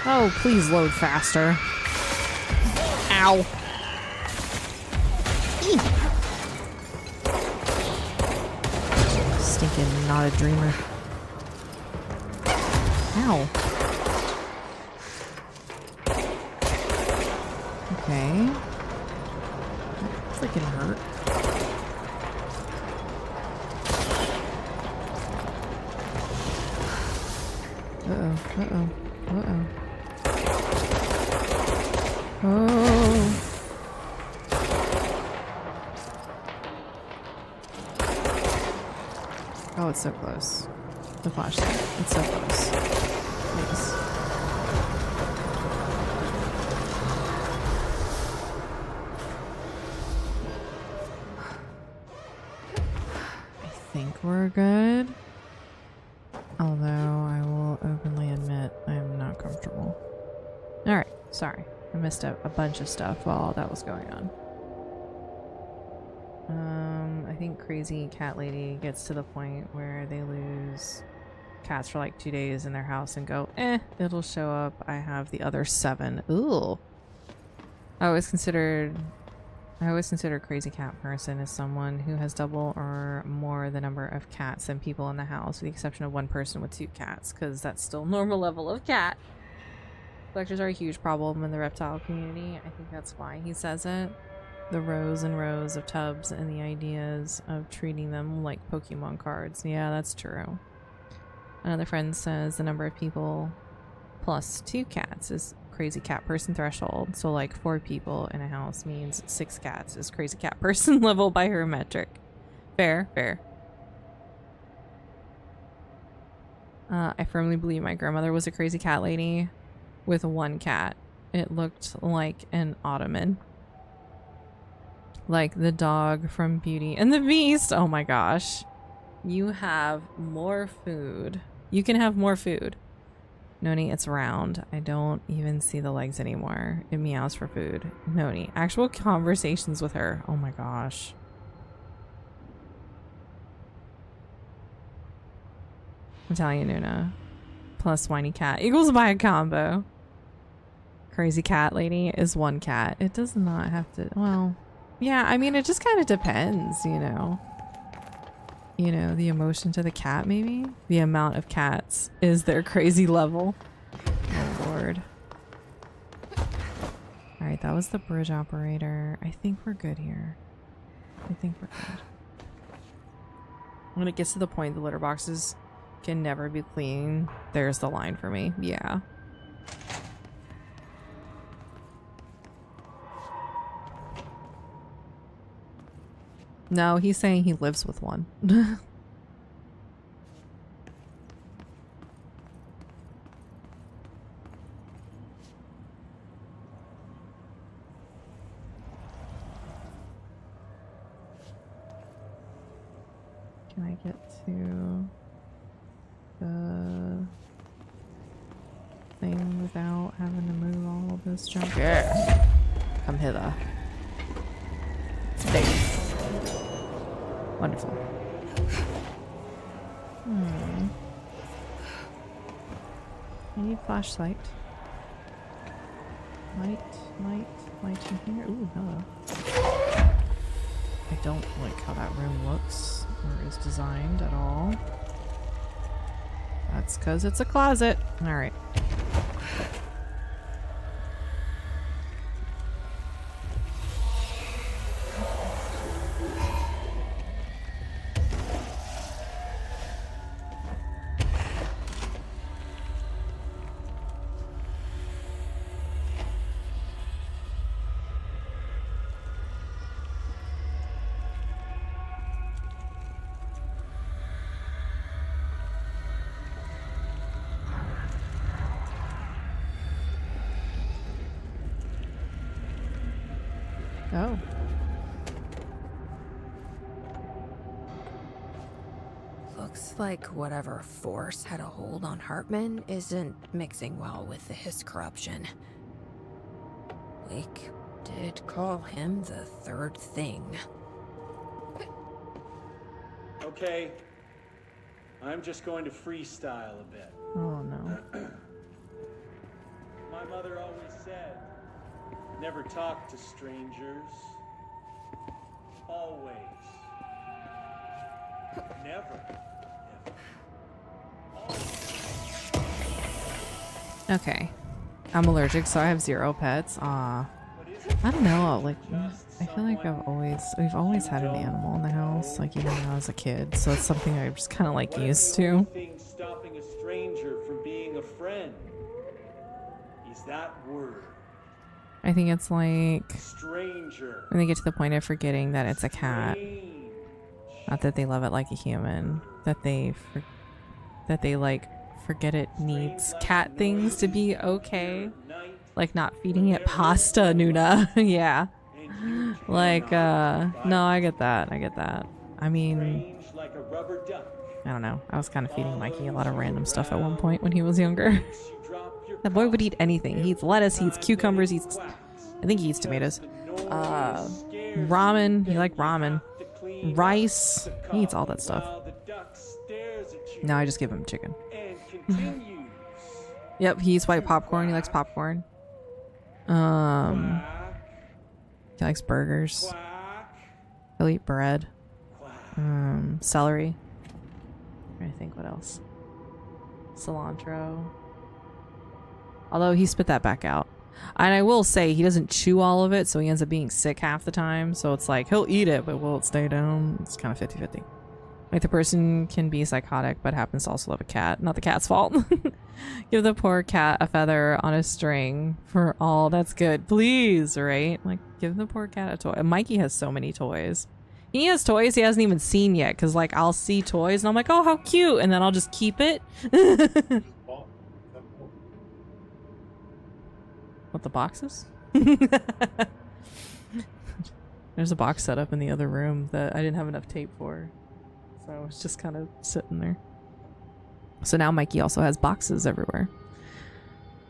Oh, please load faster. Ow. Stinking not a dreamer. Ow. Okay. That freaking hurt. Uh-oh. Oh. Oh, it's so close. The flashlight. It's so close. Nice. I think we're good. Although I will openly admit I am not comfortable. Alright, sorry. I missed a bunch of stuff while all that was going on. I think crazy cat lady gets to the point where they lose cats for like 2 days in their house and go, it'll show up. I have the other 7. Ooh. I always consider crazy cat person as someone who has double or more the number of cats than people in the house, with the exception of one person with 2 cats, because that's still normal level of cat. Collectors are a huge problem in the reptile community. I think that's why he says it. The rows and rows of tubs and the ideas of treating them like Pokemon cards. Yeah, that's true. Another friend says the number of people plus 2 cats is crazy cat person threshold. So like 4 people in a house means 6 cats is crazy cat person level by her metric. Fair. I firmly believe my grandmother was a crazy cat lady with 1 cat. it looked like an ottoman. Like the dog from Beauty and the Beast. Oh my gosh. You have more food. You can have more food. Noni, it's round. I don't even see the legs anymore. It meows for food. Noni, actual conversations with her. Oh my gosh. Italian Nuna plus whiny cat equals buy a combo. Crazy cat lady is one cat. It does not have to, well, yeah, I mean, it just kind of depends, you know. You know, the emotion to the cat, maybe? The amount of cats is their crazy level. Oh, Lord. Alright, that was the bridge operator. I think we're good here. I think we're good. When it gets to the point the litter boxes can never be clean, there's the line for me. Yeah. No, he's saying he lives with one. Can I get to the thing without having to move all of this junk? Yeah. Come hither. Stay. Wonderful. I need flashlight. Light in here. Ooh, hello. I don't like how that room looks or is designed at all. That's because it's a closet. Alright. Oh. Looks like whatever force had a hold on Hartman isn't mixing well with his corruption. Wake did call him the third thing. Okay. I'm just going to freestyle a bit. Oh no. My mother always said, never talk to strangers. Always. Never. Okay. I'm allergic, so I have 0 pets. Aw. I don't know, like, I feel like we've always had an animal in the house, like even when I was a kid, so it's something I'm just kind of like used to. Stopping a stranger from being a friend is that word. I think it's like Stranger. when they get to the point of forgetting that it's a cat. Not that they love it like a human, that they like forget it needs cat things to be okay. Like not feeding it pasta, Nuna. Yeah. Like, no, I get that. I mean, I don't know. I was kind of feeding Mikey a lot of random stuff at one point when he was younger. That boy would eat anything. He eats lettuce, he eats cucumbers, I think he eats tomatoes. Ramen, he liked ramen. Rice, he eats all that stuff. Now I just give him chicken. Yep, he eats white popcorn, he likes popcorn. He likes burgers. He'll eat bread. Celery. I think what else? Cilantro. Although he spit that back out. And I will say he doesn't chew all of it, so he ends up being sick half the time. So it's like he'll eat it, but will it stay down? It's kind of 50-50. Like the person can be psychotic, but happens to also love a cat. Not the cat's fault. Give the poor cat a feather on a string for all that's good. Please, right? Like, give the poor cat a toy. Mikey has so many toys. He has toys he hasn't even seen yet, because, like, I'll see toys and I'm like, oh, how cute, and then I'll just keep it. What, the boxes? There's a box set up in the other room that I didn't have enough tape for. So it's just kind of sitting there. So now Mikey also has boxes everywhere.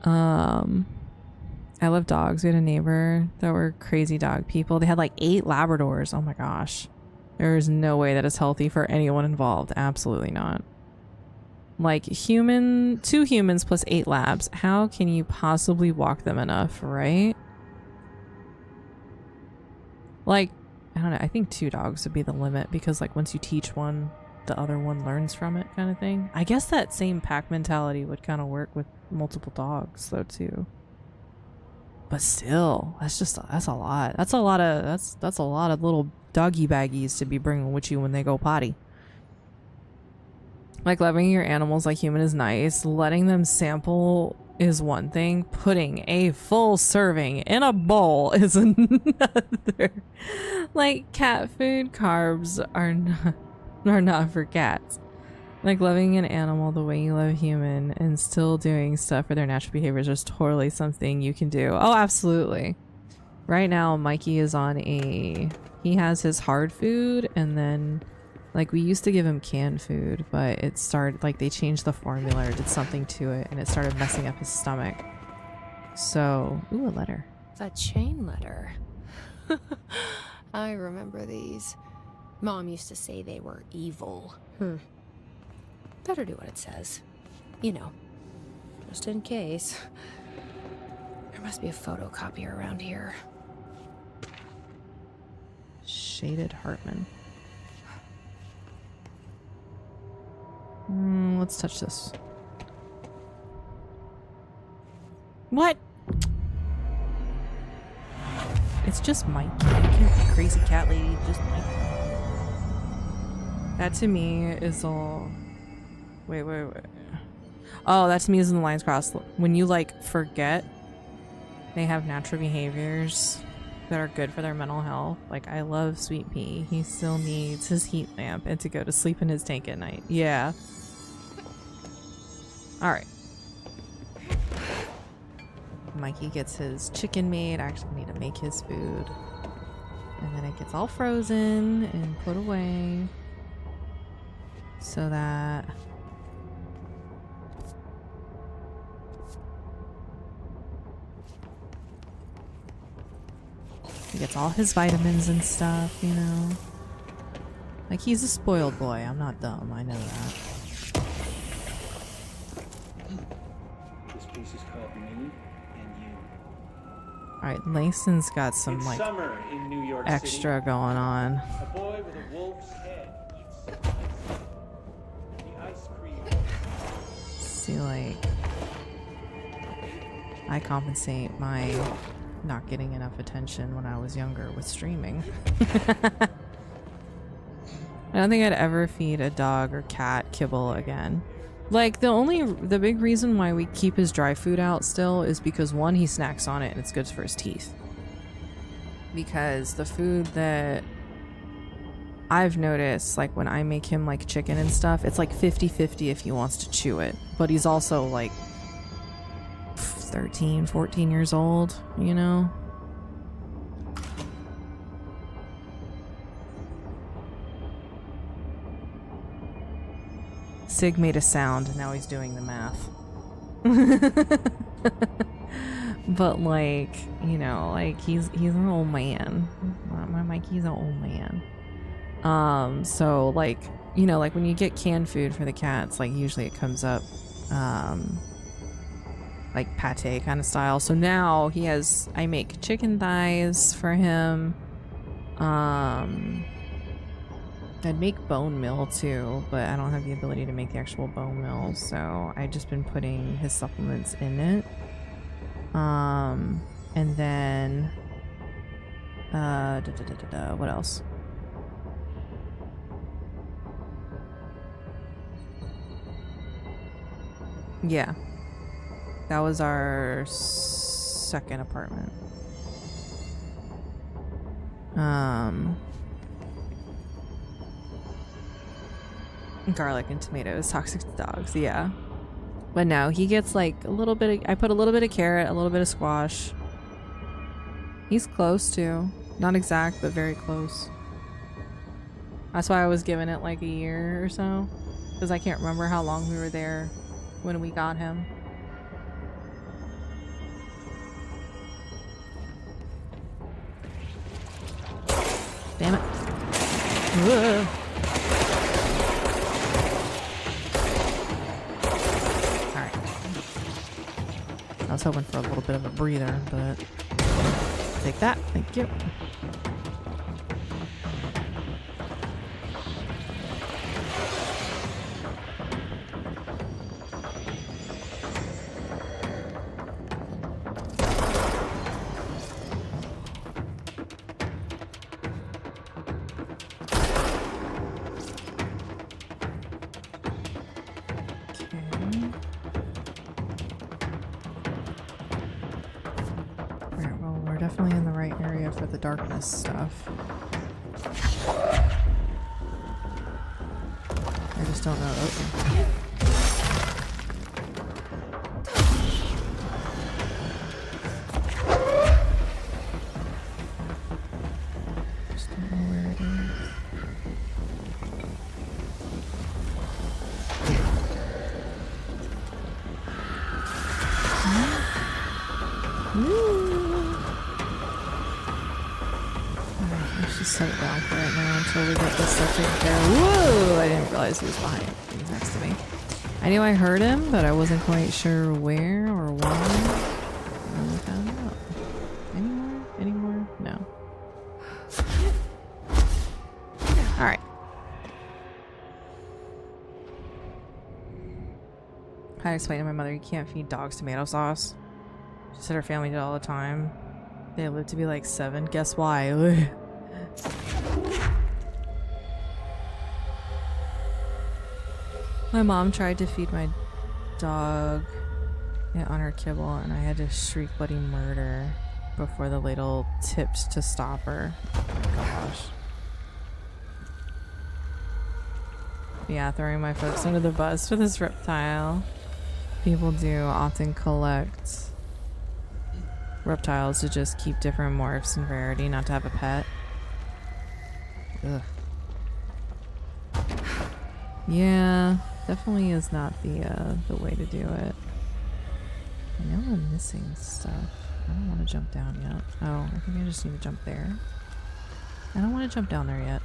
I love dogs. We had a neighbor that were crazy dog people. They had like 8 Labradors. Oh my gosh. There is no way that is healthy for anyone involved. Absolutely not. Like 2 humans plus 8 labs. How can you possibly walk them enough, right? Like, I don't know. I think 2 dogs would be the limit because like once you teach one, the other one learns from it kind of thing. I guess that same pack mentality would kind of work with multiple dogs though too. But still, that's a lot. That's a lot of little doggy baggies to be bringing with you when they go potty. Like loving your animals like human is nice. Letting them sample is one thing. Putting a full serving in a bowl is another. Like cat food carbs are not for cats. Like loving an animal the way you love a human and still doing stuff for their natural behaviors is totally something you can do. Oh, absolutely. Right now, Mikey is on he has his hard food, and then like we used to give him canned food, but it started like they changed the formula or did something to it and it started messing up his stomach. So, ooh, a letter. The chain letter. I remember these. Mom used to say they were evil. Better do what it says. You know, just in case. There must be a photocopier around here. Shaded Hartman. Let's touch this. What? It's just Mikey. Crazy cat lady. Just Mikey. That to me is all... Wait. Oh, that to me is in the lines crossed. When you like forget they have natural behaviors that are good for their mental health. Like I love Sweet Pea. He still needs his heat lamp and to go to sleep in his tank at night. Yeah. Alright. Mikey gets his chicken made. I actually need to make his food. And then it gets all frozen and put away. So that... he gets all his vitamins and stuff, you know? Like, he's a spoiled boy. I'm not dumb. I know that. This piece is called Me and You. Alright, Langston's got some, It's like, summer in New York extra City. going on. A boy with a wolf's head eats the ice cream. See, like, I compensate my not getting enough attention when I was younger with streaming. I don't think I'd ever feed a dog or cat kibble again. Like, the big reason why we keep his dry food out still is because, one, he snacks on it and it's good for his teeth. Because the food that I've noticed, like when I make him like chicken and stuff, it's like 50-50 if he wants to chew it. But he's also like 13, 14 years old, you know? Sig made a sound, and now he's doing the math. But like, you know, like he's an old man. My Mikey's an old man. So like, you know, like when you get canned food for the cats, like usually it comes up like pate kind of style. So now he has, I make chicken thighs for him. I'd make bone meal too, but I don't have the ability to make the actual bone meal, so I've just been putting his supplements in it. And then what else? Yeah. That was our second apartment. Garlic and tomatoes, toxic to dogs, yeah. But no, he gets like a little bit of, I put a little bit of carrot, a little bit of squash. He's close too. Not exact, but very close. That's why I was giving it like a year or so. Because I can't remember how long we were there when we got him. Damn it. Whoa. Alright. I was hoping for a little bit of a breather, but take that. Thank you. Definitely in the right area for the darkness stuff. I just don't know. Okay. Just don't know where it is. Set it down for right now until we get this stuff taken care of. Whoa! I didn't realize he was behind. He was next to me. I knew I heard him, but I wasn't quite sure where or why. And we found out. Anymore? Anymore? No. Alright. I explained to my mother you can't feed dogs tomato sauce. She said her family did all the time. They lived to be like 7. Guess why? My mom tried to feed my dog on her kibble, and I had to shriek bloody murder before the ladle tipped to stop her. Oh my gosh. Yeah, throwing my folks under the bus for this reptile. People do often collect reptiles to just keep different morphs and rarity, not to have a pet. Ugh. Yeah, definitely is not the way to do it. I know I'm missing stuff. I don't want to jump down yet. Oh, I think I just need to jump there. I don't want to jump down there yet.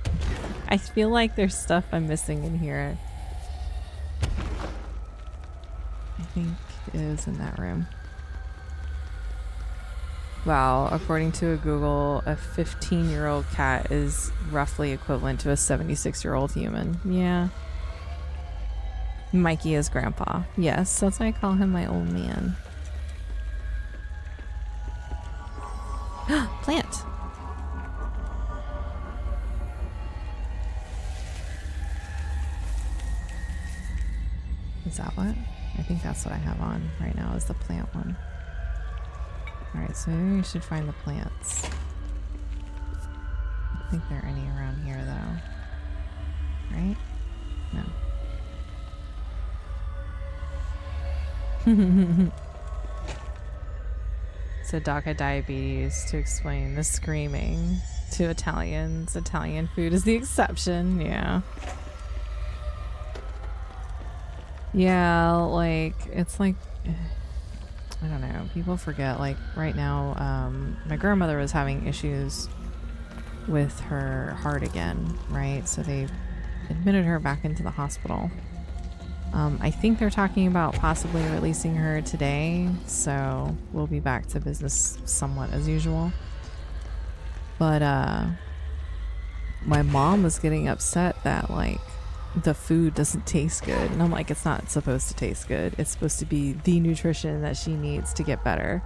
I feel like there's stuff I'm missing in here. I think it is in that room. Wow, according to a Google, a 15-year-old cat is roughly equivalent to a 76-year-old human. Yeah. Mikey is grandpa. Yes, that's why I call him my old man. Plant! Is that what? I think that's what I have on right now, is the plant one. Alright, so maybe we should find the plants. I don't think there are any around here, though. Right? No. So Doc had diabetes to explain the screaming to Italians. Italian food is the exception, yeah. Yeah, like, it's like, I don't know, people forget, like, right now, my grandmother was having issues with her heart again, right? So they admitted her back into the hospital. I think they're talking about possibly releasing her today, so we'll be back to business somewhat as usual. But, my mom was getting upset that, like, the food doesn't taste good, and I'm like, it's not supposed to taste good. It's supposed to be the nutrition that she needs to get better.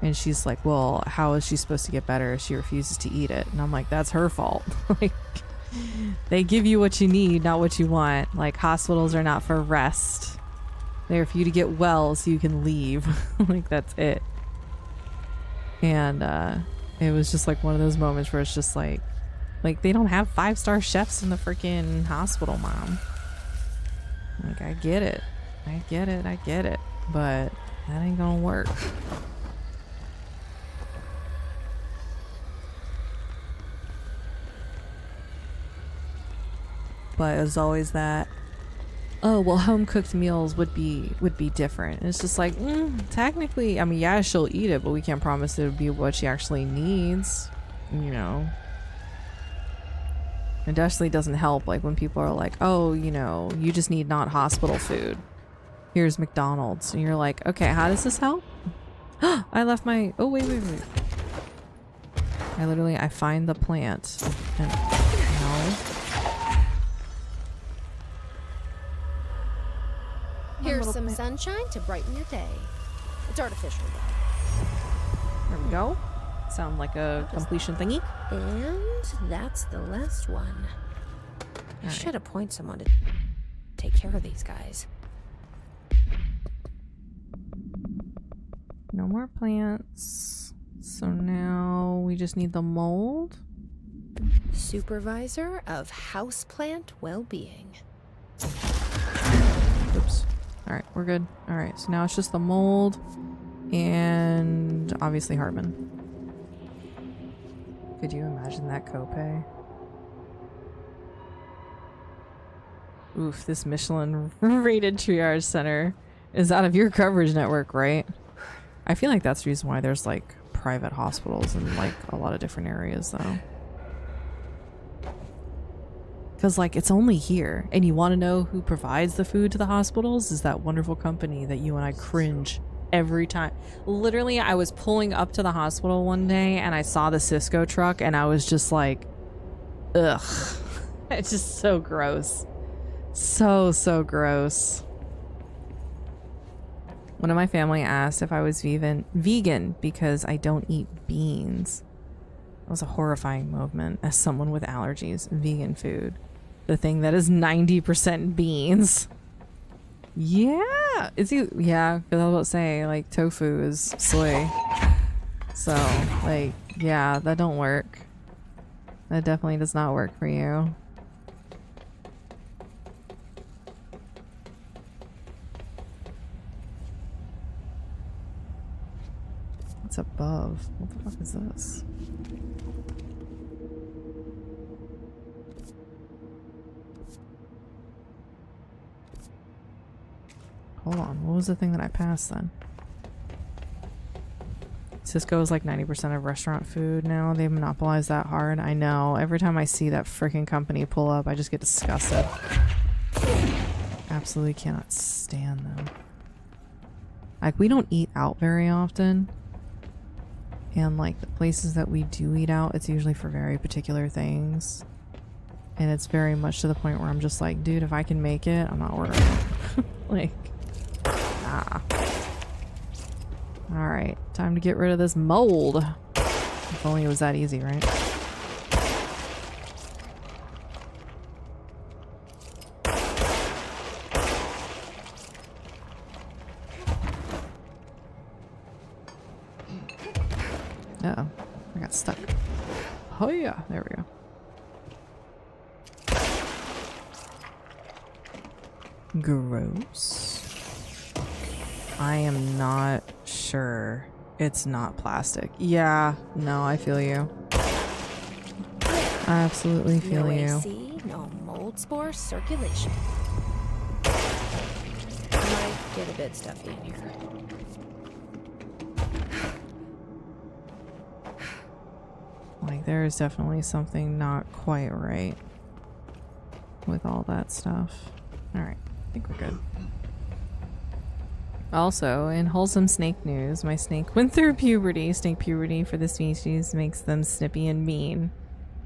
And she's like, well, how is she supposed to get better if she refuses to eat it? And I'm like, that's her fault. Like, they give you what you need, not what you want. Like, hospitals are not for rest. They're for you to get well so you can leave. Like, that's it. And it was just like one of those moments where it's just like they don't have 5-star chefs in the freaking hospital, Mom. Like, I get it. I get it, but that ain't gonna work. But it's always that, oh well, home cooked meals would be different. And it's just like, technically, I mean, yeah, she'll eat it, but we can't promise it would be what she actually needs, you know. It definitely doesn't help, like when people are like, oh, you know, you just need not hospital food. Here's McDonald's. And you're like, okay, how does this help? I left my, oh wait. I find the plant and no. Here's some sunshine to brighten your day. It's artificial though. There we go. Sound like a completion thingy. And that's the last one. I should appoint someone to take care of these guys. No more plants. So now we just need the mold. Supervisor of houseplant well-being. Oops. Alright, we're good. Alright, so now it's just the mold and obviously Hartman. Could you imagine that copay? Oof, this Michelin rated triage center is out of your coverage network, right? I feel like that's the reason why there's like private hospitals in like a lot of different areas though. Because like it's only here, and you want to know who provides the food to the hospitals? Is that wonderful company that you and I cringe every time. Literally, I was pulling up to the hospital one day and I saw the Cisco truck and I was just like, ugh. It's just so gross. So gross. One of my family asked if I was vegan because I don't eat beans. That was a horrifying moment as someone with allergies. Vegan food. The thing that is 90% beans. Yeah, yeah, because I was about to say, like, tofu is soy. So, like, yeah, that don't work. That definitely does not work for you. What's above? What the fuck is this? Hold on, what was the thing that I passed then? Cisco is like 90% of restaurant food now. They monopolize that hard. I know. Every time I see that freaking company pull up, I just get disgusted. Absolutely cannot stand them. Like, we don't eat out very often. And like the places that we do eat out, it's usually for very particular things. And it's very much to the point where I'm just like, dude, if I can make it, I'm not ordering it. Like, alright, time to get rid of this mold. If only it was that easy, right? Uh-oh, I got stuck. Oh yeah, there we go. Gross. I am not sure it's not plastic. Yeah, no, I feel you. I absolutely feel no you. AC, no mold spore circulation. Might get a bit stuffy in here. Like, there is definitely something not quite right with all that stuff. Alright, I think we're good. Also, in wholesome snake news, my snake went through puberty. Snake puberty for the species makes them snippy and mean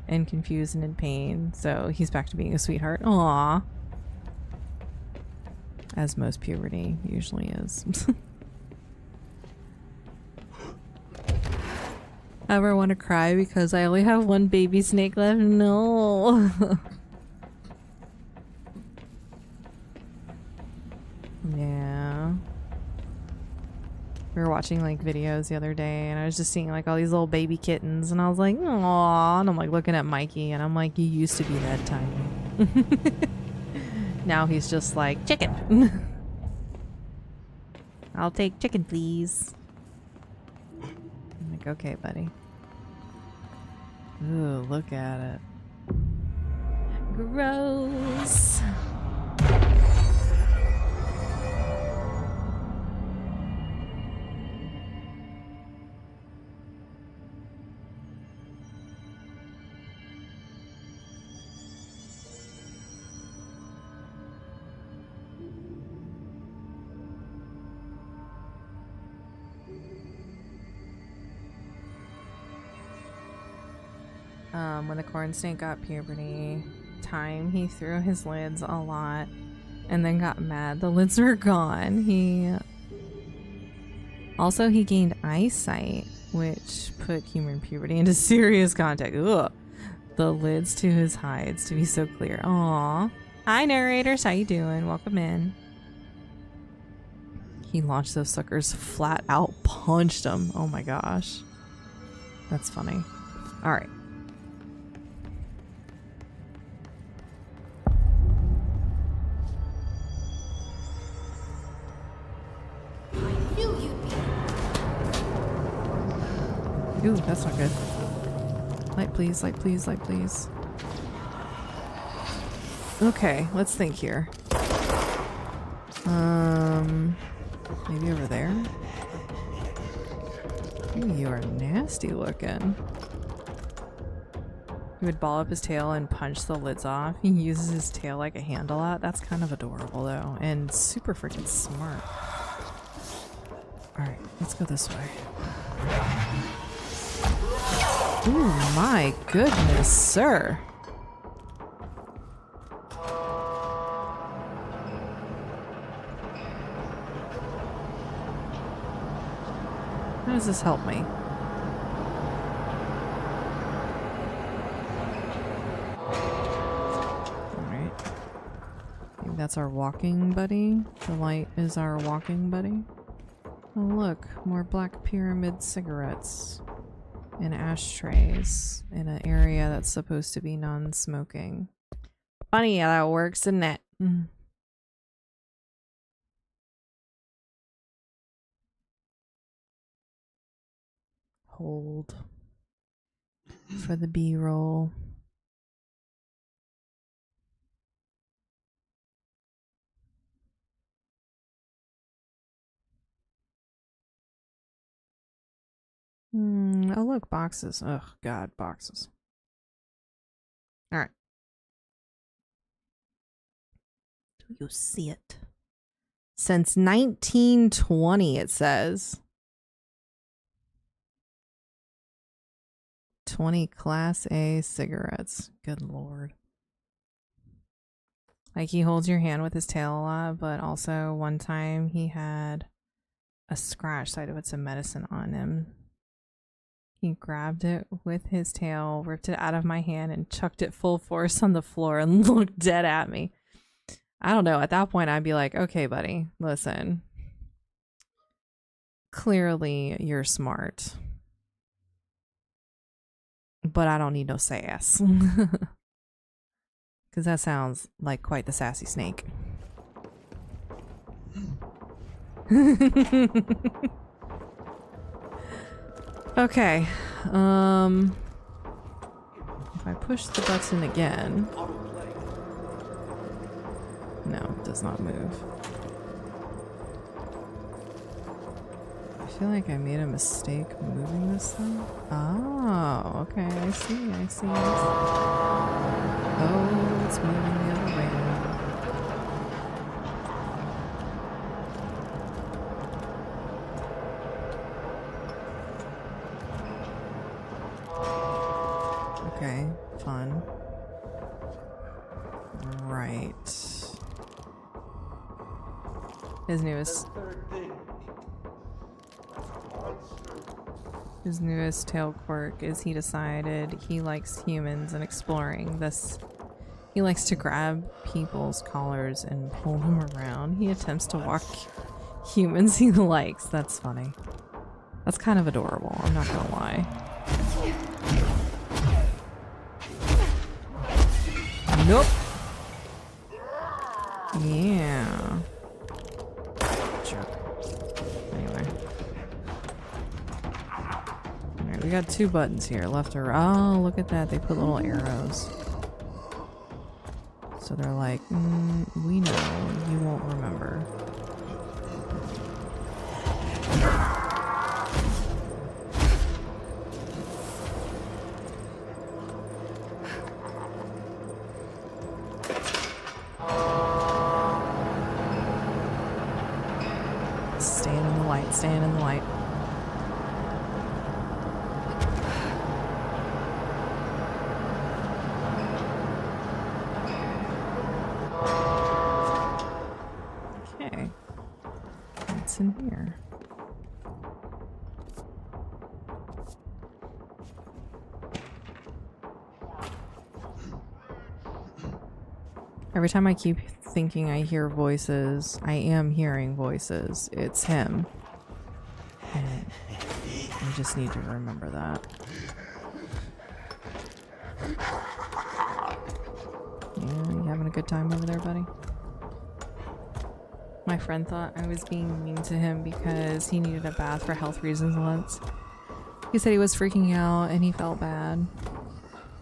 and confused and in pain. So he's back to being a sweetheart. Aww. As most puberty usually is. Ever want to cry because I only have one baby snake left? No. Yeah. We were watching like videos the other day and I was just seeing like all these little baby kittens and I was like, aww. And I'm like looking at Mikey and I'm like, you used to be that tiny. Now he's just like, chicken. I'll take chicken, please. I'm like, okay, buddy. Ooh, look at it. Gross. When the corn snake got puberty time, he threw his lids a lot and then got mad. The lids were gone. He gained eyesight, which put human puberty into serious contact. Ugh. The lids to his hides to be so clear. Aw. Hi, narrators. How you doing? Welcome in. He launched those suckers, flat out punched them. Oh my gosh. That's funny. All right. Ooh, that's not good. Light please, light please, light please. Okay, let's think here. Maybe over there? Ooh, you are nasty looking. He would ball up his tail and punch the lids off. He uses his tail like a handle out. That's kind of adorable though, and super freaking smart. Alright, let's go this way. Ooh, my goodness, sir. How does this help me? Alright. Maybe that's our walking buddy. The light is our walking buddy. Oh look, more black pyramid cigarettes. And ashtrays in an area that's supposed to be non-smoking. Funny how that works, isn't it? Hold for the B-roll. Oh look, boxes. Oh god, boxes. Alright. Do you see it? Since 1920, it says. 20 Class A cigarettes. Good lord. Like, he holds your hand with his tail a lot, but also one time he had a scratch, so I had to put some medicine on him. He grabbed it with his tail, ripped it out of my hand, and chucked it full force on the floor and looked dead at me. I don't know. At that point, I'd be like, okay, buddy, listen. Clearly, you're smart. But I don't need no sass. Because that sounds like quite the sassy snake. Okay, if I push the button again, no, it does not move. I feel like I made a mistake moving this thing. Oh, okay, I see, I see. Oh, it's moving the other way now. Okay, fun. Right. His newest tail quirk is he decided he likes humans and exploring. Thus, he likes to grab people's collars and pull them around. He attempts to walk humans he likes. That's funny. That's kind of adorable, I'm not gonna lie. Nope. Yeah. Jerk. we got two buttons here, left or right. Oh, look at that. They put little arrows. So they're like, we know you won't remember. Stand in the light, stand in the light. Okay. What's in here? Every time I keep thinking I hear voices, I am hearing voices. It's him. And I just need to remember that. Yeah, you having a good time over there, buddy? My friend thought I was being mean to him because he needed a bath for health reasons once. He said he was freaking out and he felt bad.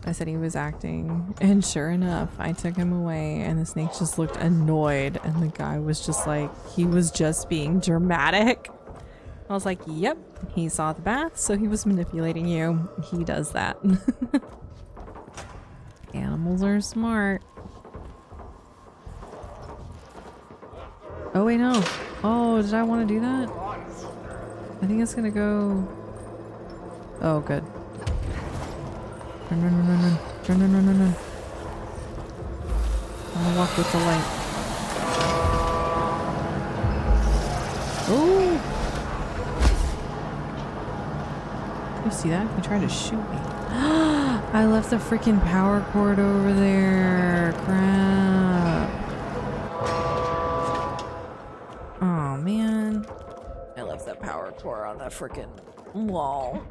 I said he was acting, and sure enough, I took him away and the snake just looked annoyed and the guy was just like, he was just being dramatic. I was like, yep, he saw the bath, so he was manipulating you. He does that. Animals are smart. Oh wait, no. Oh, did I want to do that? I think it's gonna go... Oh, good. Run, run, run, run, run. Run, run, run, run, run. I wanna walk with the light. Ooh! You see that? He tried to shoot me. I left the freaking power cord over there. Crap. Oh man. I left that power cord on that freaking wall.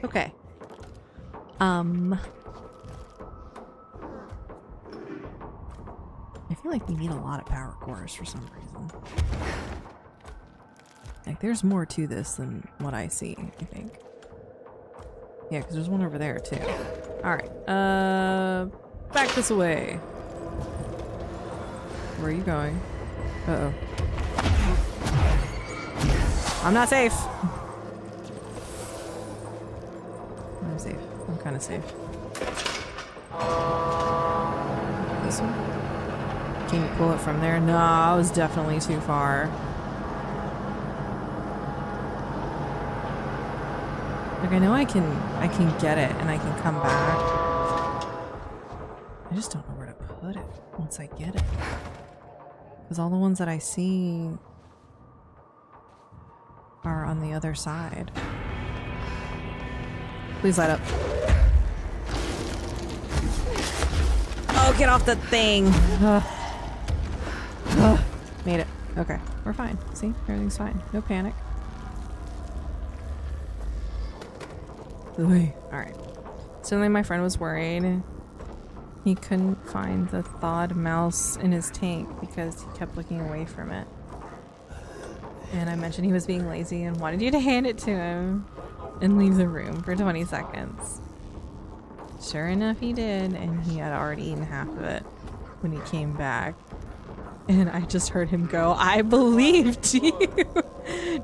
Okay. I feel like we need a lot of power cores for some reason. Like, there's more to this than what I see, I think. Yeah, because there's one over there, too. Alright, back this way. Where are you going? Uh-oh. I'm not safe! I'm safe. I'm kind of safe. This one? Can you pull it from there? No, I was definitely too far. Like, I know I can get it and I can come back. I just don't know where to put it once I get it. Because all the ones that I see are on the other side. Please light up. Oh, get off the thing! Made it. Okay, we're fine. See? Everything's fine. No panic. Alright. Suddenly my friend was worried. He couldn't find the thawed mouse in his tank because he kept looking away from it. And I mentioned he was being lazy and wanted you to hand it to him and leave the room for 20 seconds. Sure enough, he did, and he had already eaten half of it when he came back. And I just heard him go, I believed you!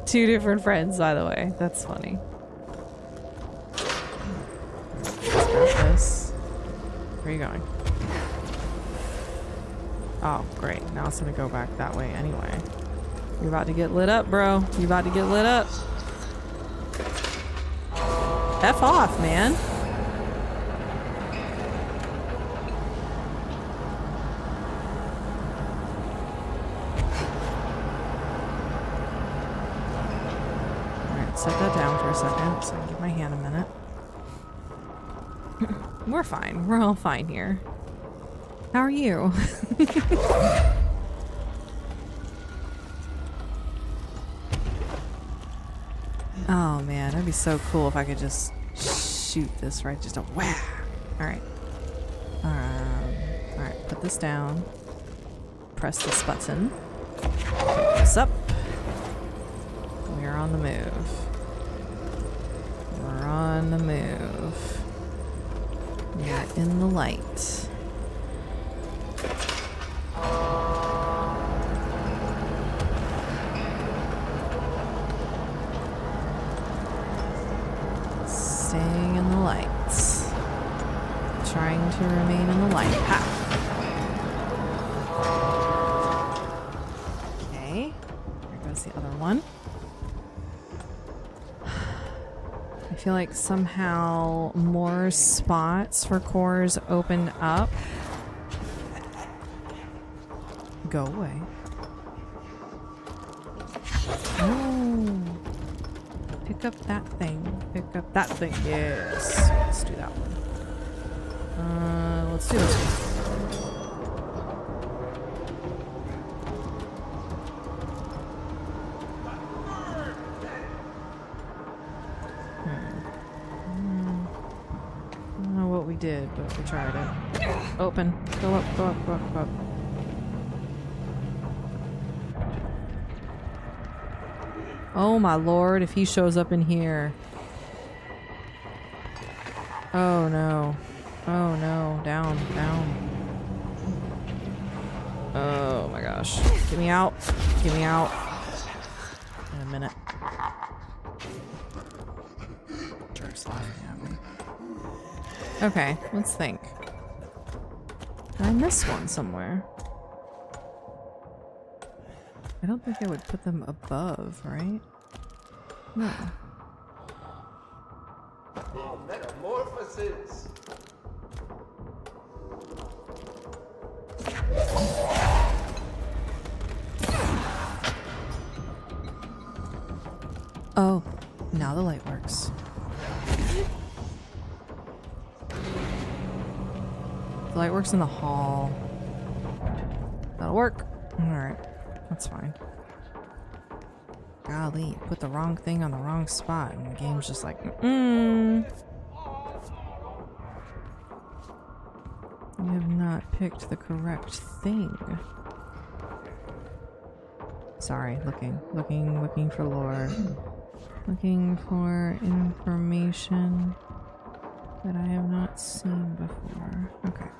2 different friends, by the way. That's funny. Let's grab this. Where are you going? Oh, great. Now it's gonna go back that way anyway. You're about to get lit up, bro. You're about to get lit up. F off, man. Alright, set that down for a second so I can give my hand a minute. We're fine. We're all fine here. How are you? Oh man, that'd be so cool if I could just shoot this right, just a whack. Alright. Alright, put this down. Press this button. Pick this up. We are on the move. light. Staying in the lights. Trying to remain in the light. Ha! Okay. There goes the other one. I feel like somehow more spots for cores open up. Go away. Oh. Pick up that thing. Pick up that thing. Yes. Let's do that one. Let's do this one. I don't know what we did, but we tried it. Open. Go up, go up, go up, go up. Oh my lord, if he shows up in here. Oh no. Oh no. Down, down. Oh my gosh. Get me out. Get me out. In a minute. Jerk's laughing at me. Okay, let's think. Did I miss one somewhere? I don't think I would put them above, right? No. Oh, metamorphosis! Oh, now the light works. The light works in the hall. That'll work. Alright. That's fine. Golly, put the wrong thing on the wrong spot and the game's just like, You have not picked the correct thing. Sorry, looking for lore. Looking for information that I have not seen before. Okay.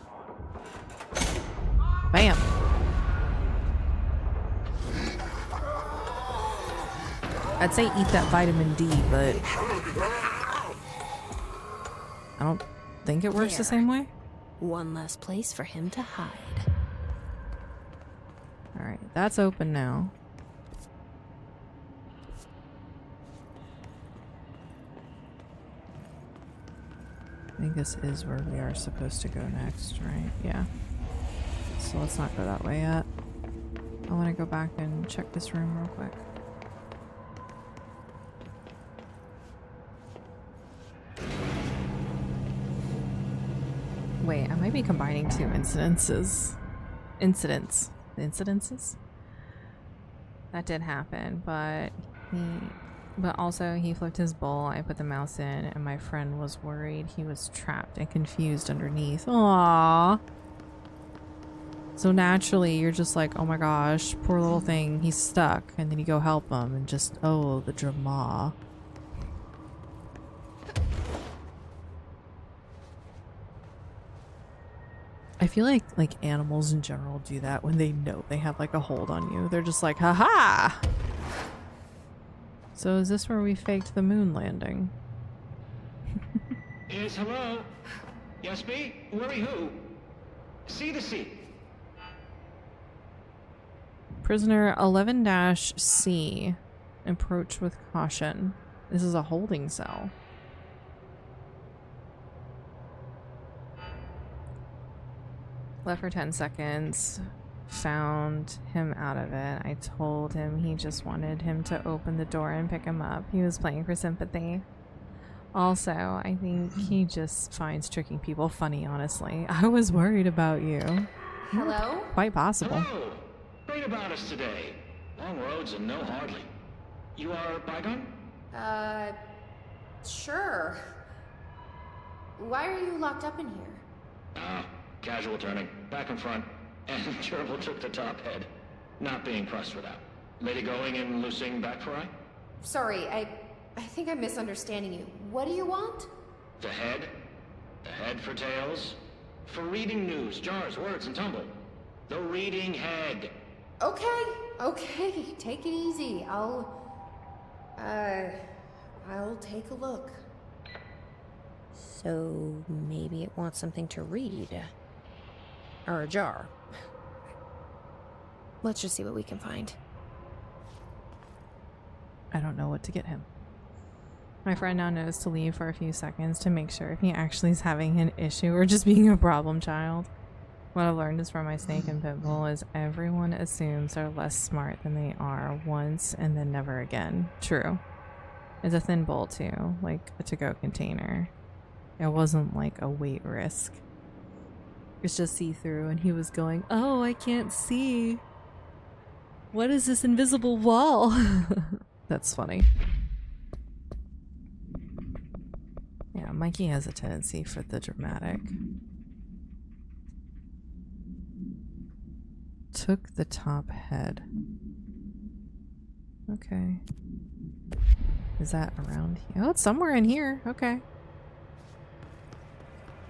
Bam! I'd say eat that vitamin D, but I don't think it works the same way. One less place for him to hide. Alright, that's open now. I think this is where we are supposed to go next, right? Yeah. So let's not go that way yet. I want to go back and check this room real quick. Wait, I might be combining two incidences. Incidences? That did happen, but also he flipped his bowl, I put the mouse in, and my friend was worried he was trapped and confused underneath. Aww. So naturally you're just like, oh my gosh, poor little thing, he's stuck, and then you go help him and just, oh, the drama. I feel like animals in general do that when they know they have like a hold on you. They're just like, haha! So is this where we faked the moon landing? Yes, hello? Yes, me? Worry who? See the seat. Prisoner 11-C. Approach with caution. This is a holding cell. Left for 10 seconds. Found him out of it. I told him he just wanted him to open the door and pick him up. He was playing for sympathy. Also, I think he just finds tricking people funny, honestly. I was worried about you. Hello? Quite possible. Hello. Great about us today. Long roads and no hardly. You are Bygone? Sure. Why are you locked up in here? Casual turning. Back and front. And Gerbil took the top head. Not being pressed for that. Lady going and loosing back for eye? Sorry, I think I'm misunderstanding you. What do you want? The head? The head for tails? For reading news, jars, words, and tumble. The reading head. Okay, take it easy. I'll take a look. So maybe it wants something to read. Or a jar. Let's just see what we can find. I don't know what to get him. My friend now knows to leave for a few seconds to make sure if he actually is having an issue or just being a problem child. What I've learned is from my snake and pit bull is everyone assumes they're less smart than they are once and then never again. True. It's a thin bowl too, like a to-go container. It wasn't like a weight risk. It's just see-through and he was going, "Oh, I can't see. What is this invisible wall?" That's funny. Yeah, Mikey has a tendency for the dramatic. Took the top head. Okay. Is that around here? Oh, it's somewhere in here. Okay.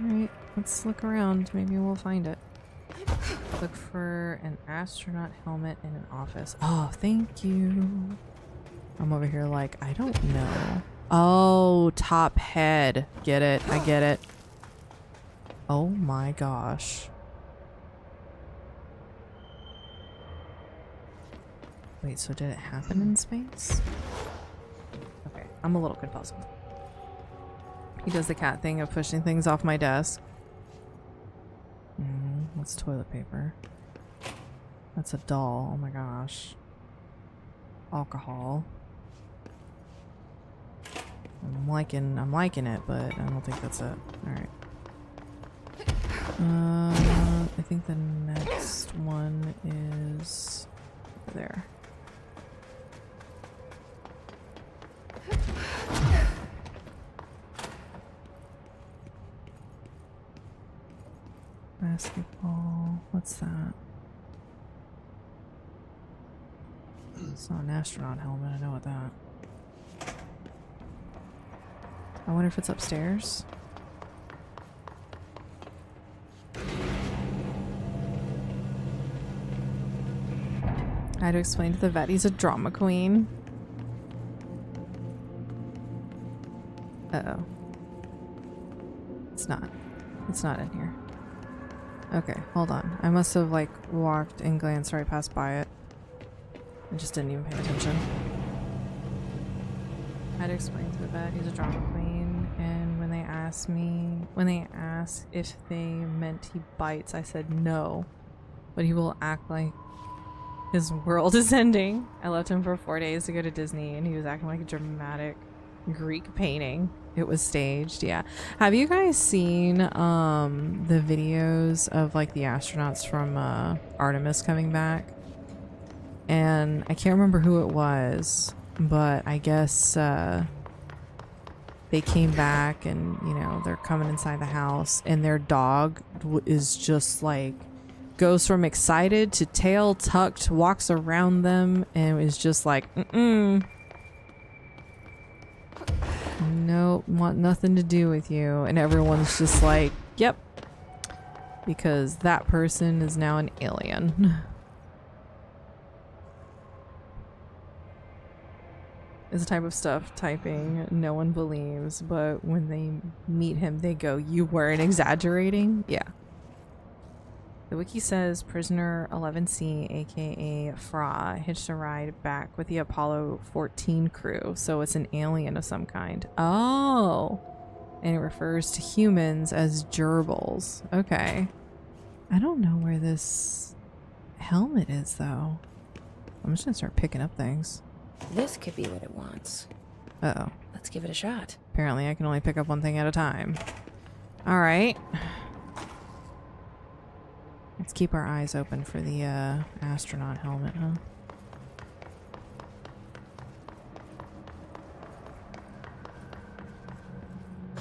Alright, let's look around. Maybe we'll find it. Look for an astronaut helmet in an office. Oh, thank you. I'm over here like, I don't know. Oh, top head. Get it. I get it. Oh my gosh. Wait, so did it happen in space? Okay, I'm a little confuzzled. He does the cat thing of pushing things off my desk. What's toilet paper? That's a doll. Oh my gosh. Alcohol. I'm liking it, but I don't think that's it. Alright. I think the next one is over there. Basketball. What's that? It's not an astronaut helmet. I know what that. I wonder if it's upstairs. I had to explain to the vet he's a drama queen. Uh-oh. It's not. It's not in here. Okay, hold on. I must have like walked and glanced right past by it. I just didn't even pay attention. I had to explain to the vet he's a drama queen, and when they asked if they meant he bites, I said no. But he will act like his world is ending. I left him for 4 days to go to Disney, and he was acting like a dramatic Greek painting. It was staged, yeah. Have you guys seen the videos of like the astronauts from Artemis coming back? And I can't remember who it was, but I guess they came back and, you know, they're coming inside the house and their dog is just like goes from excited to tail tucked, walks around them and is just like, nope, want nothing to do with you. And everyone's just like, yep, because that person is now an alien. Is the type of stuff typing no one believes, but when they meet him they go, you weren't exaggerating? Yeah. The wiki says prisoner 11C aka Fra hitched a ride back with the Apollo 14 crew, so it's an alien of some kind. Oh, and it refers to humans as gerbils. Okay. I don't know where this helmet is though. I'm just gonna start picking up things. This could be what it wants. Uh-oh. Let's give it a shot. Apparently I can only pick up one thing at a time. Alright. Let's keep our eyes open for the astronaut helmet, huh?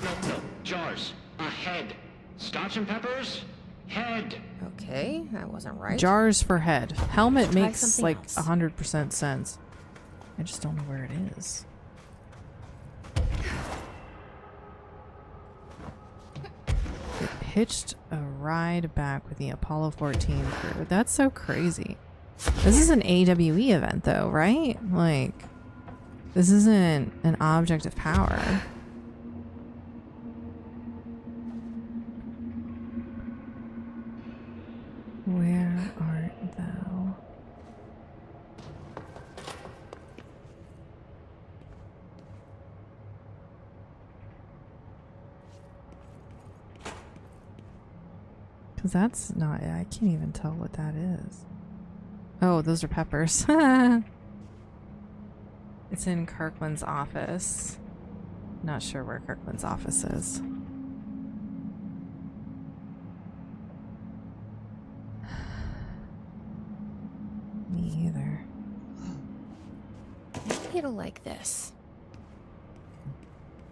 No, jars. A head. Scotch and peppers? Head. Okay, that wasn't right. Jars for head. Helmet Try makes something like else. 100% sense. I just don't know where it is. hitched a ride back with the Apollo 14 crew. That's so crazy. This is an AWE event though, right? Like, this isn't an object of power. Where art thou? Because that's not, I can't even tell what that is. Oh, those are peppers. It's in Kirkland's office. Not sure where Kirkland's office is. Me either. It'll like this.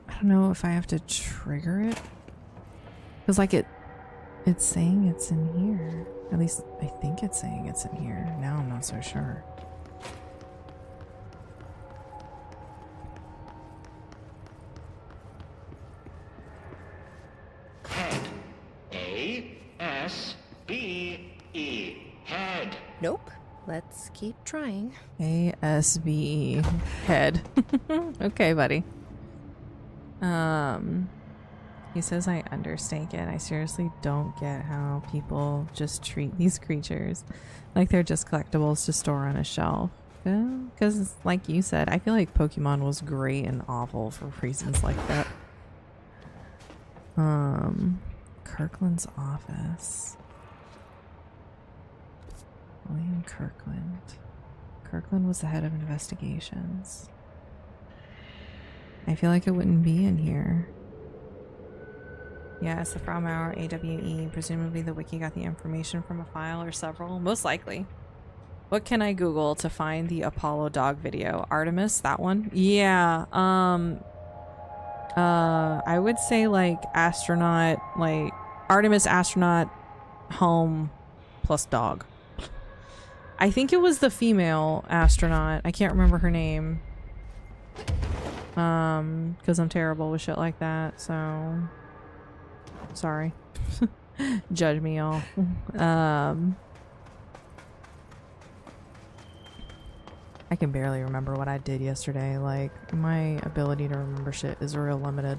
I don't know if I have to trigger it. Because like it's saying it's in here. At least I think it's saying it's in here. Now I'm not so sure. Head. A-S-B-E. Head. Nope. Let's keep trying. ASBE. Head. Okay, buddy. He says I understand it. I seriously don't get how people just treat these creatures like they're just collectibles to store on a shelf. Because, like you said, I feel like Pokemon was great and awful for reasons like that. Kirkland's office. William Kirkland. Kirkland was the head of investigations. I feel like it wouldn't be in here. Yeah, it's the Fromauer AWE. Presumably the wiki got the information from a file or several. Most likely. What can I Google to find the Apollo dog video? Artemis, that one? Yeah, I would say like astronaut, like Artemis astronaut home plus dog. I think it was the female astronaut. I can't remember her name. Because I'm terrible with shit like that, so sorry. Judge me, y'all. I can barely remember what I did yesterday. Like, my ability to remember shit is real limited.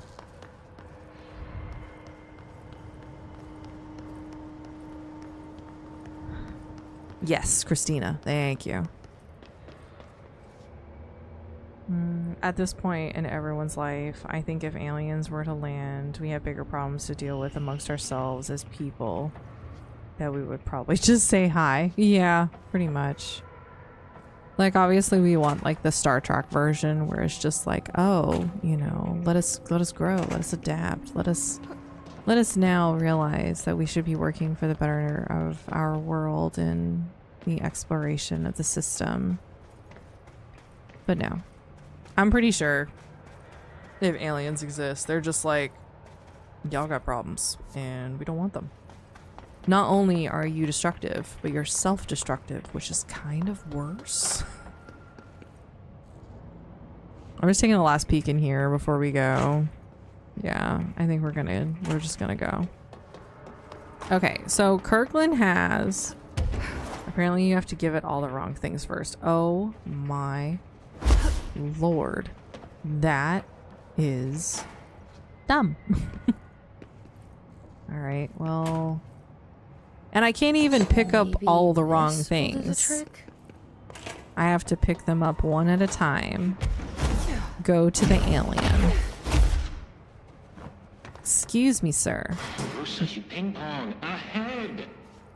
Yes, Christina. Thank you. At this point in everyone's life, I think if aliens were to land, we have bigger problems to deal with amongst ourselves as people. That we would probably just say hi. Yeah, pretty much. Like, obviously we want like the Star Trek version where it's just like, oh, you know, let us grow, let us adapt, let us now realize that we should be working for the better of our world and the exploration of the system. But no. I'm pretty sure if aliens exist, they're just like, y'all got problems and we don't want them. Not only are you destructive, but you're self-destructive, which is kind of worse. I'm just taking a last peek in here before we go. Yeah, I think we're just gonna go. Okay, so Kirkland has, apparently you have to give it all the wrong things first. Oh my Lord. That is dumb. Alright, well... And I can't even pick up all the wrong things. I have to pick them up one at a time. Go to the alien. Excuse me, sir. Ping pong ahead.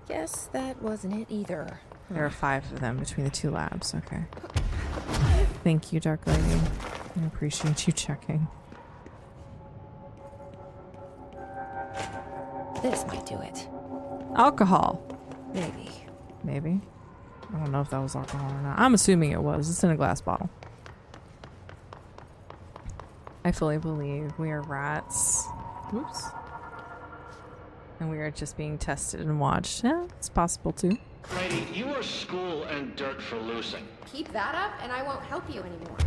Guess that wasn't it either. There are 5 of them between the 2 labs. Okay. Thank you, Dark Lady. I appreciate you checking. This might do it. Alcohol. Maybe. Maybe. I don't know if that was alcohol or not. I'm assuming it was. It's in a glass bottle. I fully believe we are rats. Oops. And we are just being tested and watched. Yeah, it's possible too. Lady, you are school and dirt for losing. Keep that up and I won't help you anymore.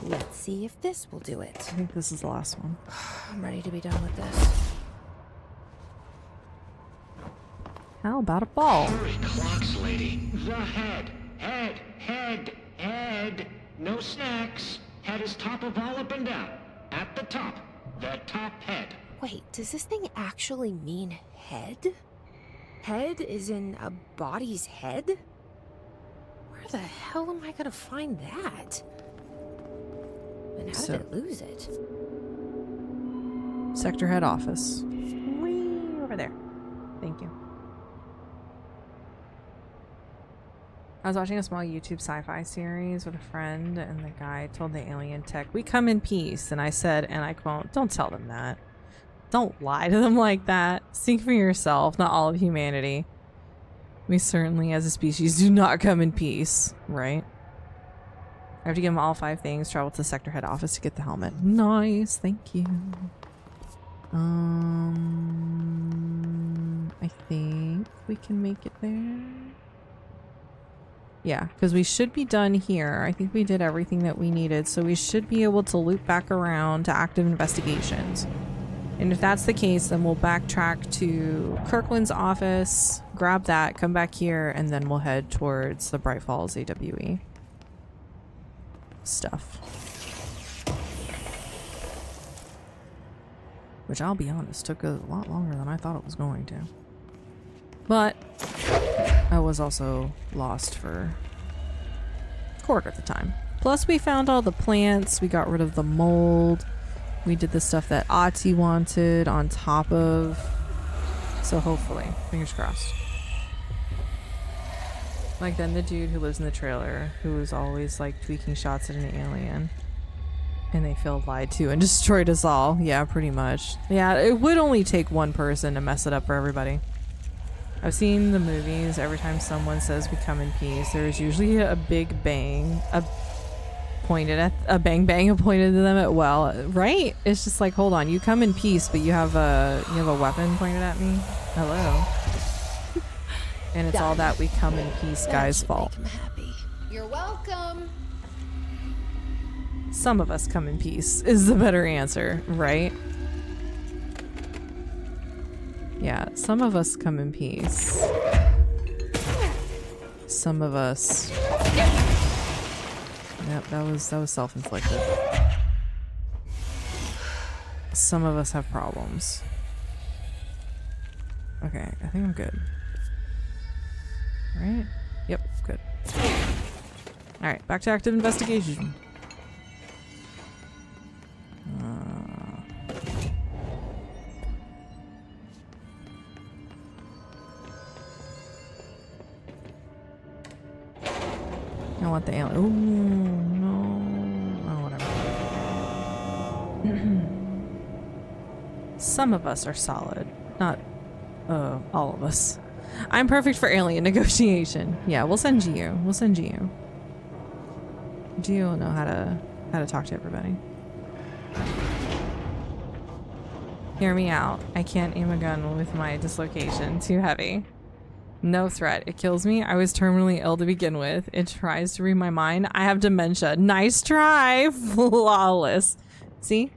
Let's see if this will do it. I think this is the last one. I'm ready to be done with this. How about a ball? Hurry, clocks, lady. The head. No snacks. Head is top of all up and down. At the top. The top head. Wait, does this thing actually mean head? Head is in a body's head? Where the hell am I gonna find that? And how did it lose it? Sector head office. Way over there. Thank you. I was watching a small YouTube sci-fi series with a friend, and the guy told the alien tech, "We come in peace." And I said, and I quote, "Don't tell them that. Don't lie to them like that. Think for yourself, not all of humanity. We certainly, as a species, do not come in peace." Right? I have to give him all 5 things, travel to the sector head office to get the helmet. Nice, thank you. I think we can make it there. Yeah, because we should be done here. I think we did everything that we needed, so we should be able to loop back around to active investigations. And if that's the case, then we'll backtrack to Kirkland's office, grab that, come back here, and then we'll head towards the Bright Falls AWE stuff. Which, I'll be honest, took a lot longer than I thought it was going to. But I was also lost for a quarter of the time. Plus, we found all the plants, we got rid of the mold, we did the stuff that Ati wanted on top of. So hopefully, fingers crossed. Like then the dude who lives in the trailer, who was always like tweaking shots at an alien. And they feel lied to and destroyed us all. Yeah, pretty much. Yeah, it would only take one person to mess it up for everybody. I've seen the movies. Every time someone says we come in peace, there's usually a big bang, a bang bang pointed to them at right? It's just like, hold on, you come in peace, but you have a weapon pointed at me. Hello. And it's all that we come in peace guy's fault. Make him happy. You're welcome. Some of us come in peace is the better answer, right? Yeah, some of us come in peace. Some of us. Yep, that was self-inflicted. Some of us have problems. Okay, I think I'm good. Right? Yep, good. Alright, back to active investigation. I want the alien. Oh no. Oh, whatever. Some of us are solid. Not all of us. I'm perfect for alien negotiation. Yeah, we'll send Gio. We'll send Gio. Gio will know how to talk to everybody. Hear me out. I can't aim a gun with my dislocation. Too heavy. No threat. It kills me. I was terminally ill to begin with. It tries to read my mind. I have dementia. Nice try. Flawless. See?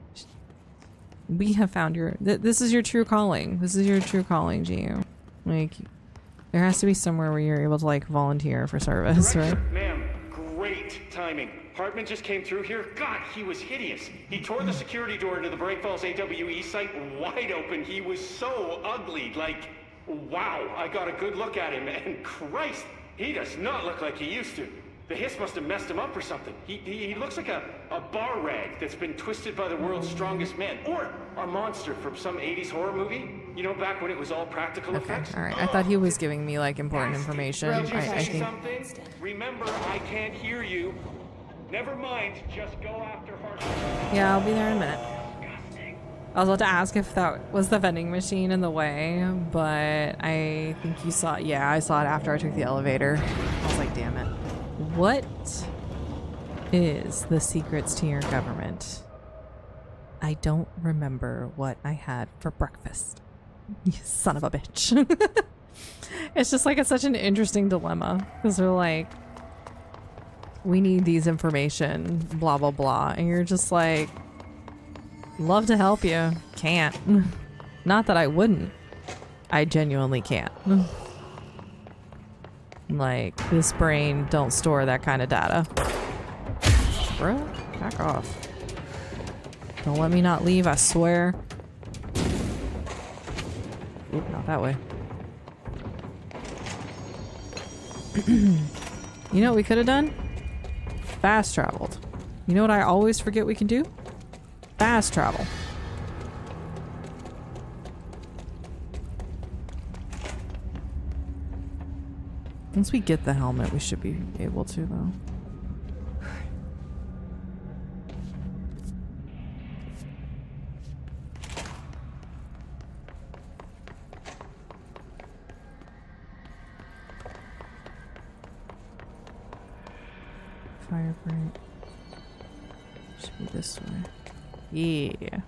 We have found your... this is your true calling. This is your true calling, Gio. Like, there has to be somewhere where you're able to, like, volunteer for service, right? Ma'am, great timing. Hartman just came through here. God, he was hideous. He tore the security door into the Bright Falls AWE site wide open. He was so ugly. Like, wow. I got a good look at him, and Christ, he does not look like he used to. The hiss must have messed him up or something. He looks like a bar rag that's been twisted by the world's strongest man. Or a monster from some 80s horror movie. You know, back when it was all practical effects. Alright, I thought he was giving me, like, important information. Did you I say think... something? Remember, I can't hear you. Never mind, just go after Hartman. Yeah, I'll be there in a minute. I was about to ask if that was the vending machine in the way, but I think you saw it. Yeah, I saw it after I took the elevator. I was like, damn it. What is the secrets to your government? I don't remember what I had for breakfast. You son of a bitch. It's just like, it's such an interesting dilemma because they're like, we need these information, blah, blah, blah. And you're just like, love to help you. Can't. Not that I wouldn't. I genuinely can't. Like, this brain don't store that kind of data. Bro, back off. Don't let me not leave, I swear. Oop, not that way. You know what we could have done? Fast traveled. You know what I always forget we can do? Fast travel. Once we get the helmet, we should be able to, though. Fire break. Should be this way. Yeah.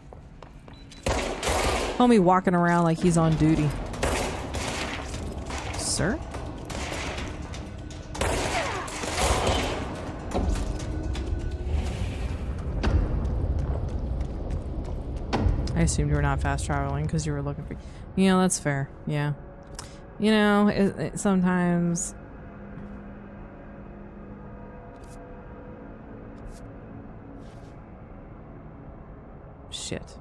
Homie walking around like he's on duty. Sir? I assumed you were not fast traveling because you were looking for... You know, that's fair. Yeah. You know, it sometimes... Shit.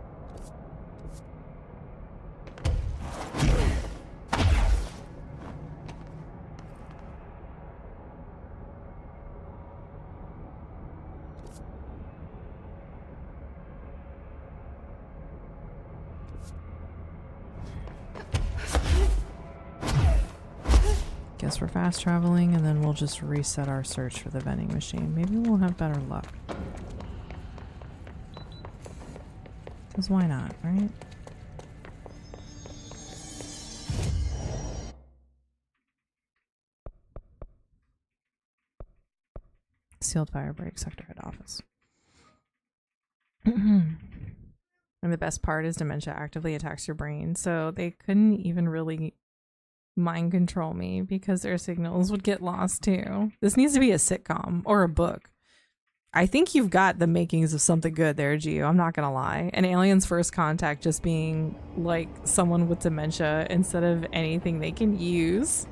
Guess we're fast traveling and then we'll just reset our search for the vending machine. Maybe we'll have better luck. Because why not, right? Sealed fire break, sector head office. And the best part is dementia actively attacks your brain, so they couldn't even really mind control me because their signals would get lost too. This needs to be a sitcom or a book. I think you've got the makings of something good there, Gio. I'm not gonna lie. An alien's first contact just being like someone with dementia instead of anything they can use.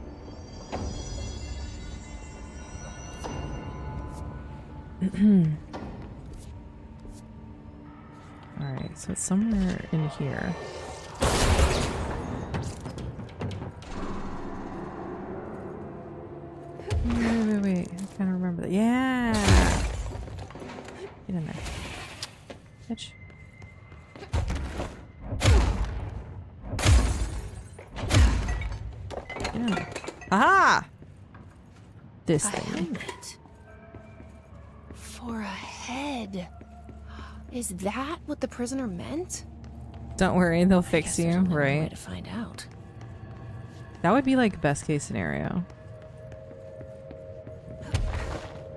Alright, so it's somewhere in here. Wait. I kind of remember that. Yeah! Get in there. Bitch. Get in there. Aha! This A thing. helmet. For a head. Is that what the prisoner meant? Don't worry, they'll I fix guess you, there's only one way right? to find out. That would be like best case scenario.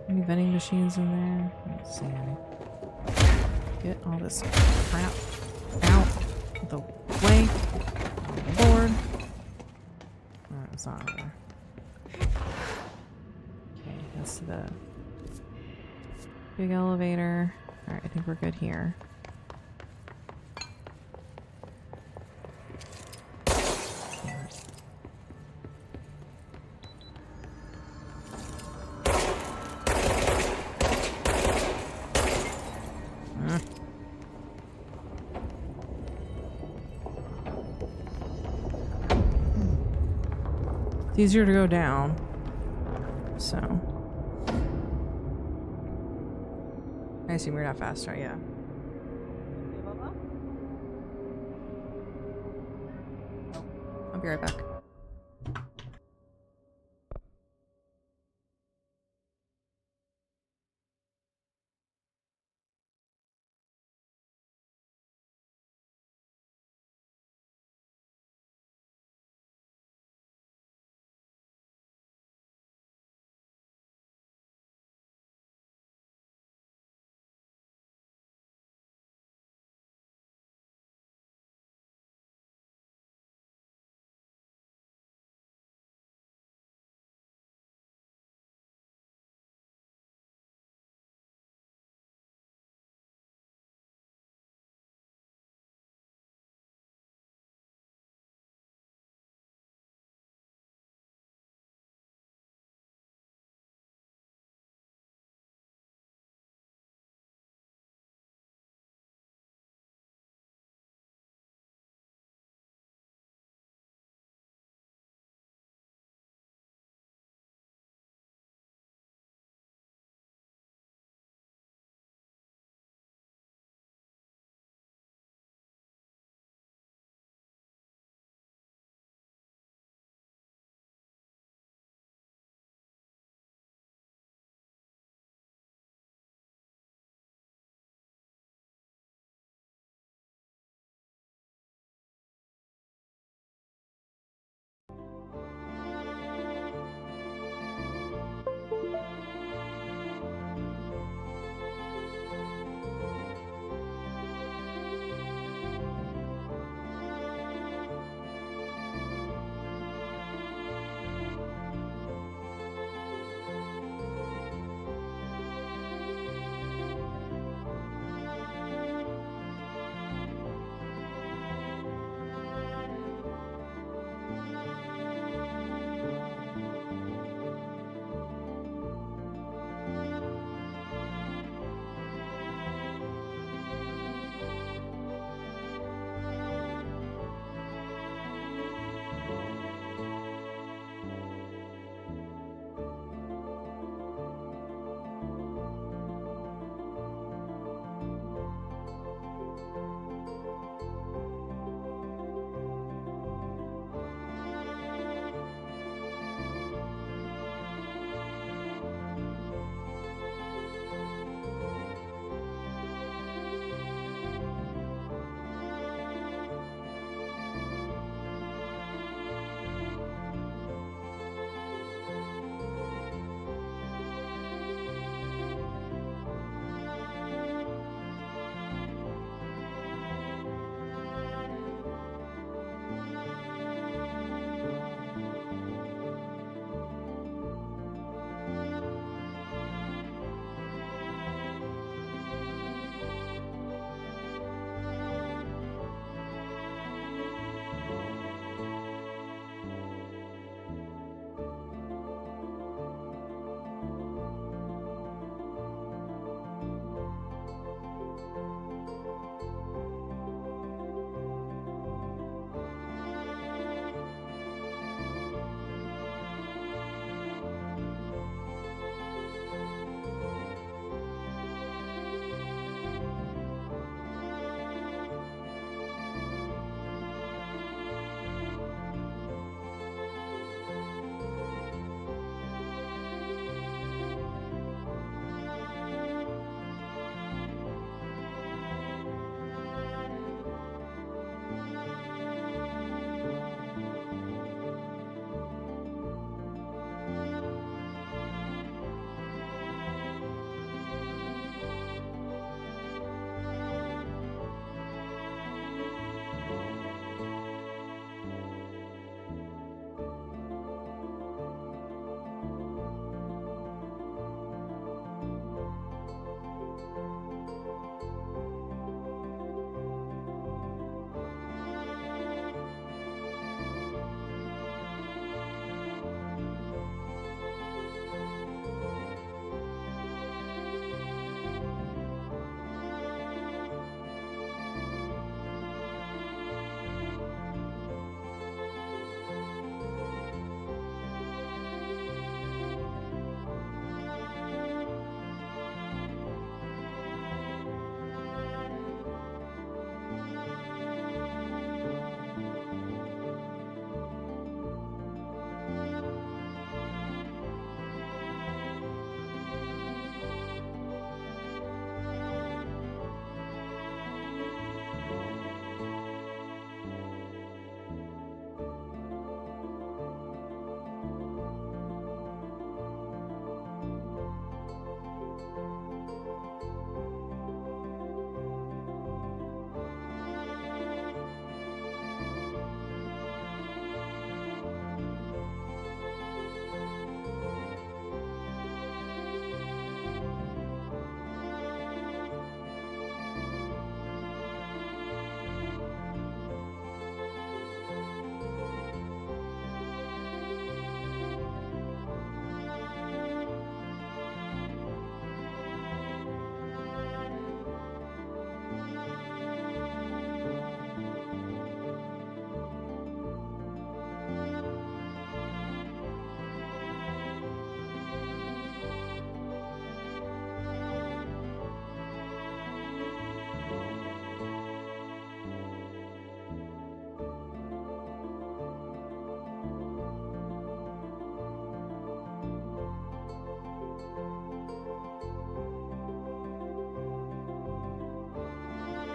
Any vending machines in there? I don't see any. Get all this crap out of the way. Forward. Oh, it's not there. Okay, that's the big elevator. Alright, I think we're good here. It's easier to go down, so I assume we're not faster, yeah. I'll be right back.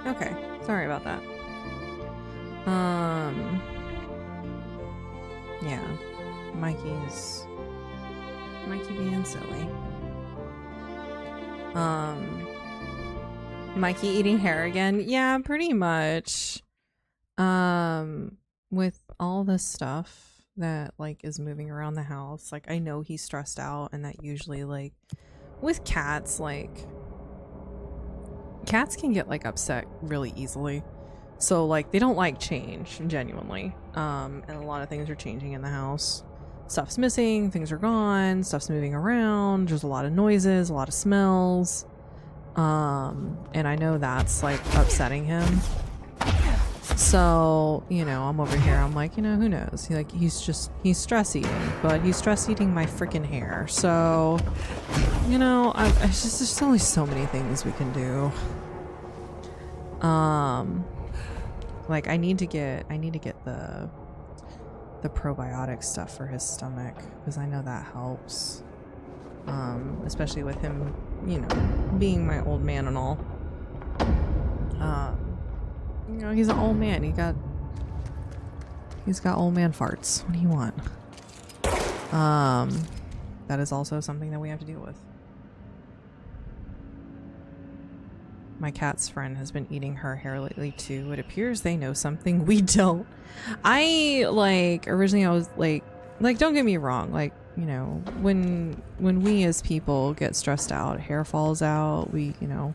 Okay, sorry about that. Yeah, Mikey being silly. Mikey eating hair again? Yeah, pretty much. With all the stuff that like is moving around the house, like I know he's stressed out, and that usually like with cats, like cats can get like upset really easily. So like they don't like change, genuinely. And a lot of things are changing in the house. Stuff's missing, things are gone, stuff's moving around, there's a lot of noises, a lot of smells. And I know that's like upsetting him. So, you know, I'm over here, I'm like, you know, who knows? He's stress eating, but he's stress eating my freaking hair. So, you know, it's just, there's only so many things we can do. Like I need to get the probiotic stuff for his stomach, because I know that helps. Especially with him, you know, being my old man and all. You know, he's an old man. He's got old man farts. What do you want? That is also something that we have to deal with. My cat's friend has been eating her hair lately too. It appears they know something we don't. Originally I was like don't get me wrong, like, you know, when we as people get stressed out, hair falls out, we, you know,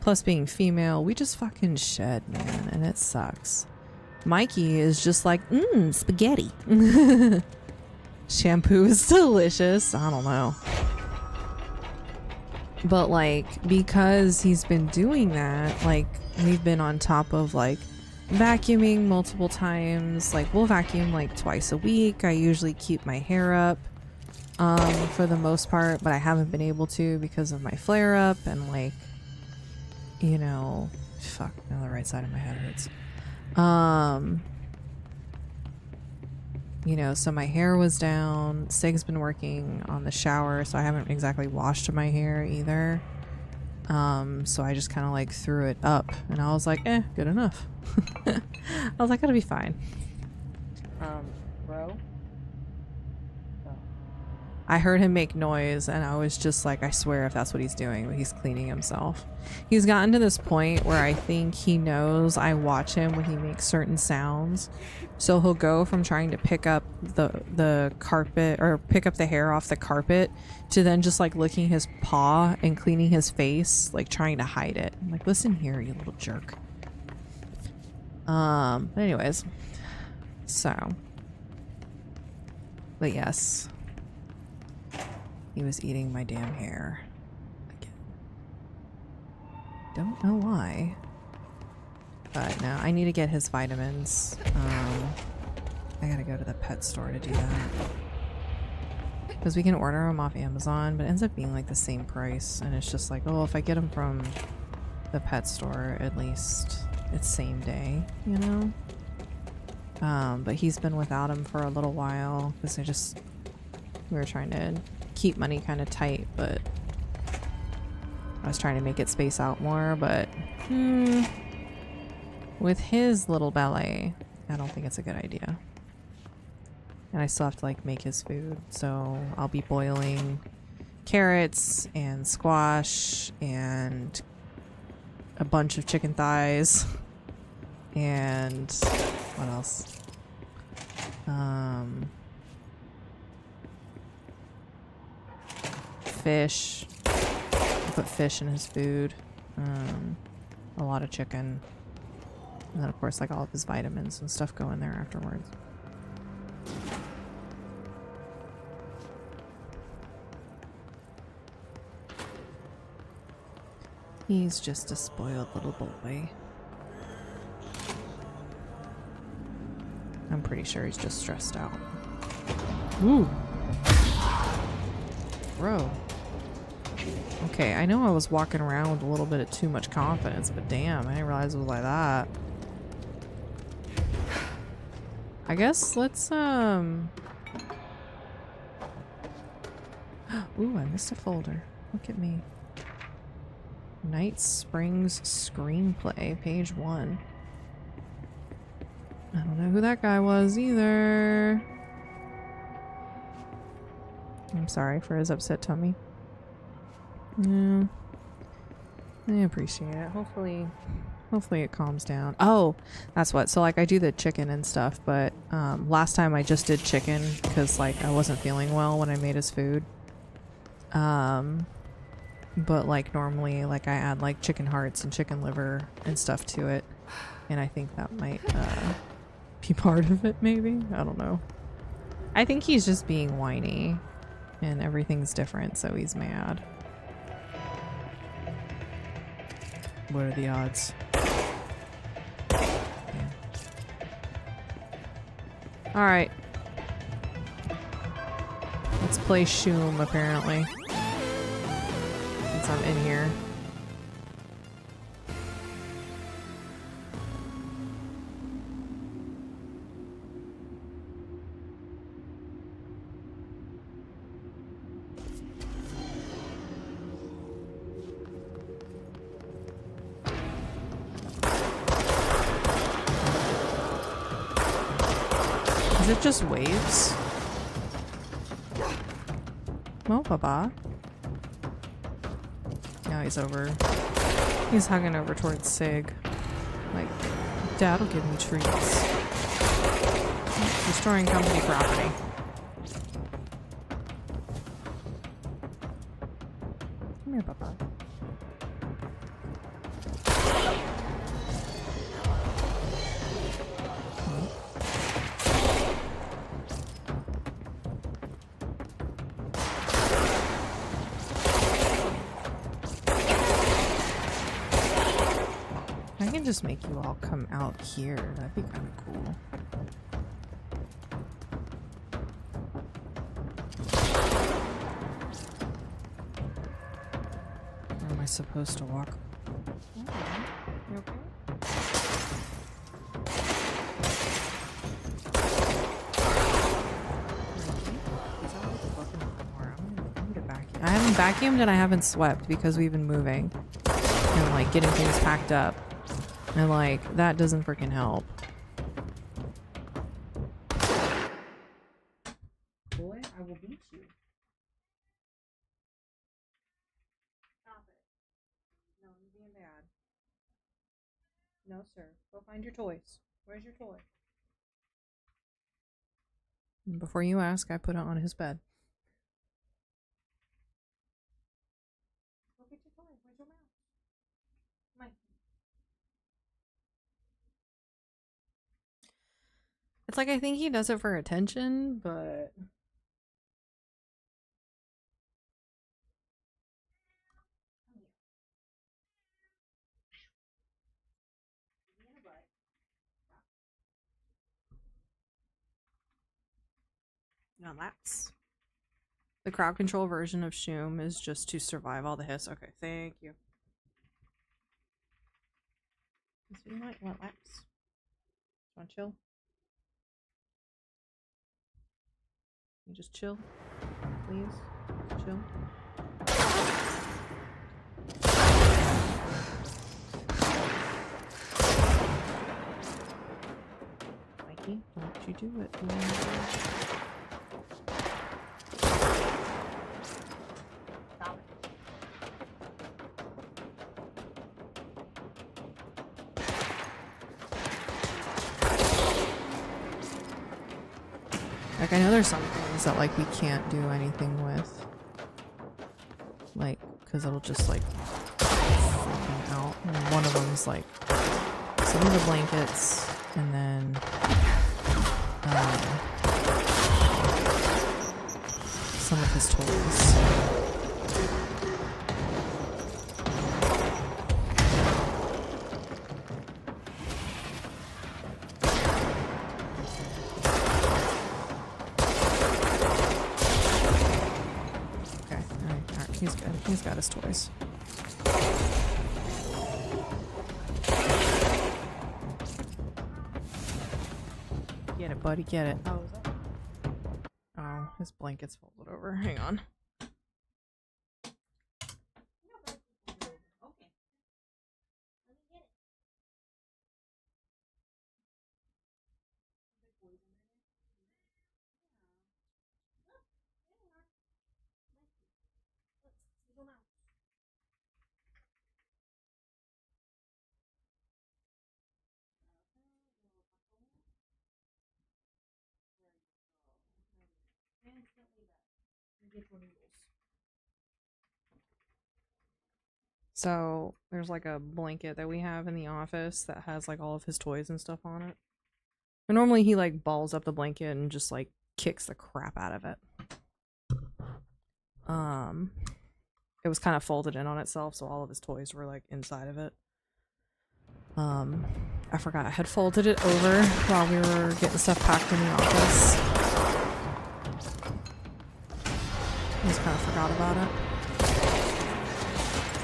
plus being female, we just fucking shed, man, and it sucks. Mikey is just like, spaghetti. Shampoo is delicious. I don't know. But like, because he's been doing that, like we've been on top of like vacuuming multiple times. Like we'll vacuum like twice a week. I usually keep my hair up for the most part, but I haven't been able to because of my flare up and like, you know, fuck, now the right side of my head hurts. You know, so my hair was down. Sig's been working on the shower, so I haven't exactly washed my hair either. So I just kind of like threw it up, and I was like, good enough. I was like, it'll be fine. Bro? I heard him make noise, and I was just like, I swear if that's what he's doing, but he's cleaning himself. He's gotten to this point where I think he knows I watch him when he makes certain sounds. So he'll go from trying to pick up the carpet, or pick up the hair off the carpet, to then just like licking his paw and cleaning his face, like trying to hide it. I'm like, listen here, you little jerk. But anyways, so, but yes, he was eating my damn hair again. Don't know why. But no, I need to get his vitamins. I gotta go to the pet store to do that. Because we can order them off Amazon, but it ends up being like the same price. And it's just like, oh, if I get them from the pet store, at least it's same day, you know? But he's been without him for a little while because we were trying to keep money kind of tight, but I was trying to make it space out more, but with his little belly, I don't think it's a good idea. And I still have to like make his food, so I'll be boiling carrots and squash and a bunch of chicken thighs and what else? Fish. I put fish in his food. A lot of chicken. And then of course like all of his vitamins and stuff go in there afterwards. He's just a spoiled little boy. I'm pretty sure he's just stressed out. Ooh. Bro. Okay, I know I was walking around with a little bit of too much confidence, but damn, I didn't realize it was like that. I guess let's, Ooh, I missed a folder. Look at me. Night Springs screenplay, page 1. I don't know who that guy was either. I'm sorry for his upset tummy. Yeah. I appreciate it. Hopefully it calms down. Oh, that's what. So like I do the chicken and stuff, but last time I just did chicken because like I wasn't feeling well when I made his food. But like normally like I add like chicken hearts and chicken liver and stuff to it. And I think that might be part of it maybe. I don't know. I think he's just being whiny and everything's different, so he's mad. What are the odds? Yeah. Alright. Let's play Shoom, apparently. Since I'm in here. Is it just waves? Oh, Papa. Now he's over. He's hugging over towards Sig. Like, Dad'll give me treats. Destroying company property. Come here, Papa. I can just make you all come out here. That'd be kind of cool. Where am I supposed to walk? Oh, you okay? I haven't vacuumed and I haven't swept because we've been moving and like getting things packed up. And like, that doesn't freaking help. Boy, I will beat you. Stop it. No, you're being bad. No, sir. Go find your toys. Where's your toy? And before you ask, I put it on his bed. Go get your toy. Where's your mouse? Come on. It's like I think he does it for attention, but now that's the crowd control version of Shoom is just to survive all the hiss. Okay, thank you. So you might want laps. Want to chill? You just chill, please. Just chill. Mikey, don't you do it. Stop it. Like, I know there's some things that, like, we can't do anything with. Like, because it'll just, like, freaking out. And one of them's, like, some of the blankets, and then, some of his toys. He's good. He's got his toys. Get it, buddy. Get it. Oh, is that? Oh, his blanket's folded over. Hang on. So there's like a blanket that we have in the office that has like all of his toys and stuff on it. And normally he like balls up the blanket and just like kicks the crap out of it. It was kind of folded in on itself, so all of his toys were like inside of it. I forgot I had folded it over while we were getting stuff packed in the office. I just kind of forgot about it.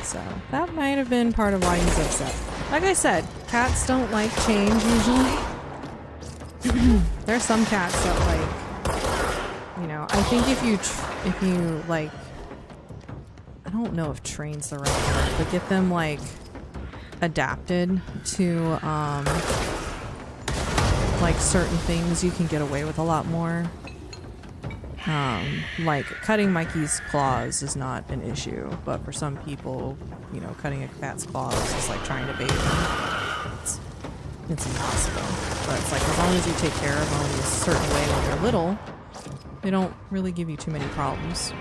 So that might have been part of why he's upset. Like I said, cats don't like change usually. There's some cats that like, you know, I think if you like, I don't know if train's the right word, but get them like adapted to like certain things, you can get away with a lot more. Like cutting Mikey's claws is not an issue, but for some people, you know, cutting a cat's claws is like trying to bathe them. It's impossible. But it's like as long as you take care of them in a certain way when they're little, they don't really give you too many problems.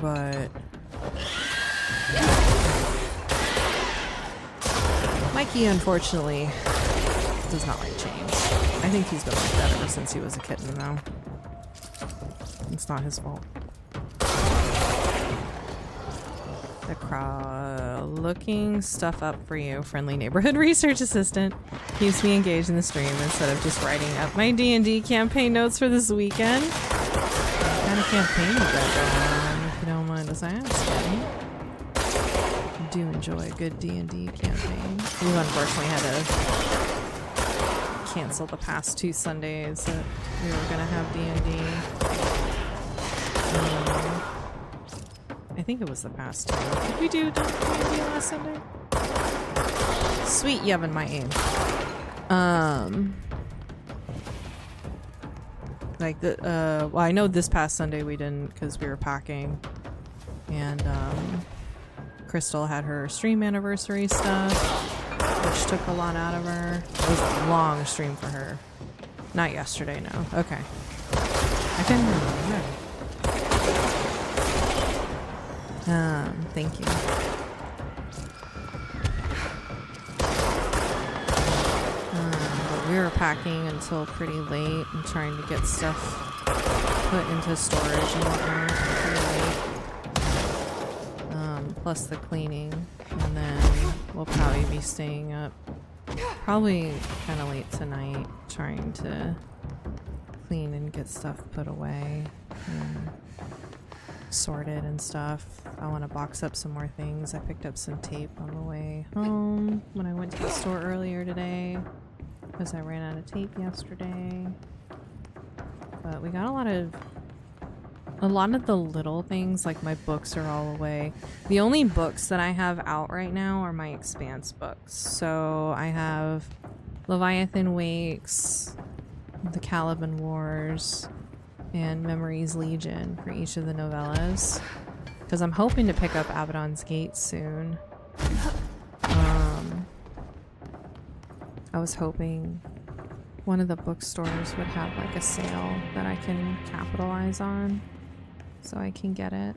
But Mikey, unfortunately, does not like change. I think he's been like that ever since he was a kitten, though. It's not his fault. The looking stuff up for you, friendly neighborhood research assistant. Keeps me engaged in the stream instead of just writing up my D&D campaign notes for this weekend. What kind of campaign you got going on, if you don't mind us asking? I do enjoy a good D&D campaign. We've unfortunately had to cancel the past 2 Sundays that we were gonna have D&D. I think it was the past 2. Did we do D&D last Sunday? Sweet Yevon, my aim. Like the well, I know this past Sunday we didn't because we were packing, and Crystal had her stream anniversary stuff, which took a lot out of her. It was a long stream for her. Not yesterday, no. Okay. I couldn't remember. Thank you. But we were packing until pretty late and trying to get stuff put into storage and whatnot pretty late. Plus the cleaning. And then we'll probably be staying up probably kind of late tonight trying to clean and get stuff put away and sorted and stuff. I want to box up some more things. I picked up some tape on the way home when I went to the store earlier today because I ran out of tape yesterday. But we got a lot of the little things, like my books are all away. The only books that I have out right now are my Expanse books. So I have Leviathan Wakes, The Caliban Wars, and Memories Legion for each of the novellas. Because I'm hoping to pick up Abaddon's Gate soon. I was hoping one of the bookstores would have like a sale that I can capitalize on so I can get it.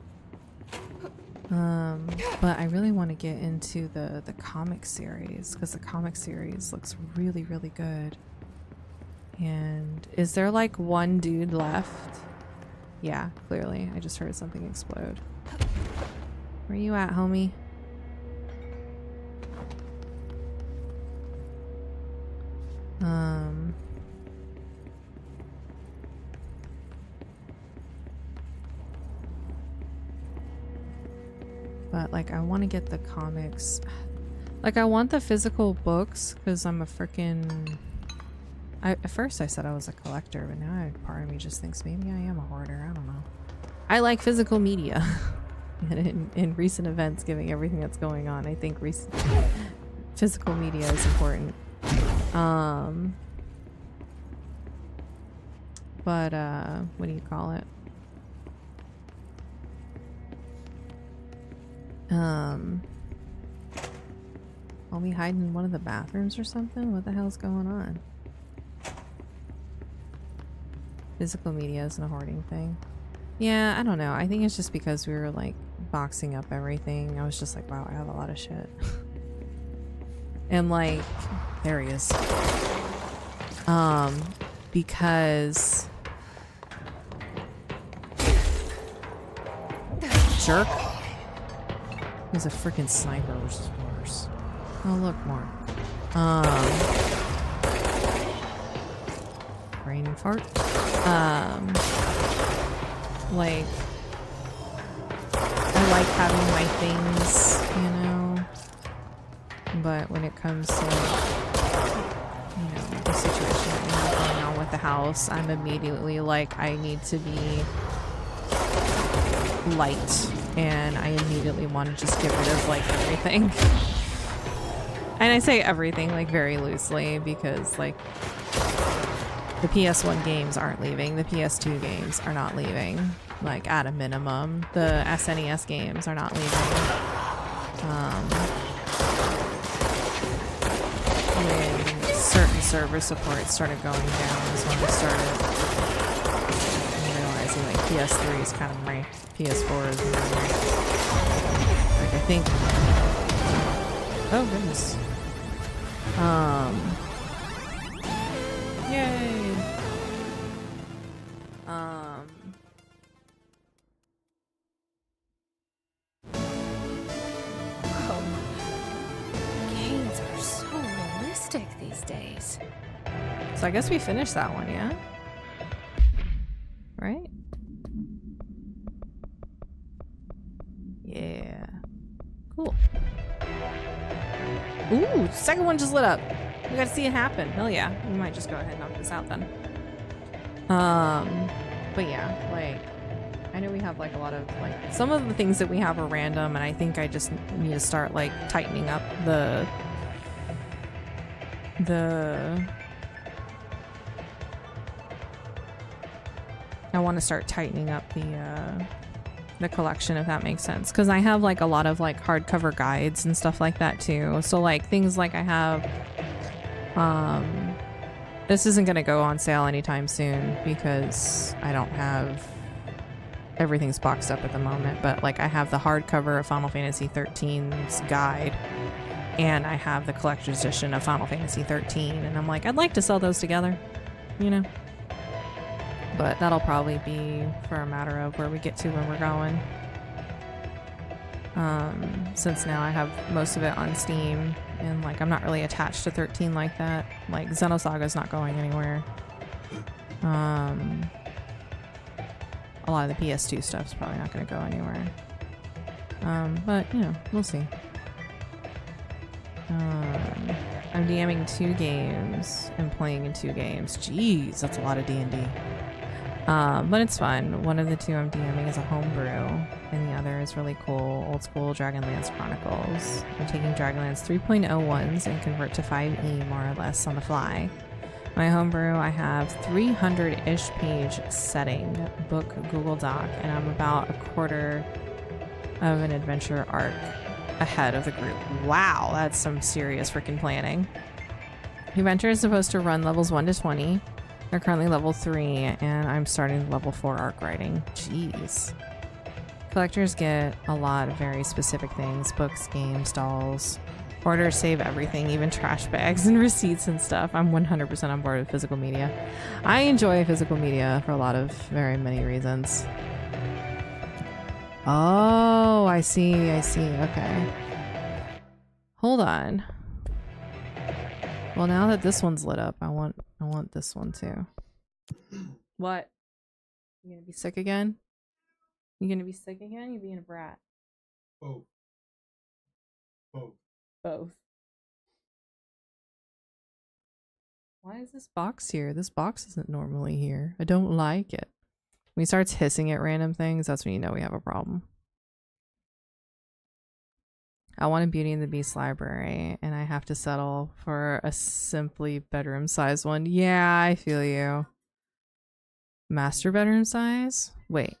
But I really want to get into the comic series because the comic series looks really, really good. And is there like one dude left? Yeah, clearly. I just heard something explode. Where you at, homie? But like I want to get the comics. Like I want the physical books because I'm a freaking... at first I said I was a collector, but now part of me just thinks maybe I am a hoarder. I don't know. I like physical media. And in recent events, given everything that's going on, I think physical media is important. But what do you call it? I'll be hiding in one of the bathrooms or something? What the hell's going on? Physical media isn't a hoarding thing. Yeah, I don't know. I think it's just because we were like boxing up everything. I was just like, wow, I have a lot of shit. And like, there he is. Because jerk. He's a freaking sniper, which is worse. Oh, look, more. Brain fart. Like, I like having my things, you know, but when it comes to, you know, the situation that we have going on with the house, I'm immediately like, I need to be light, and I immediately want to just get rid of like everything. And I say everything like very loosely because like the PS1 games aren't leaving, the PS2 games are not leaving, like at a minimum. The SNES games are not leaving. When certain server support started going down is when I started realizing like PS3 is kind of my PS4 is like I think. Oh goodness. Yay. Whoa. Games are so realistic these days. So I guess we finished that one, yeah? Right? Yeah. Cool. Ooh, second one just lit up. We gotta see it happen. Hell yeah. We might just go ahead and knock this out then. But yeah, like, I know we have like a lot of like, some of the things that we have are random, and I think I just need to start like tightening up the I want to start tightening up the collection, if that makes sense, because I have like a lot of like hardcover guides and stuff like that too. So like things like I have this isn't going to go on sale anytime soon because I don't have everything's boxed up at the moment, but like I have the hardcover of Final Fantasy 13's guide and I have the collector's edition of Final Fantasy 13, and I'm like, I'd like to sell those together, you know, but that'll probably be for a matter of where we get to when we're going. Since now I have most of it on Steam and like I'm not really attached to 13 like that. Like Xenosaga's not going anywhere. A lot of the PS2 stuff's probably not going to go anywhere. But you know, we'll see. I'm DMing 2 games and playing in 2 games. Jeez, that's a lot of D&D. But it's fun. One of the 2 I'm DMing is a homebrew, and the other is really cool, old school Dragonlance Chronicles. I'm taking Dragonlance 3.01s and convert to 5e more or less on the fly. My homebrew, I have 300-ish page setting book Google Doc, and I'm about a quarter of an adventure arc ahead of the group. Wow, that's some serious freaking planning. The adventure is supposed to run levels 1 to 20. They're currently level 3, and I'm starting level 4 arc writing. Jeez. Collectors get a lot of very specific things. Books, games, dolls. Orders save everything, even trash bags and receipts and stuff. I'm 100% on board with physical media. I enjoy physical media for a lot of very many reasons. Oh, I see. Okay. Hold on. Well, now that this one's lit up, I want this one too. What? You gonna be sick again? You gonna be sick again? You being a brat? Both. Why is this box here? This box isn't normally here. I don't like it. When he starts hissing at random things, that's when you know we have a problem. I want a Beauty and the Beast library, and I have to settle for a simply bedroom size one. Yeah, I feel you. Master bedroom size? Wait.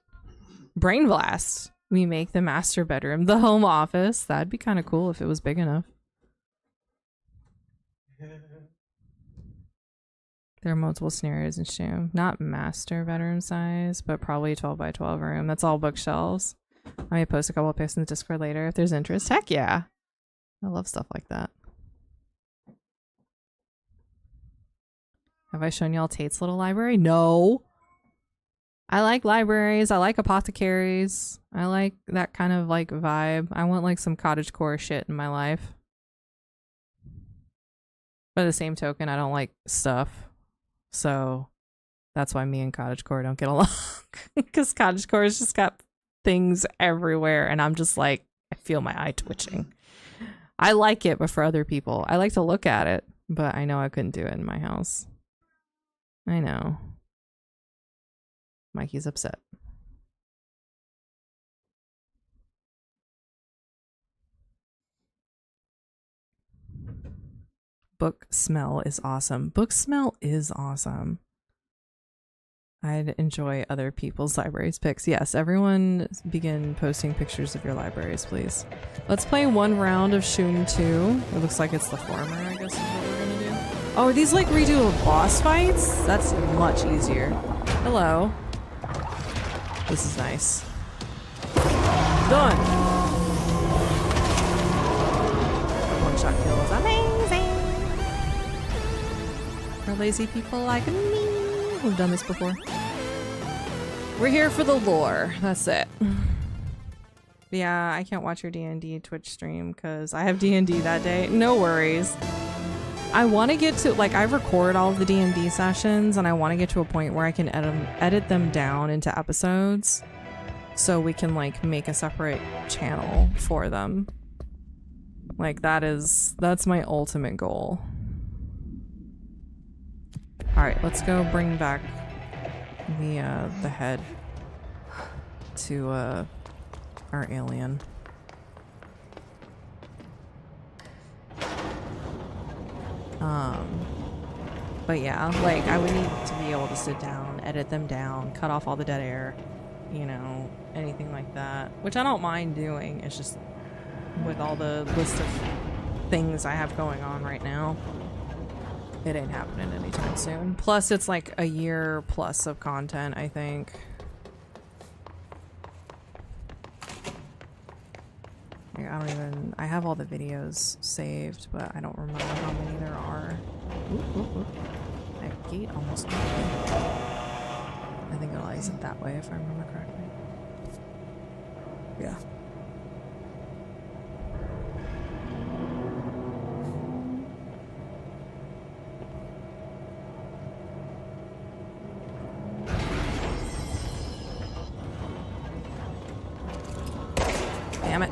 Brain Blast. We make the master bedroom the home office. That'd be kind of cool if it was big enough. There are multiple scenarios in Shoe. Not master bedroom size, but probably 12 by 12 room. That's all bookshelves. I may post a couple of pics in the Discord later if there's interest. Heck yeah. I love stuff like that. Have I shown y'all Tate's little library? No. I like libraries. I like apothecaries. I like that kind of like vibe. I want like some cottagecore shit in my life. By the same token, I don't like stuff. So that's why me and cottagecore don't get along. Because cottagecore has just got things everywhere and I'm just like, I feel my eye twitching. I like it, but for other people. I like to look at it, but I know I couldn't do it in my house. I know. Mikey's upset. Book smell is awesome. Book smell is awesome. I'd enjoy other people's libraries pics. Yes, everyone begin posting pictures of your libraries, please. Let's play one round of Shun 2. It looks like it's the former, I guess is what we're gonna do. Oh, are these like redo of boss fights? That's much easier. Hello. This is nice. Done! One-shot kill is amazing! For lazy people like me who've done this before. We're here for the lore. That's it. Yeah, I can't watch your D&D Twitch stream because I have D&D that day. No worries. I want to get to, like, I record all of the D&D sessions and I want to get to a point where I can edit them down into episodes so we can, like, make a separate channel for them. Like, that's my ultimate goal. Alright, let's go bring back the head to, our alien. But yeah, like, I would need to be able to sit down, edit them down, cut off all the dead air, you know, anything like that. Which I don't mind doing, it's just with all the list of things I have going on right now, it ain't happening anytime soon. Plus, it's like a year plus of content, I think. I have all the videos saved, but I don't remember how many there are. Ooh. That gate almost got me. I think it lies it that way if I remember correctly. Yeah. Damn it.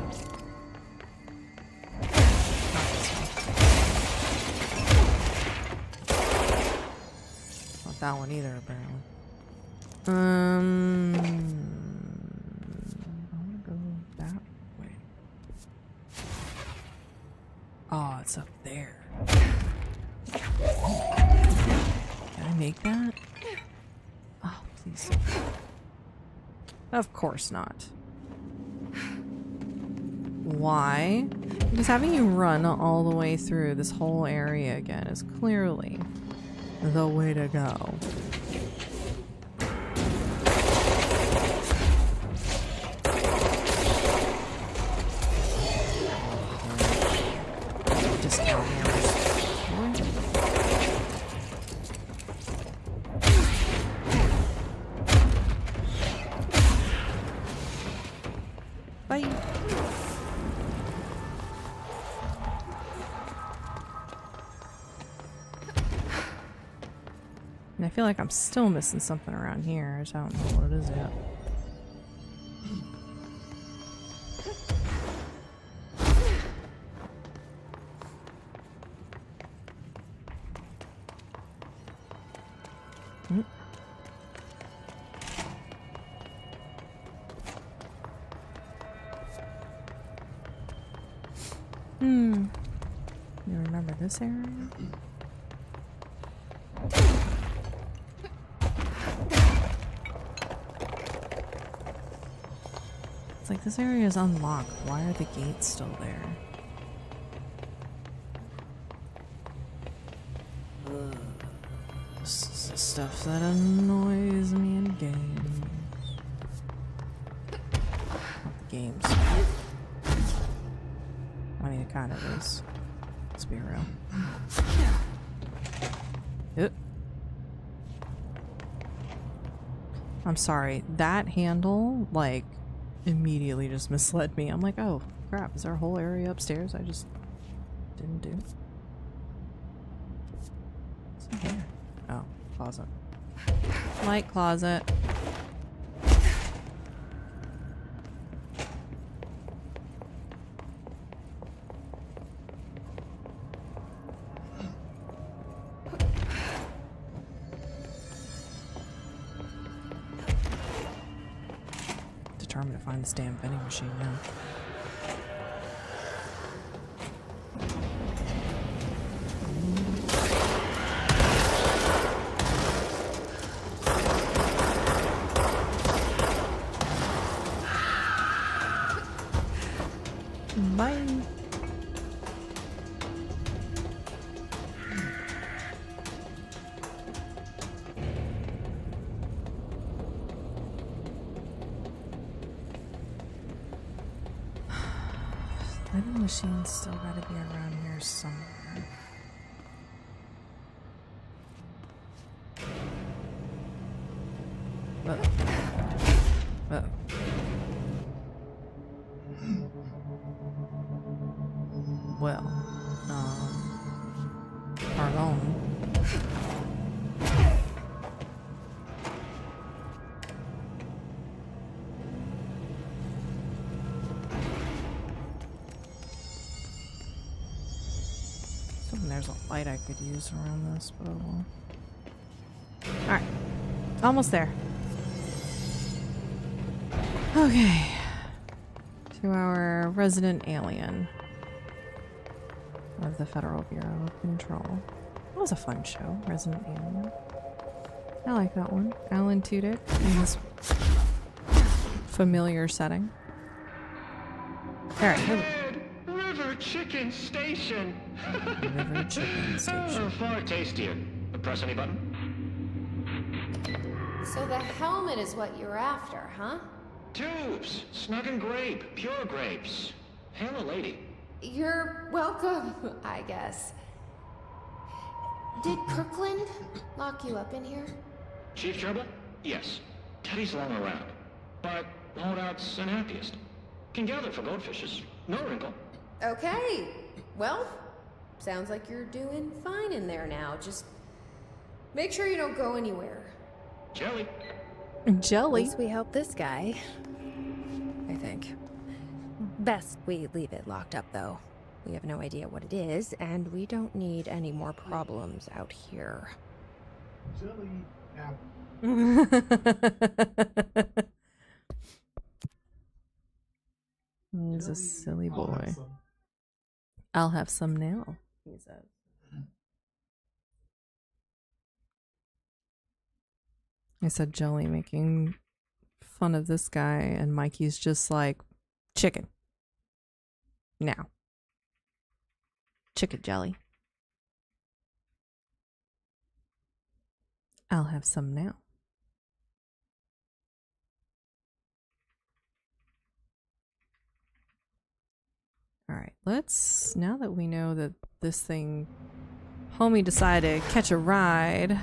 Not that one either, apparently. I wanna go that way. Oh, it's up there. Can I make that? Oh, please. Of course not. Why? Because having you run all the way through this whole area again is clearly the way to go. Discount hammers. Bye. And I feel like I'm still missing something around here. I just don't know what it is yet. You remember this area? It's like this area is unlocked. Why are the gates still there? stuff that annoys me in games. Not the games. I mean, it kind of is. Let's be real. Yep. I'm sorry. That handle, like, immediately just misled me. I'm like, oh, crap. Is there a whole area upstairs I just didn't do? What's in here? Oh, closet. Light closet. Determined to find this damn vending machine now. Bye. Vending machine's still gotta be around here somewhere. Uh-oh. Well, pardon. There's a light I could use around this, but oh well. Alright. Almost there. Okay. To our resident alien of the Federal Bureau of Control. That was a fun show, Resident Alien. I like that one. Alan Tudyk in this familiar setting. Alright, here we go. River Chicken Station. River Chicken Station. Far tastier. Press any button? So the helmet is what you're after, huh? Tubes. Snug and grape. Pure grapes. Hail a lady. You're welcome, I guess. Did Kirkland lock you up in here? Chief Trouble? Yes. Teddy's long around. But holdout's unhappiest. Can gather for goldfishes. No wrinkle. Okay. Well, sounds like you're doing fine in there now. Just make sure you don't go anywhere. Jelly. Jelly? At least we helped this guy. I think. Best we leave it locked up, though. We have no idea what it is, and we don't need any more problems out here. Jelly. He's a silly boy. I'll have some now, he says. I said Jelly, making fun of this guy, and Mikey's just like, chicken. Now. Chicken Jelly. I'll have some now. Alright, let's, now that we know that this thing, homie decided to catch a ride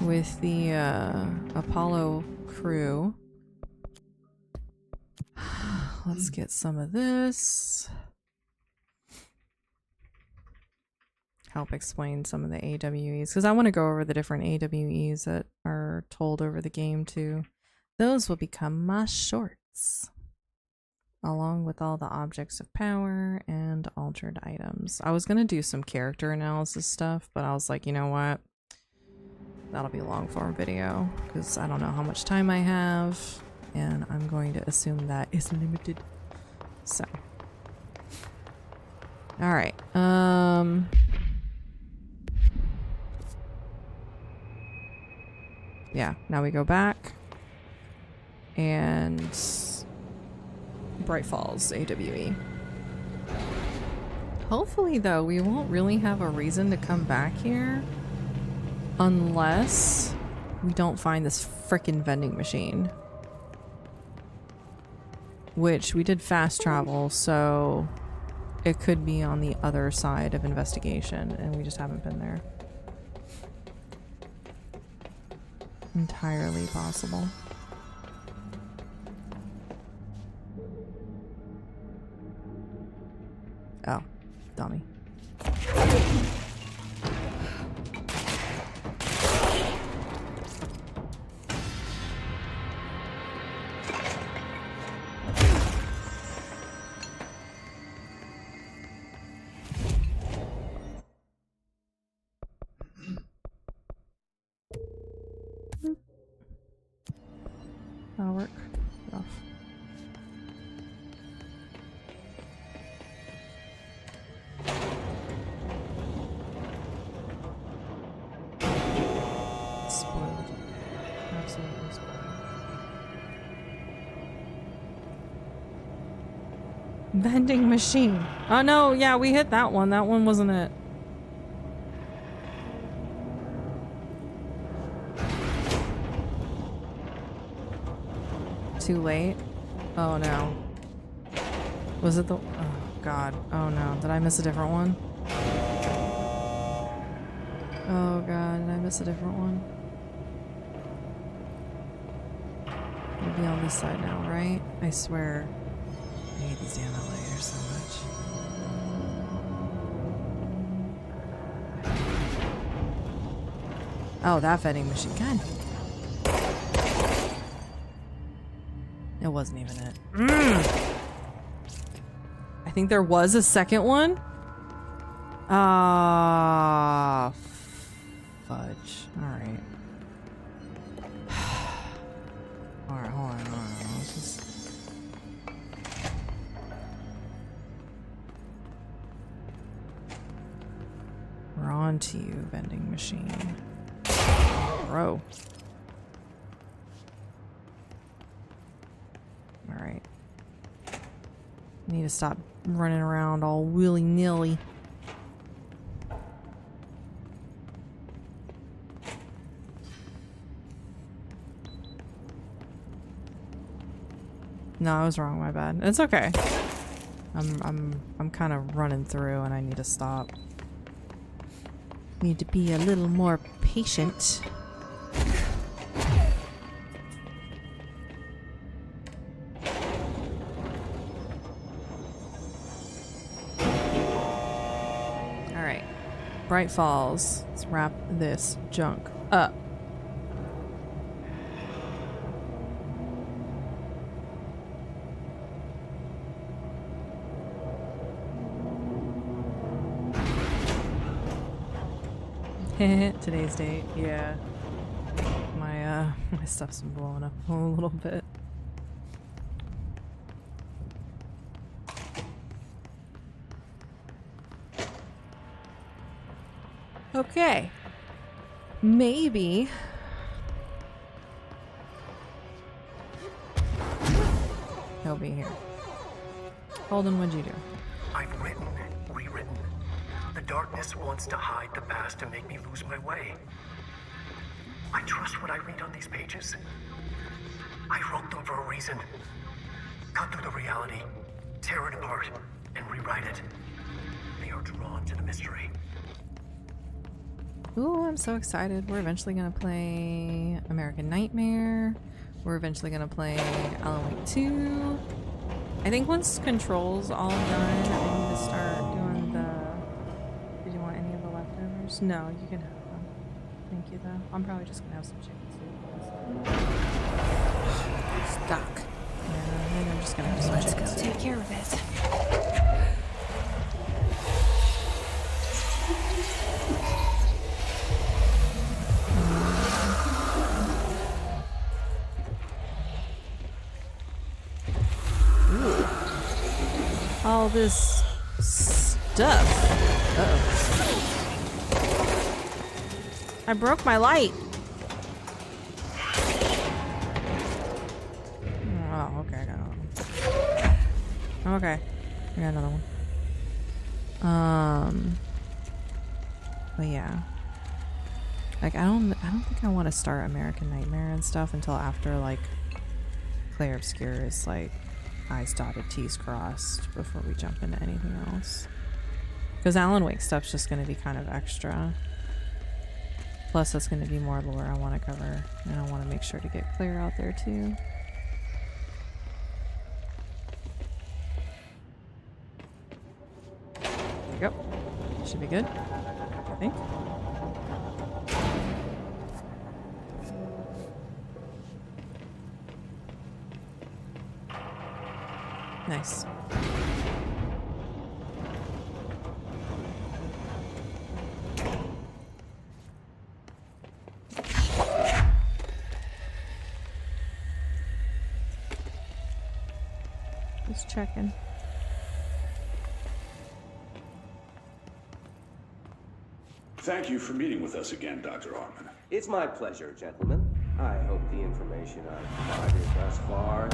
with the Apollo crew. Let's get some of this. Help explain some of the AWEs, because I want to go over the different AWEs that are told over the game too. Those will become my shorts, along with all the objects of power and altered items. I was going to do some character analysis stuff, but I was like, you know what? That'll be a long form video, because I don't know how much time I have, and I'm going to assume that is limited. So. Alright, yeah, now we go back, and Bright Falls AWE. Hopefully, though, we won't really have a reason to come back here Unless we don't find this frickin' vending machine. Which we did fast travel, so it could be on the other side of investigation, and we just haven't been there. Entirely possible. Oh, dummy. That'll work. Off. Spoiled. Absolutely spoiled. Vending machine. Oh no, yeah, we hit that one. That one wasn't it. Too late? Oh no. Was it the... Oh god. Oh no. Did I miss a different one? Oh god, did I miss a different one? Maybe on this side now, right? I swear. I hate these damn elevators so much. Oh, that vending machine. God. It wasn't even it. I think there was a second one. Ah, fudge. Alright. Alright, hold on. Let's just... We're on to you, vending machine. Bro. Alright. Need to stop running around all willy-nilly. No, I was wrong, my bad. It's okay. I'm kind of running through and I need to stop. Need to be a little more patient. Alright. Bright Falls. Let's wrap this junk up. Today's date, yeah. My stuff's been blowing up a little bit. Okay. Maybe. He'll be here. Holden, what'd you do? I've written, rewritten. The darkness wants to hide the past to make me lose my way. I trust what I read on these pages. I wrote them for a reason. Cut through the reality, tear it apart, and rewrite it. They are drawn to the mystery. Ooh, I'm so excited. We're eventually gonna play American Nightmare. We're eventually gonna play Alan Wake 2. I think once Control's all done, I need to start doing the... Did you want any of the leftovers? No, you can have them. Thank you, though. I'm probably just gonna have some chicken soup. Stuck. Yeah, I think I'm just gonna have some Let's chicken go soup. take care of it. All this stuff. Uh-oh. I broke my light. Oh, okay, I got another one. Okay, I got another one. But yeah. Like, I don't think I want to start American Nightmare and stuff until after, like, Clair Obscure is, like, I's dotted, T's crossed before we jump into anything else. Because Alan Wake stuff's just going to be kind of extra. Plus, that's going to be more lore I want to cover. And I want to make sure to get Claire out there, too. There we go. Should be good, I think. Nice. Just checking. Thank you for meeting with us again, Dr. Hartman. It's my pleasure, gentlemen. I hope the information I've provided thus far...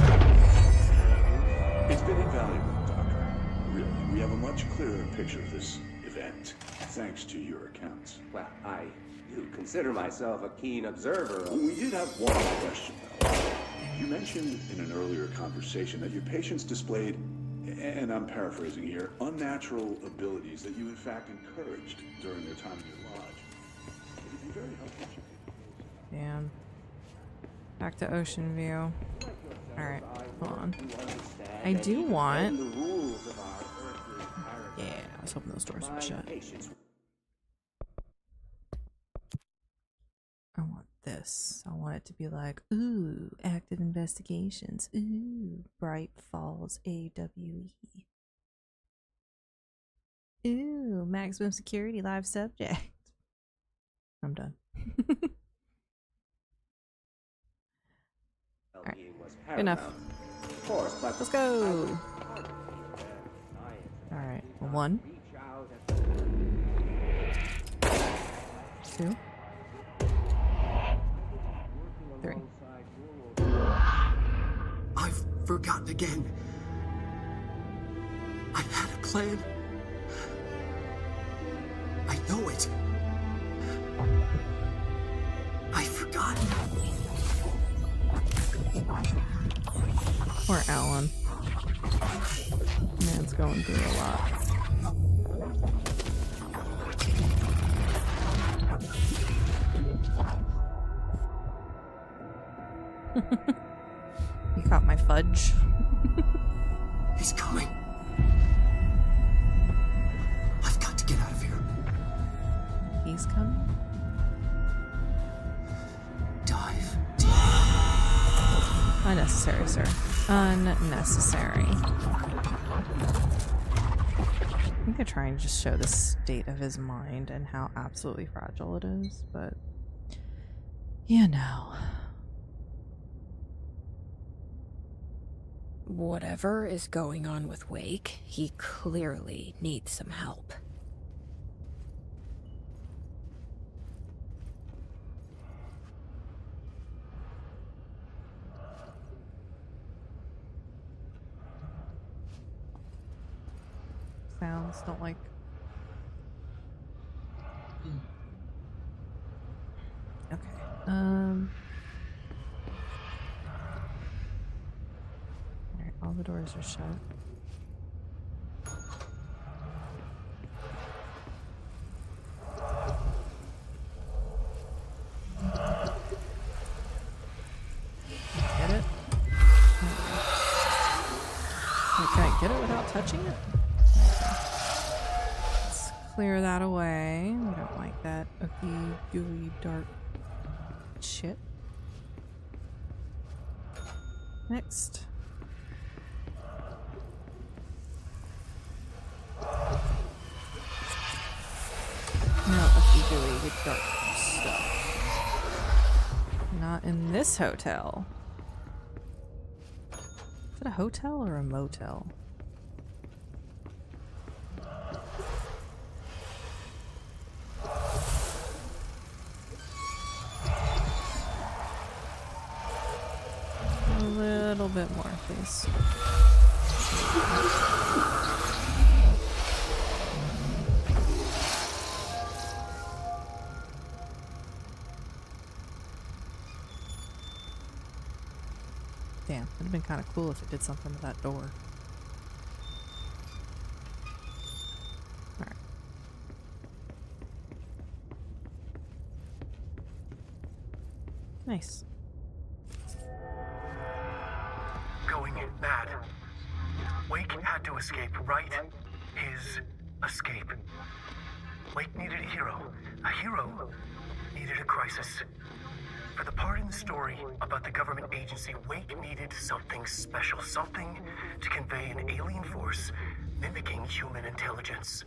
It's been invaluable, Doctor. Really, we have a much clearer picture of this event, thanks to your accounts. Well, I do consider myself a keen observer of... We did have one question, though. You mentioned in an earlier conversation that your patients displayed, and I'm paraphrasing here, unnatural abilities that you in fact encouraged during their time in your lodge. It would be very helpful if you could... Damn. Back to Ocean View. Alright, hold on. I do want... Yeah, I was hoping those doors would shut. I want this. I want it to be like, ooh, active investigations. Ooh, Bright Falls AWE. Ooh, maximum security live subject. I'm done. Alright, good enough. Let's go! Alright, 1, 2, 3. I've forgotten again. I had a plan. I know it. I've forgotten. Poor Alan. Man's going through a lot. You caught my fudge. He's coming. I've got to get out of here. He's coming? Dive. Unnecessary, sir. Unnecessary. I think I try and just show the state of his mind and how absolutely fragile it is, but you know. Whatever is going on with Wake, he clearly needs some help. Sounds don't like. Okay. Alright, all the doors are shut. Get it? Wait, can I get it without touching it? Let's clear that away. We don't like that ooky, gooey, dark shit. Next. No ooky, gooey, dark stuff. Not in this hotel. Is it a hotel or a motel? A little bit more, please. Damn, it'd have been kind of cool if it did something to that door. Alright. Nice. Going mad. Wake had to escape, right? His escape. Wake needed a hero. A hero needed a crisis. For the part in the story about the government agency, Wake needed something special. Something to convey an alien force mimicking human intelligence.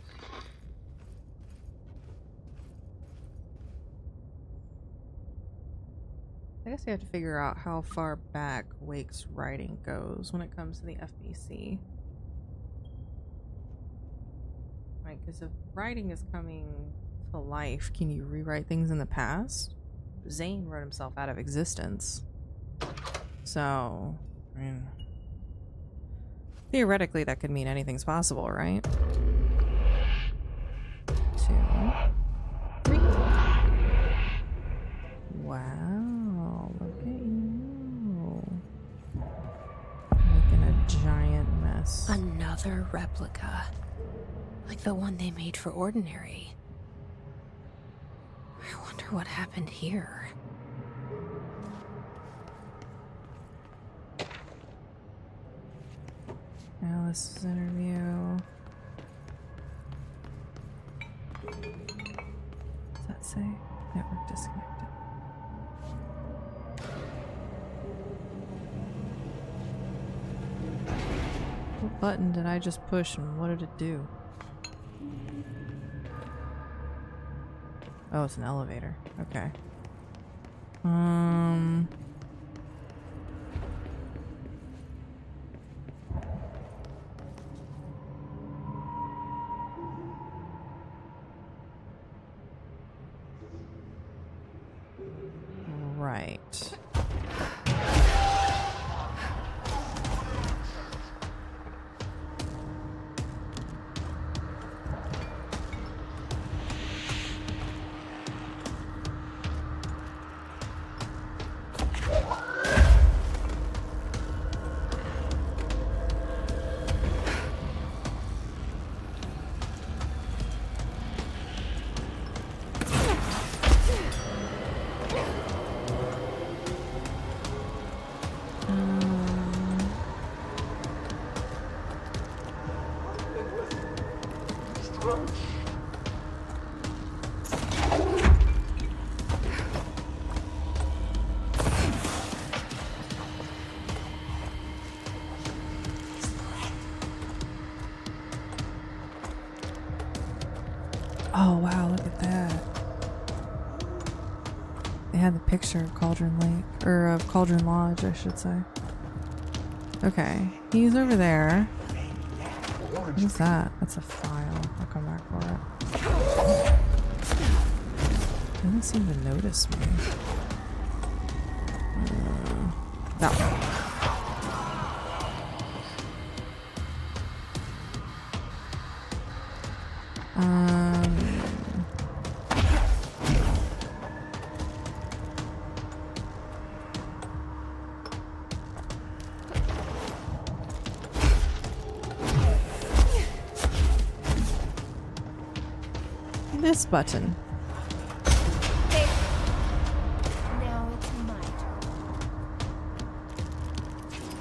I guess you have to figure out how far back Wake's writing goes when it comes to the FBC. Right, because if writing is coming to life, can you rewrite things in the past? Zane wrote himself out of existence. So, I mean, theoretically that could mean anything's possible, right? 2, 3. Wow, look at you. Making a giant mess. Another replica. Like the one they made for Ordinary. I wonder what happened here. Alice's interview. Does that say? Network disconnected. What button did I just push and what did it do? Oh, it's an elevator. Okay. Right. Oh wow, look at that. They had the picture of Cauldron Lake, or of Cauldron Lodge, I should say. Okay, he's over there. What is that? That's a file. I'll come back for it. Doesn't seem to notice me. That one. This button. Now it's my turn.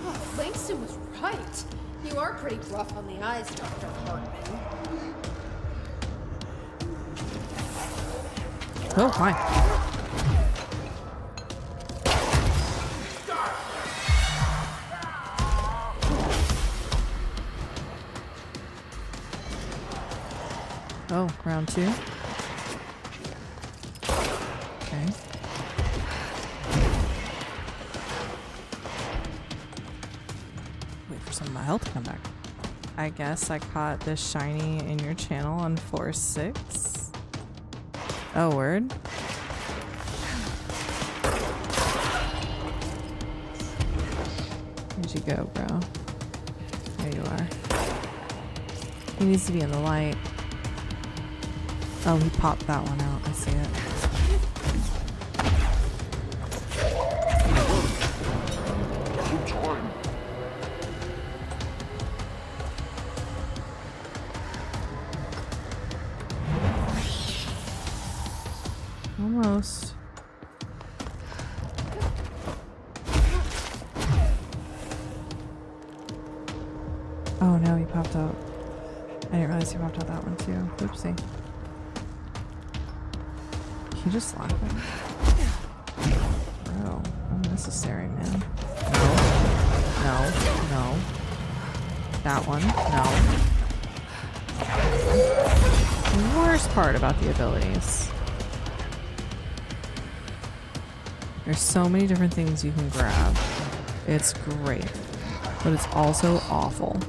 Oh, Langston was right. You are pretty rough on the eyes, Dr. Hartman. Oh, hi. Oh, round 2. Okay. Wait for some of my health to come back. I guess I caught this shiny in your channel on 4-6. Oh, word. Where'd you go, bro? There you are. He needs to be in the light. Oh, he popped that one out. I see it. Too almost. Oh no, he popped out. I didn't realize he popped out that one too. Oopsie. He just laughing. Bro, unnecessary, man. No. No. That one. No. Worst part about the abilities. There's so many different things you can grab. It's great. But it's also awful.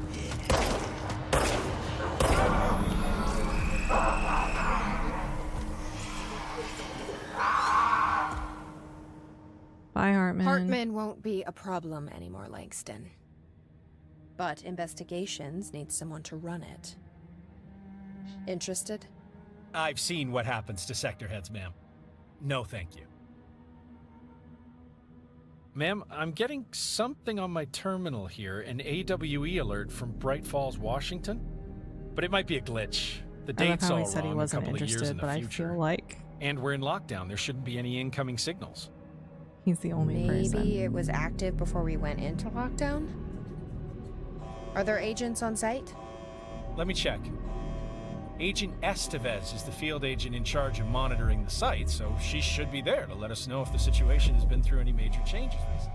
Bye, Hartman. Hartman won't be a problem anymore, Langston. But investigations need someone to run it. Interested? I've seen what happens to sector heads, ma'am. No, thank you. Ma'am, I'm getting something on my terminal here, an AWE alert from Bright Falls, Washington. But it might be a glitch. The date's all said he wrong, a wasn't couple of years interested, in the but future. I feel like And we're in lockdown. There shouldn't be any incoming signals. he's the only person. Maybe it was active before we went into lockdown? Are there agents on site? Let me check. Agent Estevez is the field agent in charge of monitoring the site, so she should be there to let us know if the situation has been through any major changes recently.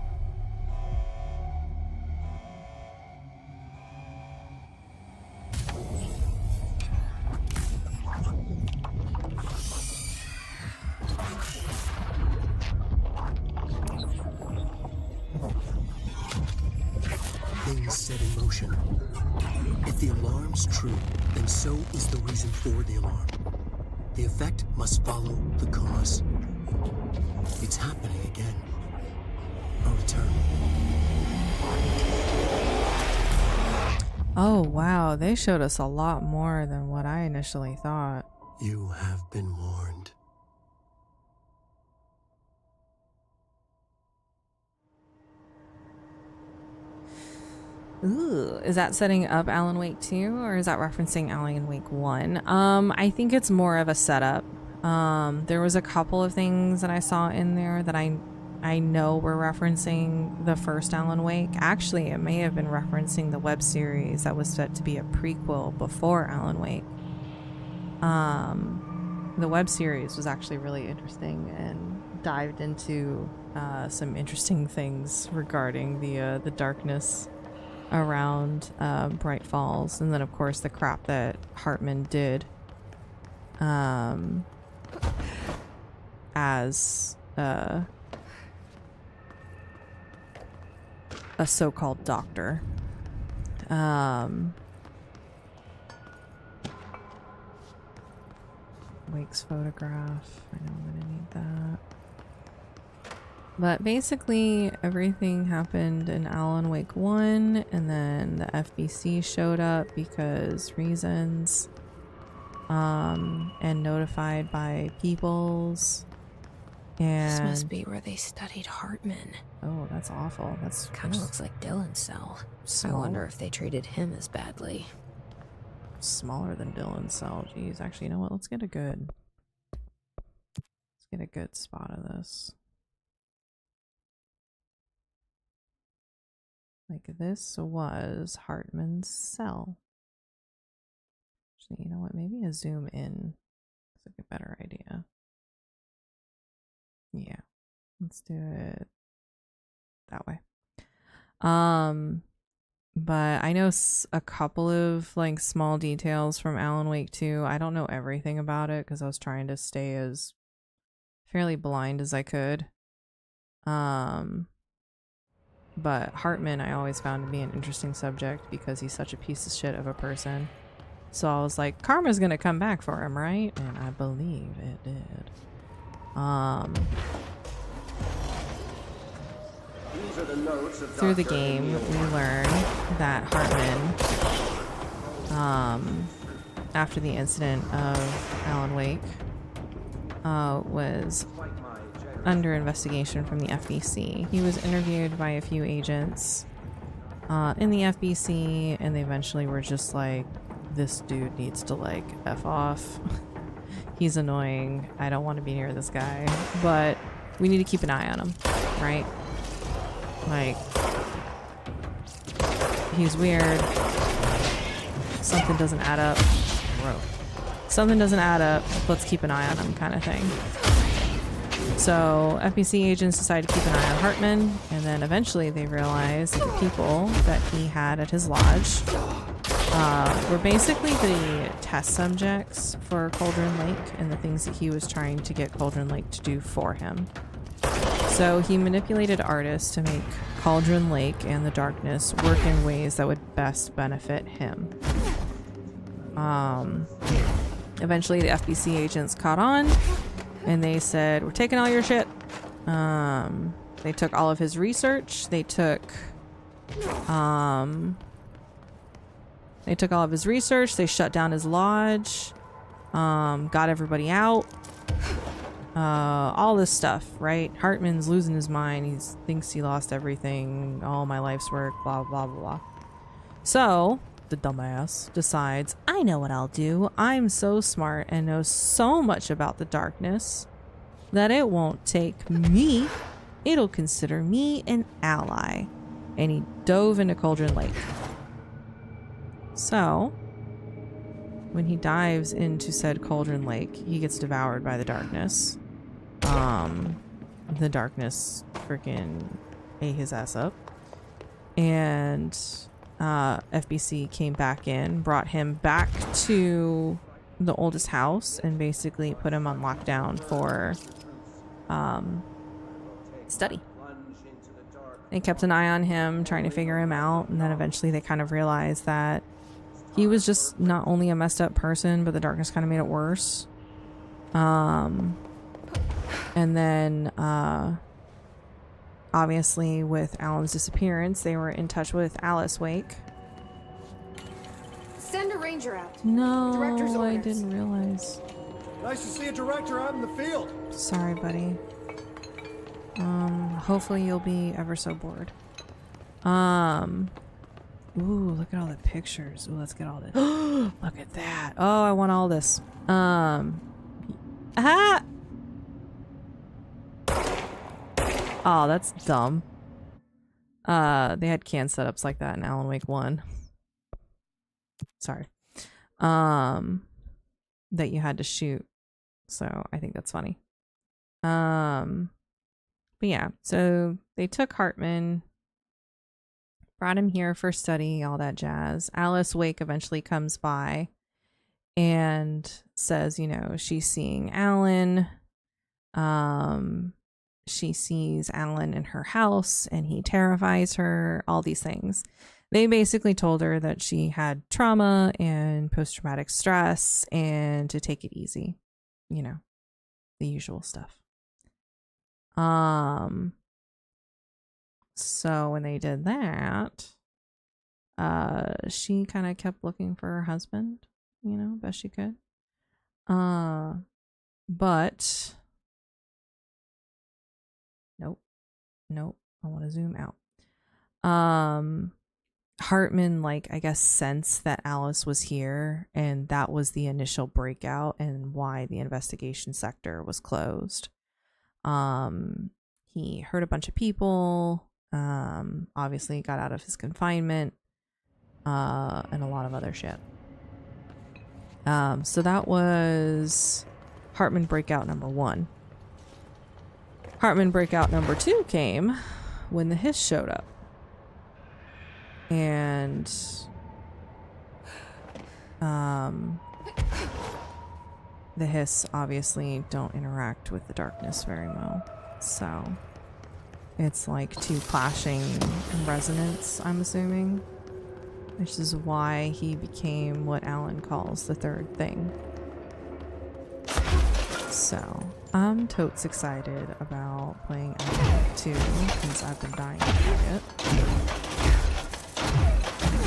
Things set in motion. If the alarm's true, then so is the reason for the alarm. The effect must follow the cause. It's happening again. A return. Oh wow, they showed us a lot more than what I initially thought. You have been warned. Ooh, is that setting up Alan Wake 2 or is that referencing Alan Wake 1? I think it's more of a setup. There was a couple of things that I saw in there that I know were referencing the first Alan Wake. Actually, it may have been referencing the web series that was set to be a prequel before Alan Wake. The web series was actually really interesting and dived into some interesting things regarding the darkness around Bright Falls, and then of course the crap that Hartman did as a so-called doctor. Wake's photograph. I know I'm gonna need that. But basically, everything happened in Alan Wake 1, and then the FBC showed up because reasons, and notified by Peoples, and... This must be where they studied Hartman. Oh, that's awful. That's Kind of looks like Dylan's cell. Small. I wonder if they treated him as badly. Smaller than Dylan's cell. Jeez, actually, you know what? Let's get a good spot of this. Like, this was Hartman's cell. Actually, you know what? Maybe a zoom in is like a better idea. Yeah, let's do it that way. But I know a couple of like small details from Alan Wake 2. I don't know everything about it because I was trying to stay as fairly blind as I could. But Hartman I always found to be an interesting subject because he's such a piece of shit of a person. So I was like, karma's gonna come back for him, right? And I believe it did. These are the notes of Through the Dr. game, we learn that Hartman, after the incident of Alan Wake, was under investigation from the FBC. He was interviewed by a few agents in the FBC, and they eventually were just like, this dude needs to like F off. He's annoying. I don't want to be near this guy. But we need to keep an eye on him, right? Like, he's weird. Something doesn't add up. Whoa. Something doesn't add up. Let's keep an eye on him, kind of thing. So FBC agents decided to keep an eye on Hartman, and then eventually they realized that the people that he had at his lodge were basically the test subjects for Cauldron Lake and the things that he was trying to get Cauldron Lake to do for him. So he manipulated artists to make Cauldron Lake and the darkness work in ways that would best benefit him. Eventually the FBC agents caught on, and they said, we're taking all your shit. They took all of his research. They took all of his research. They shut down his lodge. Got everybody out. All this stuff, right? Hartman's losing his mind. He thinks he lost everything. All my life's work, blah, blah, blah, blah. So the dumbass decides, I know what I'll do. I'm so smart and know so much about the darkness that it won't take me. It'll consider me an ally. And he dove into Cauldron Lake. So when he dives into said Cauldron Lake, he gets devoured by the darkness. The darkness freaking ate his ass up. And FBC came back in, brought him back to the oldest house, and basically put him on lockdown for study. They kept an eye on him, trying to figure him out, and then eventually they kind of realized that he was just not only a messed up person, but the darkness kind of made it worse. And then obviously with Alan's disappearance, they were in touch with Alice Wake. Send a ranger out. No, Director's I orders. didn't realize. Nice to see a director out in the field. Sorry, buddy. Hopefully you'll be ever so bored. Ooh, look at all the pictures. Ooh, let's get all this. Look at that. Oh, I want all this. Oh, that's dumb. They had can setups like that in Alan Wake 1. Sorry. That you had to shoot. So I think that's funny. But yeah, so they took Hartman, brought him here for study, all that jazz. Alice Wake eventually comes by and says, you know, she's seeing Alan. She sees Alan in her house and he terrifies her, all these things. They basically told her that she had trauma and post-traumatic stress and to take it easy. You know, the usual stuff. So when they did that, she kind of kept looking for her husband, you know, best she could. But nope, I want to zoom out. Hartman, like, I guess, sensed that Alice was here, and that was the initial breakout and why the investigation sector was closed. He hurt a bunch of people, obviously got out of his confinement, and a lot of other shit. So that was Hartman breakout number 1. Hartman breakout number 2 came when the Hiss showed up. And the Hiss obviously don't interact with the darkness very well. So it's like 2 clashing resonance, I'm assuming. Which is why he became what Alan calls the third thing. So I'm totes excited about playing Alan Wake 2 since I've been dying to play it.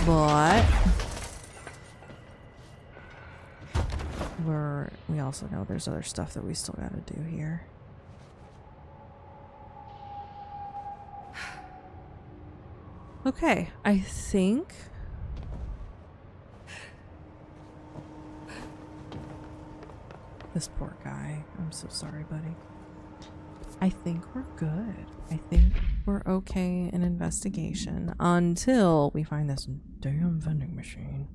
But we also know there's other stuff that we still gotta do here. Okay, I think This poor guy. I'm so sorry, buddy. I think we're good. I think we're okay in investigation until we find this damn vending machine.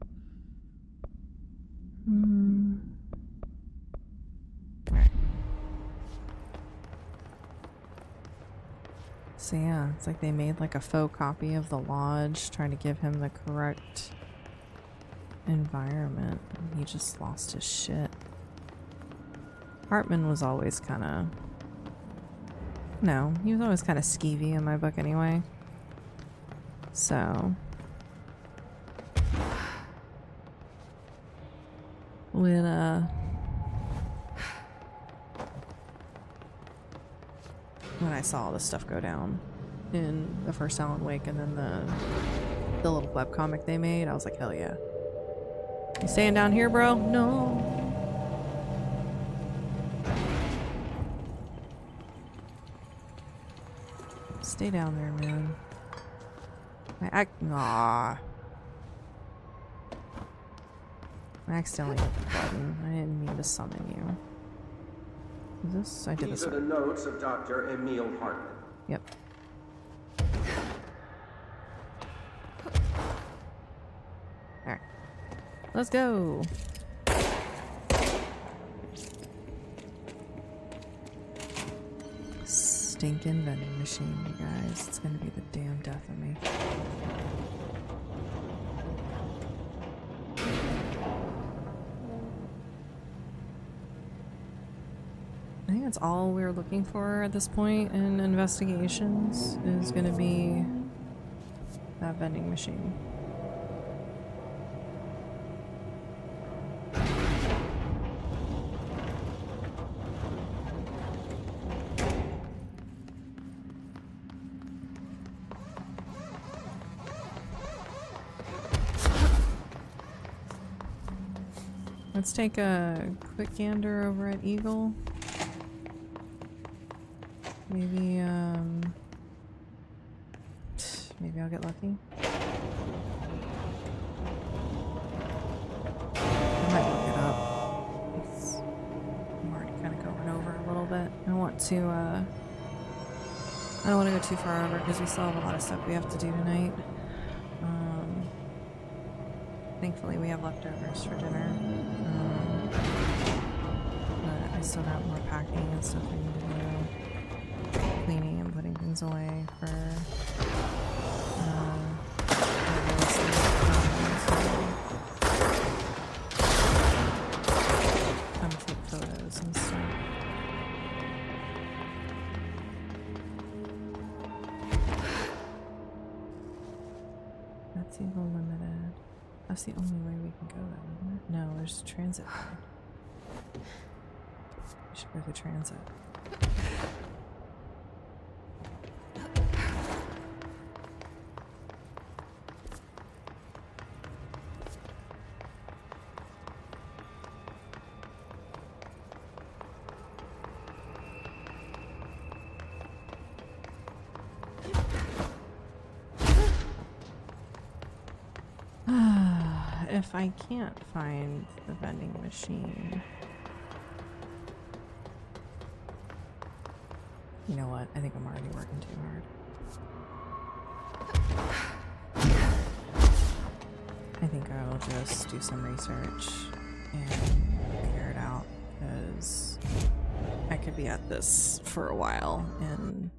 Alright. So yeah, it's like they made like a faux copy of the lodge, trying to give him the correct environment. And he just lost his shit. Hartman was always kind of... No, he was always kind of skeevy in my book anyway. So... when I saw all this stuff go down in the first Alan Wake and then the little webcomic they made, I was like, hell yeah. You staying down here, bro? No. Stay down there, man. I accidentally hit the button. I didn't mean to summon you. Is this? I did this. These are the notes of Dr. Emil Hartman. Yep. Alright. Let's go. Stinking vending machine, you guys. It's gonna be the damn death of me. I think that's all we're looking for at this point in investigations is going to be that vending machine. Let's take a quick gander over at Eagle. Maybe, maybe I'll get lucky. I might look it up. I'm already kind of going over a little bit. I want to, I don't want to go too far over because we still have a lot of stuff we have to do tonight. Thankfully we have leftovers for dinner. But I still got more packing and stuff I need to do. Cleaning and putting things away for come take photos and stuff. That's Eagle Limited. That's the only way we can go though, isn't it? No, there's transit. We should go through transit. If I can't find the vending machine, you know what? I think I'm already working too hard. I think I will just do some research and figure it out because I could be at this for a while and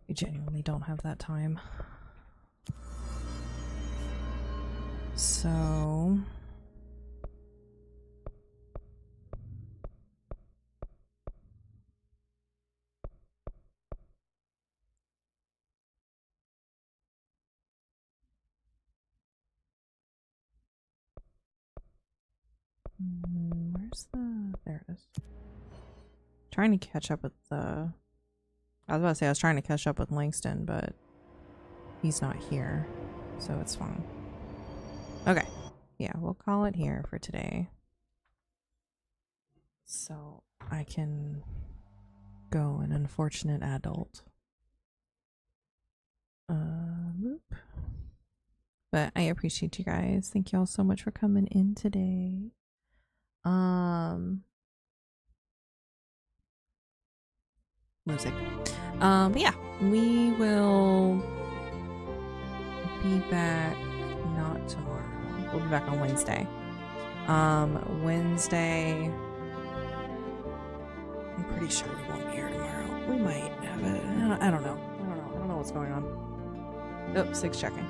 we genuinely don't have that time. So where's the... There it is. Trying to catch up with the... I was about to say I was trying to catch up with Langston, but he's not here, so it's fine. Okay. Yeah, we'll call it here for today. So I can go an unfortunate adult. Boop. But I appreciate you guys. Thank you all so much for coming in today. Music. But yeah, we will be back not tomorrow. We'll be back on Wednesday. Wednesday, I'm pretty sure we won't be here tomorrow. We might have it. I don't know. I don't know what's going on. Oh, 6 checking.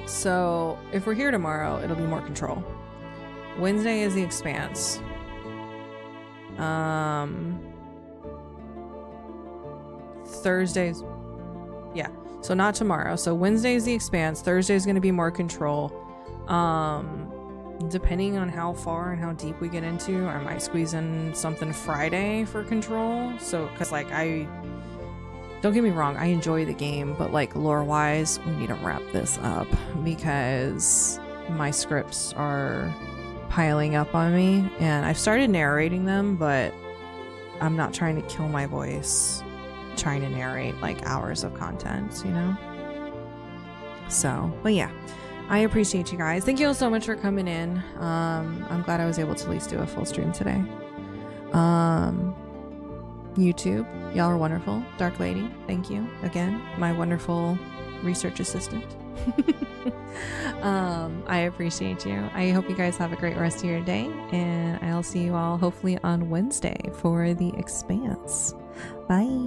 So if we're here tomorrow, it'll be more Control. Wednesday is The Expanse. Thursdays, yeah, so not tomorrow. So Wednesday's The Expanse, Thursday's gonna be more Control. Depending on how far and how deep we get into, I might squeeze in something Friday for Control. So because like, don't get me wrong, I enjoy the game, but like lore wise, we need to wrap this up because my scripts are piling up on me, and I've started narrating them, but I'm not trying to kill my voice trying to narrate like hours of content, you know? So, but yeah, I appreciate you guys. Thank you all so much for coming in. I'm glad I was able to at least do a full stream today. YouTube, y'all are wonderful. Dark Lady, thank you again, my wonderful research assistant. I appreciate you. I hope you guys have a great rest of your day, and I'll see you all hopefully on Wednesday for The Expanse. Bye.